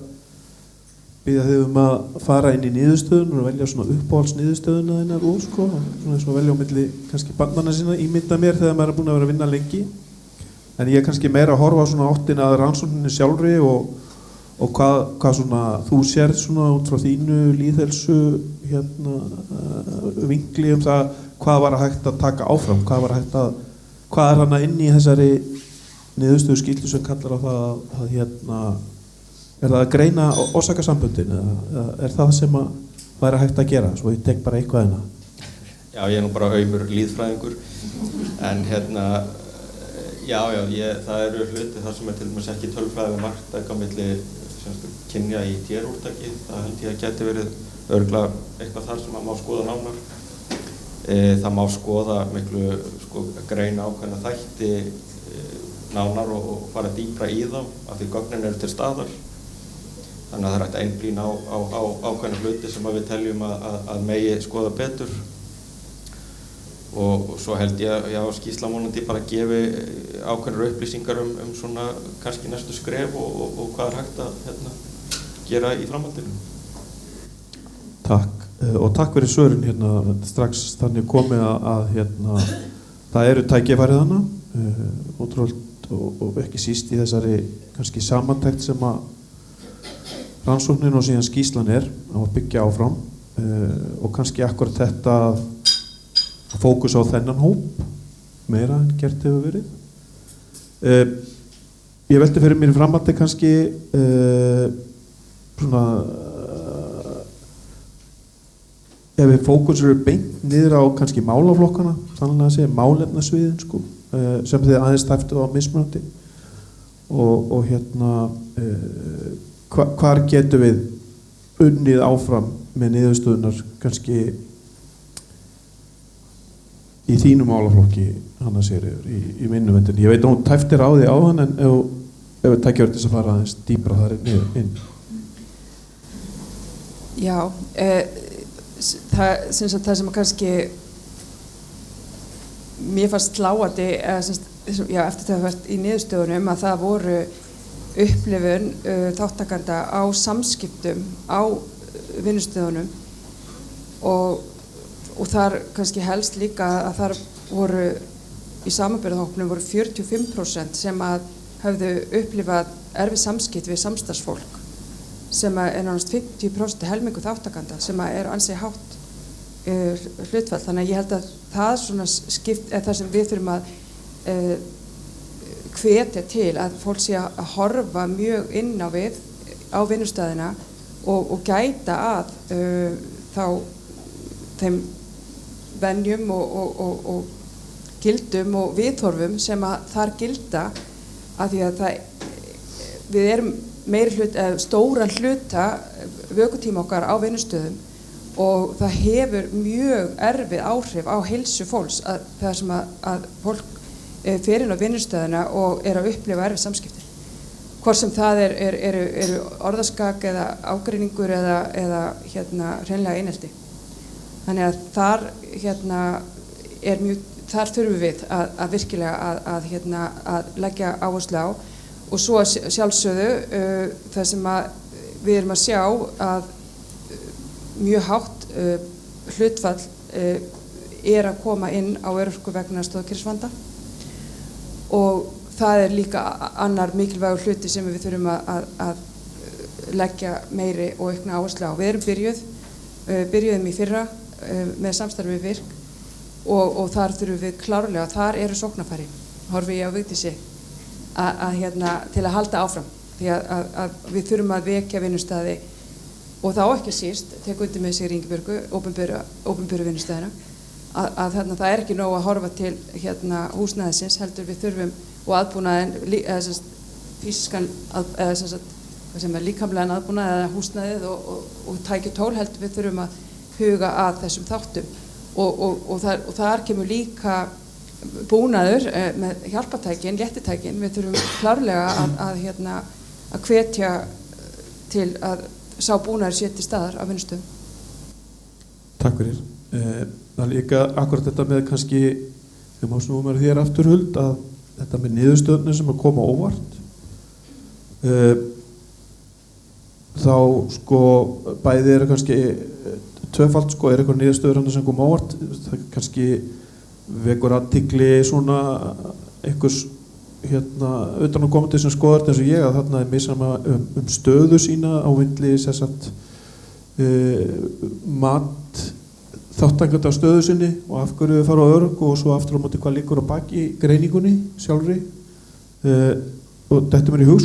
biðja þig að fara inn í niðurstöðun og velja svona uppáhaldsniðurstöðuna þinnar úr svona eins og velja á milli kannski barnanna sína, ímynda mér þegar maður er búin að vera að vinna lengi. En ég er kannski meira að horfa svona áttina að rannsókninni sjálfri og hvað svona þú sérð svona út frá þínu lýðhelsu vinkli það hvað var hægt að taka áfram, hvað er hana inn í þessari niðurstöðu skýrslu sem kallar á það að er það að greina orsakasamböndin eða er það sem að væri hægt að gera, svo ég tek bara eitthvað hérna. Já, ég er nú bara aumur lýðfræðingur en það eru hluti þar sem er til dæmis ekki tölfræðileg marktæk á milli kynja í TR-úrtaki, það held ég að geti verið örugglega eitthvað þar sem að má skoða nánar. Það má skoða miklu greina ákveðna þætti nánar og fara dýpra í þá af því gögnin eru til staðar. Þannig að það er hægt að einblína á ákveðna hluti sem við teljum að megi skoða betur. Og svo held ég að skýrslan vonandi bara gefi ákveðnar upplýsingar svona kannski næstu skref og hvað er hægt að gera í framhaldinu. Takk. Og takk fyrir svörin strax þannig komið að það eru tækifærið hana ótrúlega og ekki síst í þessari kannski samantekt sem að rannsóknin og síðan skýrslan á að byggja áfram og kannski akkurat þetta að fókus á þennan hóp meira en gert hefur verið. Ég velti fyrir mér í framhaldi kannski svona ef við fókusur eru beint niður á kannski málaflokkana, þannig að segja málefnasviðin sem þið aðeins tæftu á mismunandi og hvar getum við unnið áfram með niðurstöðunar kannski í þínum málaflokki Hanna Sigríður í vinnuvendinni. Ég veit að hún tæftir á því áðan en ef við tækjum þess að fara aðeins dýpra þar inn. Já, það sem kannski mér fannst sláandi, eftirtektarvert í niðurstöðunum að það voru upplifun þáttakanda á samskiptum á vinnustöðunum og þar kannski helst líka að þar voru í samanburðarhópnum voru 45% sem að höfðu upplifað erfið samskipt við samstarfsfólk sem að er nánast 50% helmingu þáttakanda sem að er ansi hátt hlutfall. Þannig að ég held að það svona skipt er það sem við þurfum að hvetja til að fólk sé að horfa mjög inn á við á vinnustæðina og gæta að þá þeim venjum og gildum og viðhorfum sem að þar gilda af því að við erum stóran hluta vökutíma okkar á vinnustöðum og það hefur mjög erfið áhrif á heilsu fólks það sem að fólk fer inn á vinnustöðina og er að upplifa erfið samskipti. Hvort sem það eru orðaskak eða ágreiningur eða hreinlega einelti. Þannig að þar þurfum við að virkilega að leggja áherslu á og svo sjálfsögðu það sem við erum að sjá að mjög hátt hlutfall er að koma inn á örorku vegna stoðkerfisvanda og það er líka annar mikilvægur hluti sem við þurfum að leggja meiri og aukna áherslu á. Við erum byrjuðum í fyrra með samstarfi við Virk og þar þurfum við klárlega, þar eru sóknarfæri, horfi ég á Vigdísi til að halda áfram því að við þurfum að vekja vinnustæði og þá ekki síst, tek undir með sig Ingibjörgu, opinberu vinnustæðina að það er ekki nóg að horfa til húsnæðisins, heldur við þurfum og aðbúnaðin, físiskan líkamlegan aðbúnað eða húsnæðið og tæki tól heldur við þurfum að huga að þessum þáttum og þar kemur líka búnaður með hjálpatækin, léttitækin, við þurfum klárlega að hvetja til að sá búnaður sé til staðar á vinnustöðum. Takk fyrir. Það er líka akkurat þetta með kannski, þegar maður snúum er þér aftur Huld, að þetta með niðurstöðunum sem að koma óvart. Þá bæði eru kannski tvöfalt er eitthvað niðurstöður hann sem koma óvart. Það kannski vekur athygli svona einhvers utanaðkomandi sem skoðar eins og ég að þarna er misjafnt stöðu sína á milli mat þátttakanda á stöðu sinni og af hverju þau fara á örorku og svo aftur á móti hvað liggur á baki greiningunni sjálfri og þetta mér í hug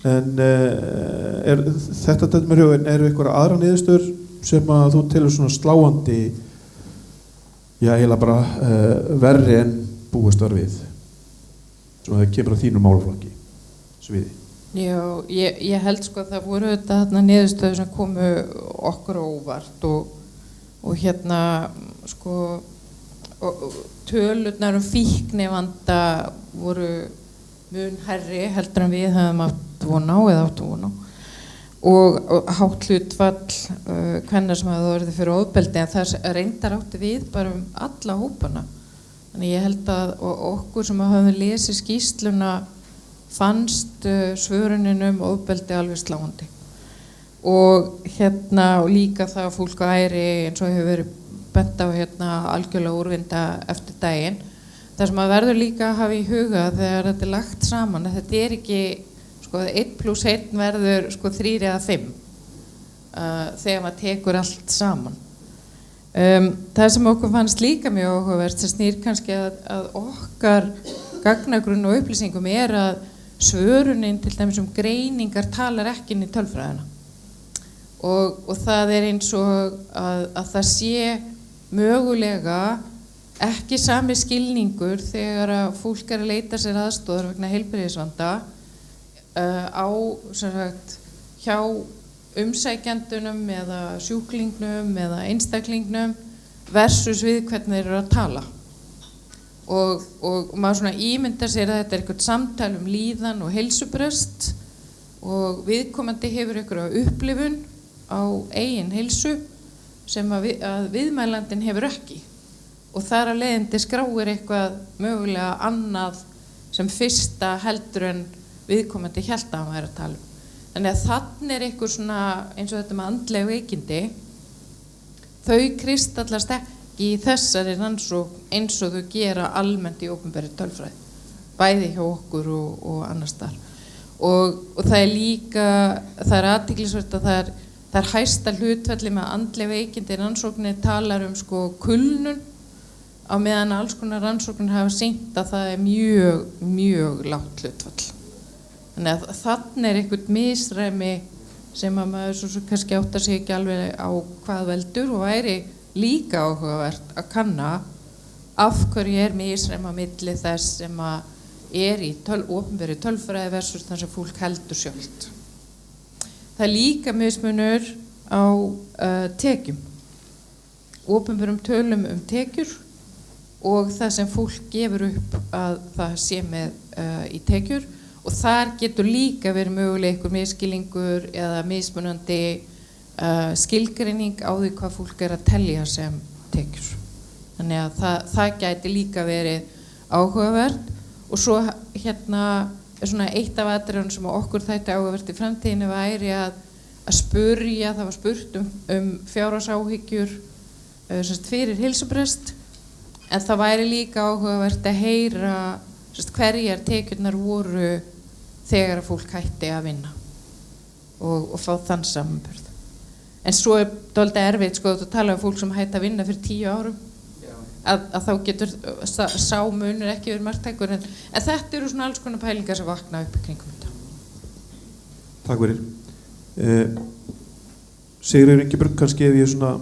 en þetta mér í hug en eru einhverja aðra niðurstöður sem að þú telur svona sláandi eiginlega bara verri en búist var við sem það kemur á þínu málaflokki sviði. Já, ég held að það voru þetta niðurstöður sem komu okkur óvart og tölurnar fíknivanda voru mun hærri heldur en við höfum átt von á eða áttu von á og hátt hlutfall kvenna sem hafa orðið fyrir ofbeldi en það reyndar átti við bara alla hópana. Þannig ég held að okkur sem höfum lesið skýrsluna fannst svörunin ofbeldi alveg sláandi. Og líka það að fólk æri eins og hefur verið bent á algjörlega úrvinda eftir daginn. Það sem að verður líka að hafa í huga þegar þetta er lagt saman, að þetta er ekki 1 + 1 verður 3 eða 5 þegar maður tekur allt saman. Það sem okkur fannst líka mjög áhugavert sem snýr kannski að okkar gagnagrunn og upplýsingum er að svörunin til dæmis greiningar talar ekki inn í tölfræðina og það er eins og að það sé mögulega ekki sami skilningur þegar að fólk er að leita sér aðstoðar vegna heilbrigðisvanda á hjá umsækjandunum eða sjúklingnum eða einstaklingnum versus við hvernig þeir eru að tala og maður ímyndar sér að þetta er eitthvað samtal líðan og heilsubrest og viðkomandi hefur einhverja upplifun á eigin heilsu sem að viðmælandinn hefur ekki og þar af leiðandi skráir eitthvað mögulega annað sem fyrsta heldur en viðkomandi hélt að hann væri að tala um. Þannig að þannig eitthvað svona eins og þetta með andleg veikindi, þau kristallast ekki í þessari rannsókn eins og þau gera almennt í opinberri tölfræði, bæði hjá okkur og annars staðar. Og það er líka, það er athyglisvert að það er hæsta hlutfalli með andleg veikindi rannsóknir talar um sko kulnun, á meðan alls konar rannsóknir hafa sýnt að það er mjög, mjög lágt hlutfall. Þannig að þannig er eitthvað misræmi sem að maður svo kannski áttar sig ekki alveg á hvað veldur og væri líka áhugavert að kanna af hverju er misræmi á milli þess sem að er í opinberri tölfræði versus þar sem fólk heldur sjálft. Það er líka mismunur á tekjum, opinberum tölum um tekjur og það sem fólk gefur upp að það sé með í tekjur. Og þar getur líka verið mögulega einhver misskilningur eða mismunandi skilgreining á því hvað fólk er að telja sem tekjur. Þannig að það gæti líka verið áhugavert og svo hérna er svona eitt af atriðunum sem okkur þætti áhugavert í framtíðinni væri að spurja, það var spurt um fjárhagsáhyggjur fyrir heilsubrest, en það væri líka áhugavert að heyra hverjar tekjurnar voru þegar að fólk hætti að vinna og fá þann samanburð. En svo er dálítið erfitt sko að tala um fólk sem hætti að vinna fyrir 10 árum, að þá getur sá munur ekki verið marktækur, en þetta eru svona alls konar pælingar sem vakna upp í kringum þetta. Takk fyrir. Sigríður Ingibjörg, kannski ef ég svona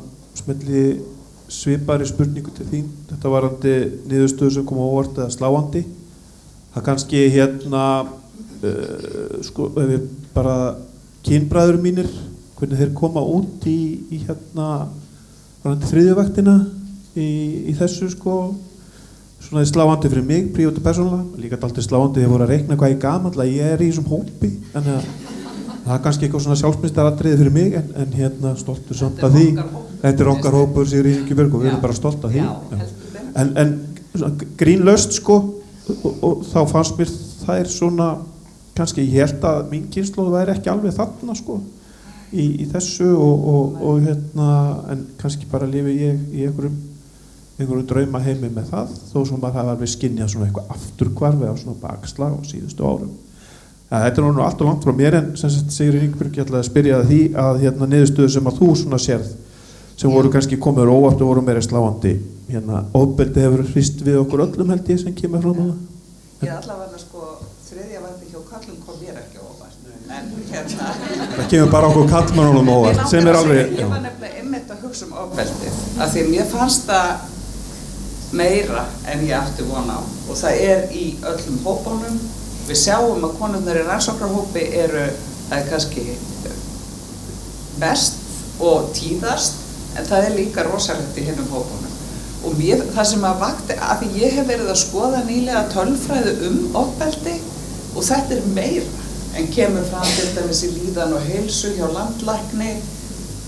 smelli svipari spurningu til þín, þetta varandi niðurstöðu sem kom á óvart eða sláandi. Það kannski sko ef ég bara kynbræður mínir, hvernig þeir koma út í varandi þriðju vaktina í þessu sko, svona sláandi fyrir mig, prívat og persónulega, líka dálítið sláandi þegar voru að reikna hvað ég gamall að ég er í þessum hópi, þannig að það er kannski eitthvað svona sjálfsmyndaratriði fyrir mig, en stoltur samt af því. Þetta er okkar hópur, Sigríður Ingibjörg, og við erum bara stolt af því. En grínlaust sko, og þá fannst mér það er svona, kannski ég held að mín kynslóð væri ekki alveg þarna sko, í þessu og en kannski bara lifi ég í einhverjum draumaheimi með það, þó sem maður hafa alveg skynjað svona eitthvað afturhvarfi á svona bakslag á síðustu árum. Þetta er nú allt og langt frá mér, en sem sagt Sigríður Ingibjörg, ég ætlaði að spyrja því að niðurstöður sem að þú svona sérð, sem voru kannski komið óvart og voru meira sláandi, ofbeldi hefur hrist við okkur öllum held ég sem kemur frá núna. Ég allavega sko, þriðja vakti hjá kallum kom mér ekki óvart, en Það kemur bara okkur kallmannunum óvart, sem er alveg... Ég var nefnilega einmitt að hugsa ofbeldið, af því mér fannst það meira en ég átti von á, og það er í öllum hópunum. Við sjáum að konurnar í rannsóknarhópi það er kannski best og tíðast, en það er líka rosalegt í hinum hópunum. Og það sem að vakti, af því ég hef verið að skoða nýlega tölfræði ofbeldi, og þetta er meira en kemur fram til dæmis í líðan og heilsu hjá landlækni,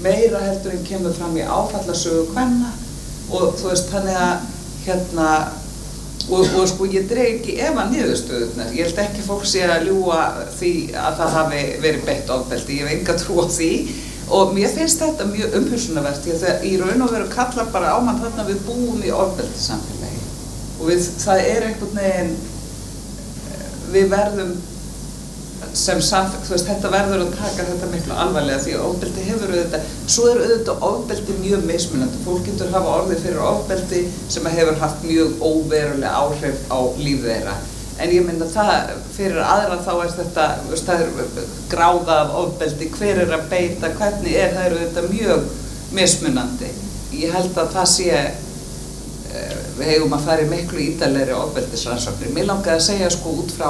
meira heldur en kemur fram í áfallasögu kvenna, og þú veist, þannig að og sko ég dreg ekki efa niðurstöðurnar. Ég held ekki fólk sé að ljúga því að það hafi verið beitt ofbeldi, ég hef enga trú á því, og mér finnst þetta mjög umhugsunarvert, því að í raun og veru kallar bara á mann þarna við búum í ofbeldisamfélagi, og það er einhvern veginn, við verðum sem samfélag, þú veist, þetta verður að taka þetta miklu alvarlega, því að ofbeldi hefur auðvitað, svo er auðvitað ofbeldi mjög mismunandi. Fólk getur hafa orðið fyrir ofbeldi sem hefur haft mjög óveruleg áhrif á líf þeirra. En ég minna það, fyrir aðra þá er þetta, það er gráða af ofbeldi, hver er að beita, hvernig það er auðvitað mjög mismunandi. Ég held að það sé, við eigum að fara í miklu ítarlegri ofbeldisrannsóknir. Mér langaði að segja sko út frá,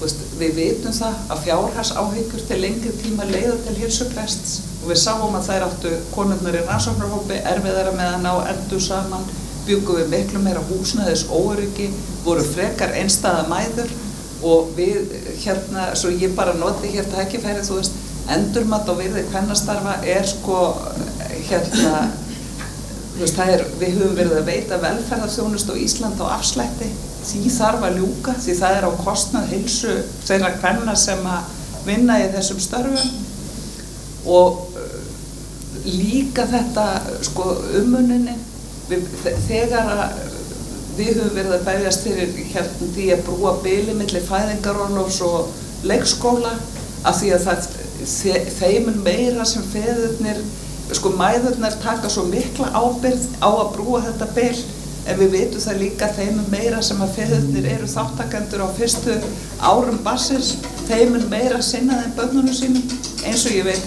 við vitum það að fjárhagsáhyggjur til lengri tíma leiða til heilsuprests, og við sáum að þær áttu konurnar í rannsóknarhópi erfiðara með að ná endur saman, bjuggu við miklu meira húsnæðis óöryggi, voru frekar einstæða mæður, og við svo ég bara noti tækifærið, þú veist, endurmat á virði kvennastarfa er sko við höfum verið að veita velferðarþjónustu á Íslandi á afslætti, því þarf að ljúka, því það er á kostnað heilsu þeirra kvenna sem að vinna í þessum störfum og líka þetta umuninni, þegar að við höfum verið að berjast fyrir því að brúa bili milli fæðingarorlofs og leikskóla af því að þeim meira sem feðurnir, mæðurnar taka svo mikla ábyrgð á að brúa þetta bil en við vitum það líka þeim meira sem að feðurnir eru þáttakendur á fyrstu árum barnsins, þeim meira sinna þeim börnunum sínum eins og ég veit,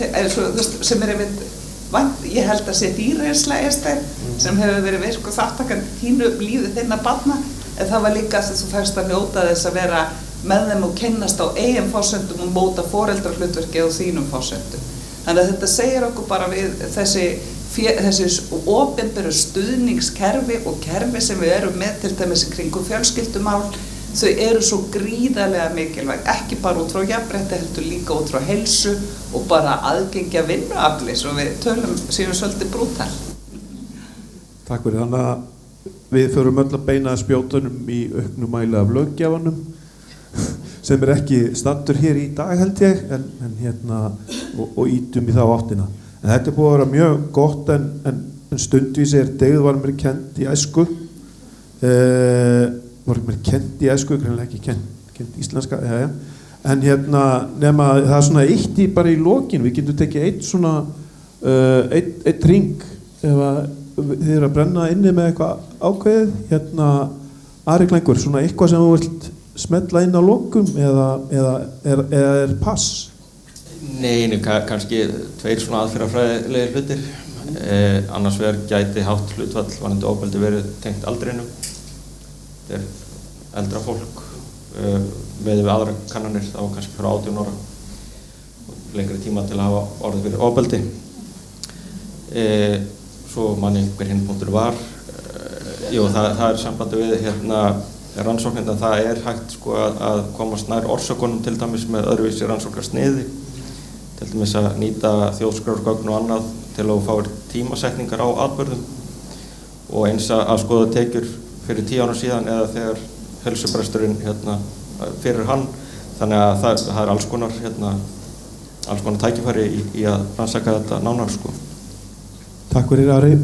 sem ég held að sé dýrreynsla sem hefur verið virk og þáttakandi þínu lífi þinna barna en það var líka að þú fæst að njóta þess að vera með þeim og kynnast á eigin forsendum og móta foreldrahlutverkið á þínum forsendum. Þannig að þetta segir okkur bara við þessi opinberu stuðningskerfi og kerfi sem við erum með til dæmis í kringum fjölskyldumál, þau eru svo gríðarlega mikilvæg, ekki bara út frá jafnrétti heldur líka út frá heilsu og bara aðgengja vinnuafli svo við tölum síðan svolítið brútal. Takk fyrir, þannig að við förum öll að beina spjótunum í auknum mæli af löggjafanum sem ekki standur hér í dag held ég og ítum í þá áttina. En þetta búið að vera mjög gott en stundvísi dyggð var mér kennd í æsku. Var mér kennd í æsku, greinlega ekki kennd íslenska, en nema það er svona eitt bara í lokin, við getum tekið eitt svona eitt ring ef að þið eru að brenna inni með eitthvað ákveðið, Ari Klængur, svona eitthvað sem þú vilt smetla inn á lokum eða er pass? Nei, kannski tveir svona aðferðafræðilegir hlutir. Annars vegar gæti hátt hlutfall varðandi ofbeldi verið tengt aldrinum. Þetta er eldra fólk, með við aðra kannanir, þá kannski frá 18 ára og lengri tíma til að hafa orðið fyrir ofbeldi. Svo manni hver hinn punktur var. Það er sambandi við rannsóknir, en það er hægt að komast nær orsökunum til dæmis með öðruvísi rannsóknarsniði, til dæmis að nýta þjóðskrárgögn og annað til að fá tímasetningar á atburðum og eins að skoða tekjur fyrir 10 ára síðan eða þegar heilsubresturinn fyrir hann, þannig að það er alls konar tækifæri í að rannsaka þetta nánar Takk fyrir Ari.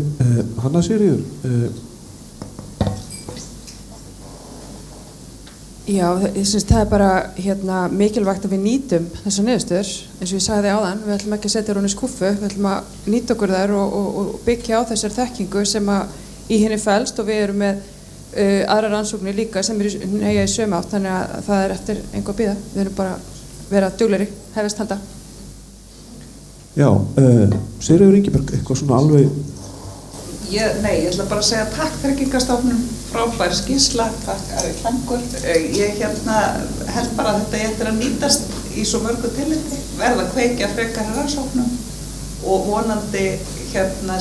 Hanna Sigríður. Já, það er bara mikilvægt að við nýtum þessar niðurstöður, eins og ég sagði áðan, við ætlum ekki að setja hún í skúffu, við ætlum að nýta okkur þær og byggja á þessar þekkingu sem í henni felst og við erum með aðrar rannsóknir líka sem í sömu átt, þannig að það er eftir engu að bíða, við erum bara að vera duglegri, hefist handa. Já, Sigríður Ingibjörg, eitthvað svona alveg? Nei, ég ætla bara að segja takk Tryggingastofnun, frábær skýrsla, takk Ari Klængur. Ég held bara að þetta eftir að nýtast í svo mörgu tilliti, verða að kveikja frekari rannsóknum og vonandi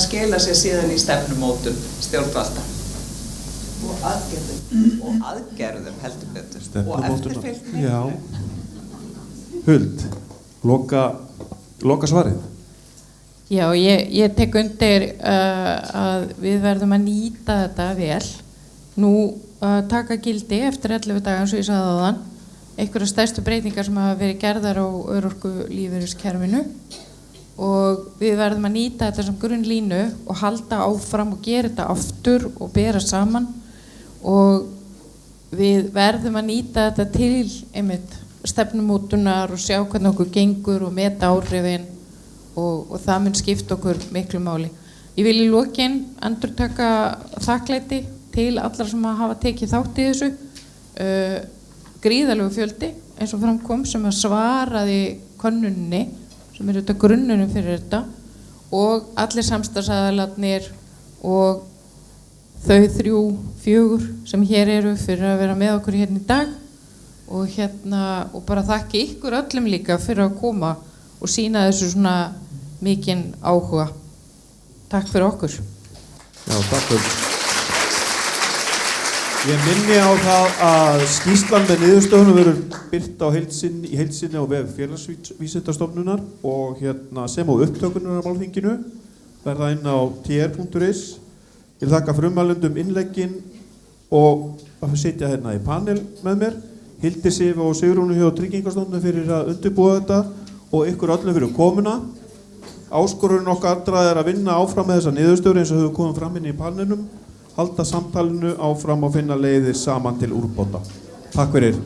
skila sér síðan í stefnumótun stjórnvalda. Og aðgerðum heldur betur. Og eftirfylgni. Já. Huld, loka svarið. Já, ég tek undir að við verðum að nýta þetta vel. Nú taka gildi eftir 11 daga eins og ég sagði áðan, einhverjar stærstu breytingar sem hafa verið gerðar á örorkulífeyriskerfinu og við verðum að nýta þetta sem grunnlínu og halda áfram og gera þetta aftur og bera saman og við verðum að nýta þetta til einmitt stefnumótunar og sjá hvernig okkur gengur og meta áhrifin og það mun skipta okkur miklu máli. Ég vil í lokin endurtaka þakklæti til allar sem hafa tekið þátt í þessu. Gríðarlegu fjöldi eins og framkom sem að svaraði könnuninni sem er þetta grunnunum fyrir þetta og allir samstarfsaðilarnir og þau 3-4 sem hér eru fyrir að vera með okkur hérna í dag og bara þakki ykkur öllum líka fyrir að koma og sýna þessu svona mikinn áhuga. Takk fyrir okkur. Já, takk fyrir. Ég minni á það að skýrslan með niðurstöðunum verður birt í heild sinni á vef Félagsvísindastofnunar og sem á upptökunar á málþinginu verða inn á tr.is Ég vil þakka frumælendum innleggin og að sitja hérna í panel með mér, Hildi Sif og Sigrúnu hjá Tryggingastofnun fyrir að undirbúa þetta og ykkur öllum fyrir komuna. Áskorun okkar allra er að vinna áfram með þessa niðurstöður eins og hefur komið fram inn í panelinum, halda samtalinu áfram og finna leiðir saman til úrbóta. Takk fyrir.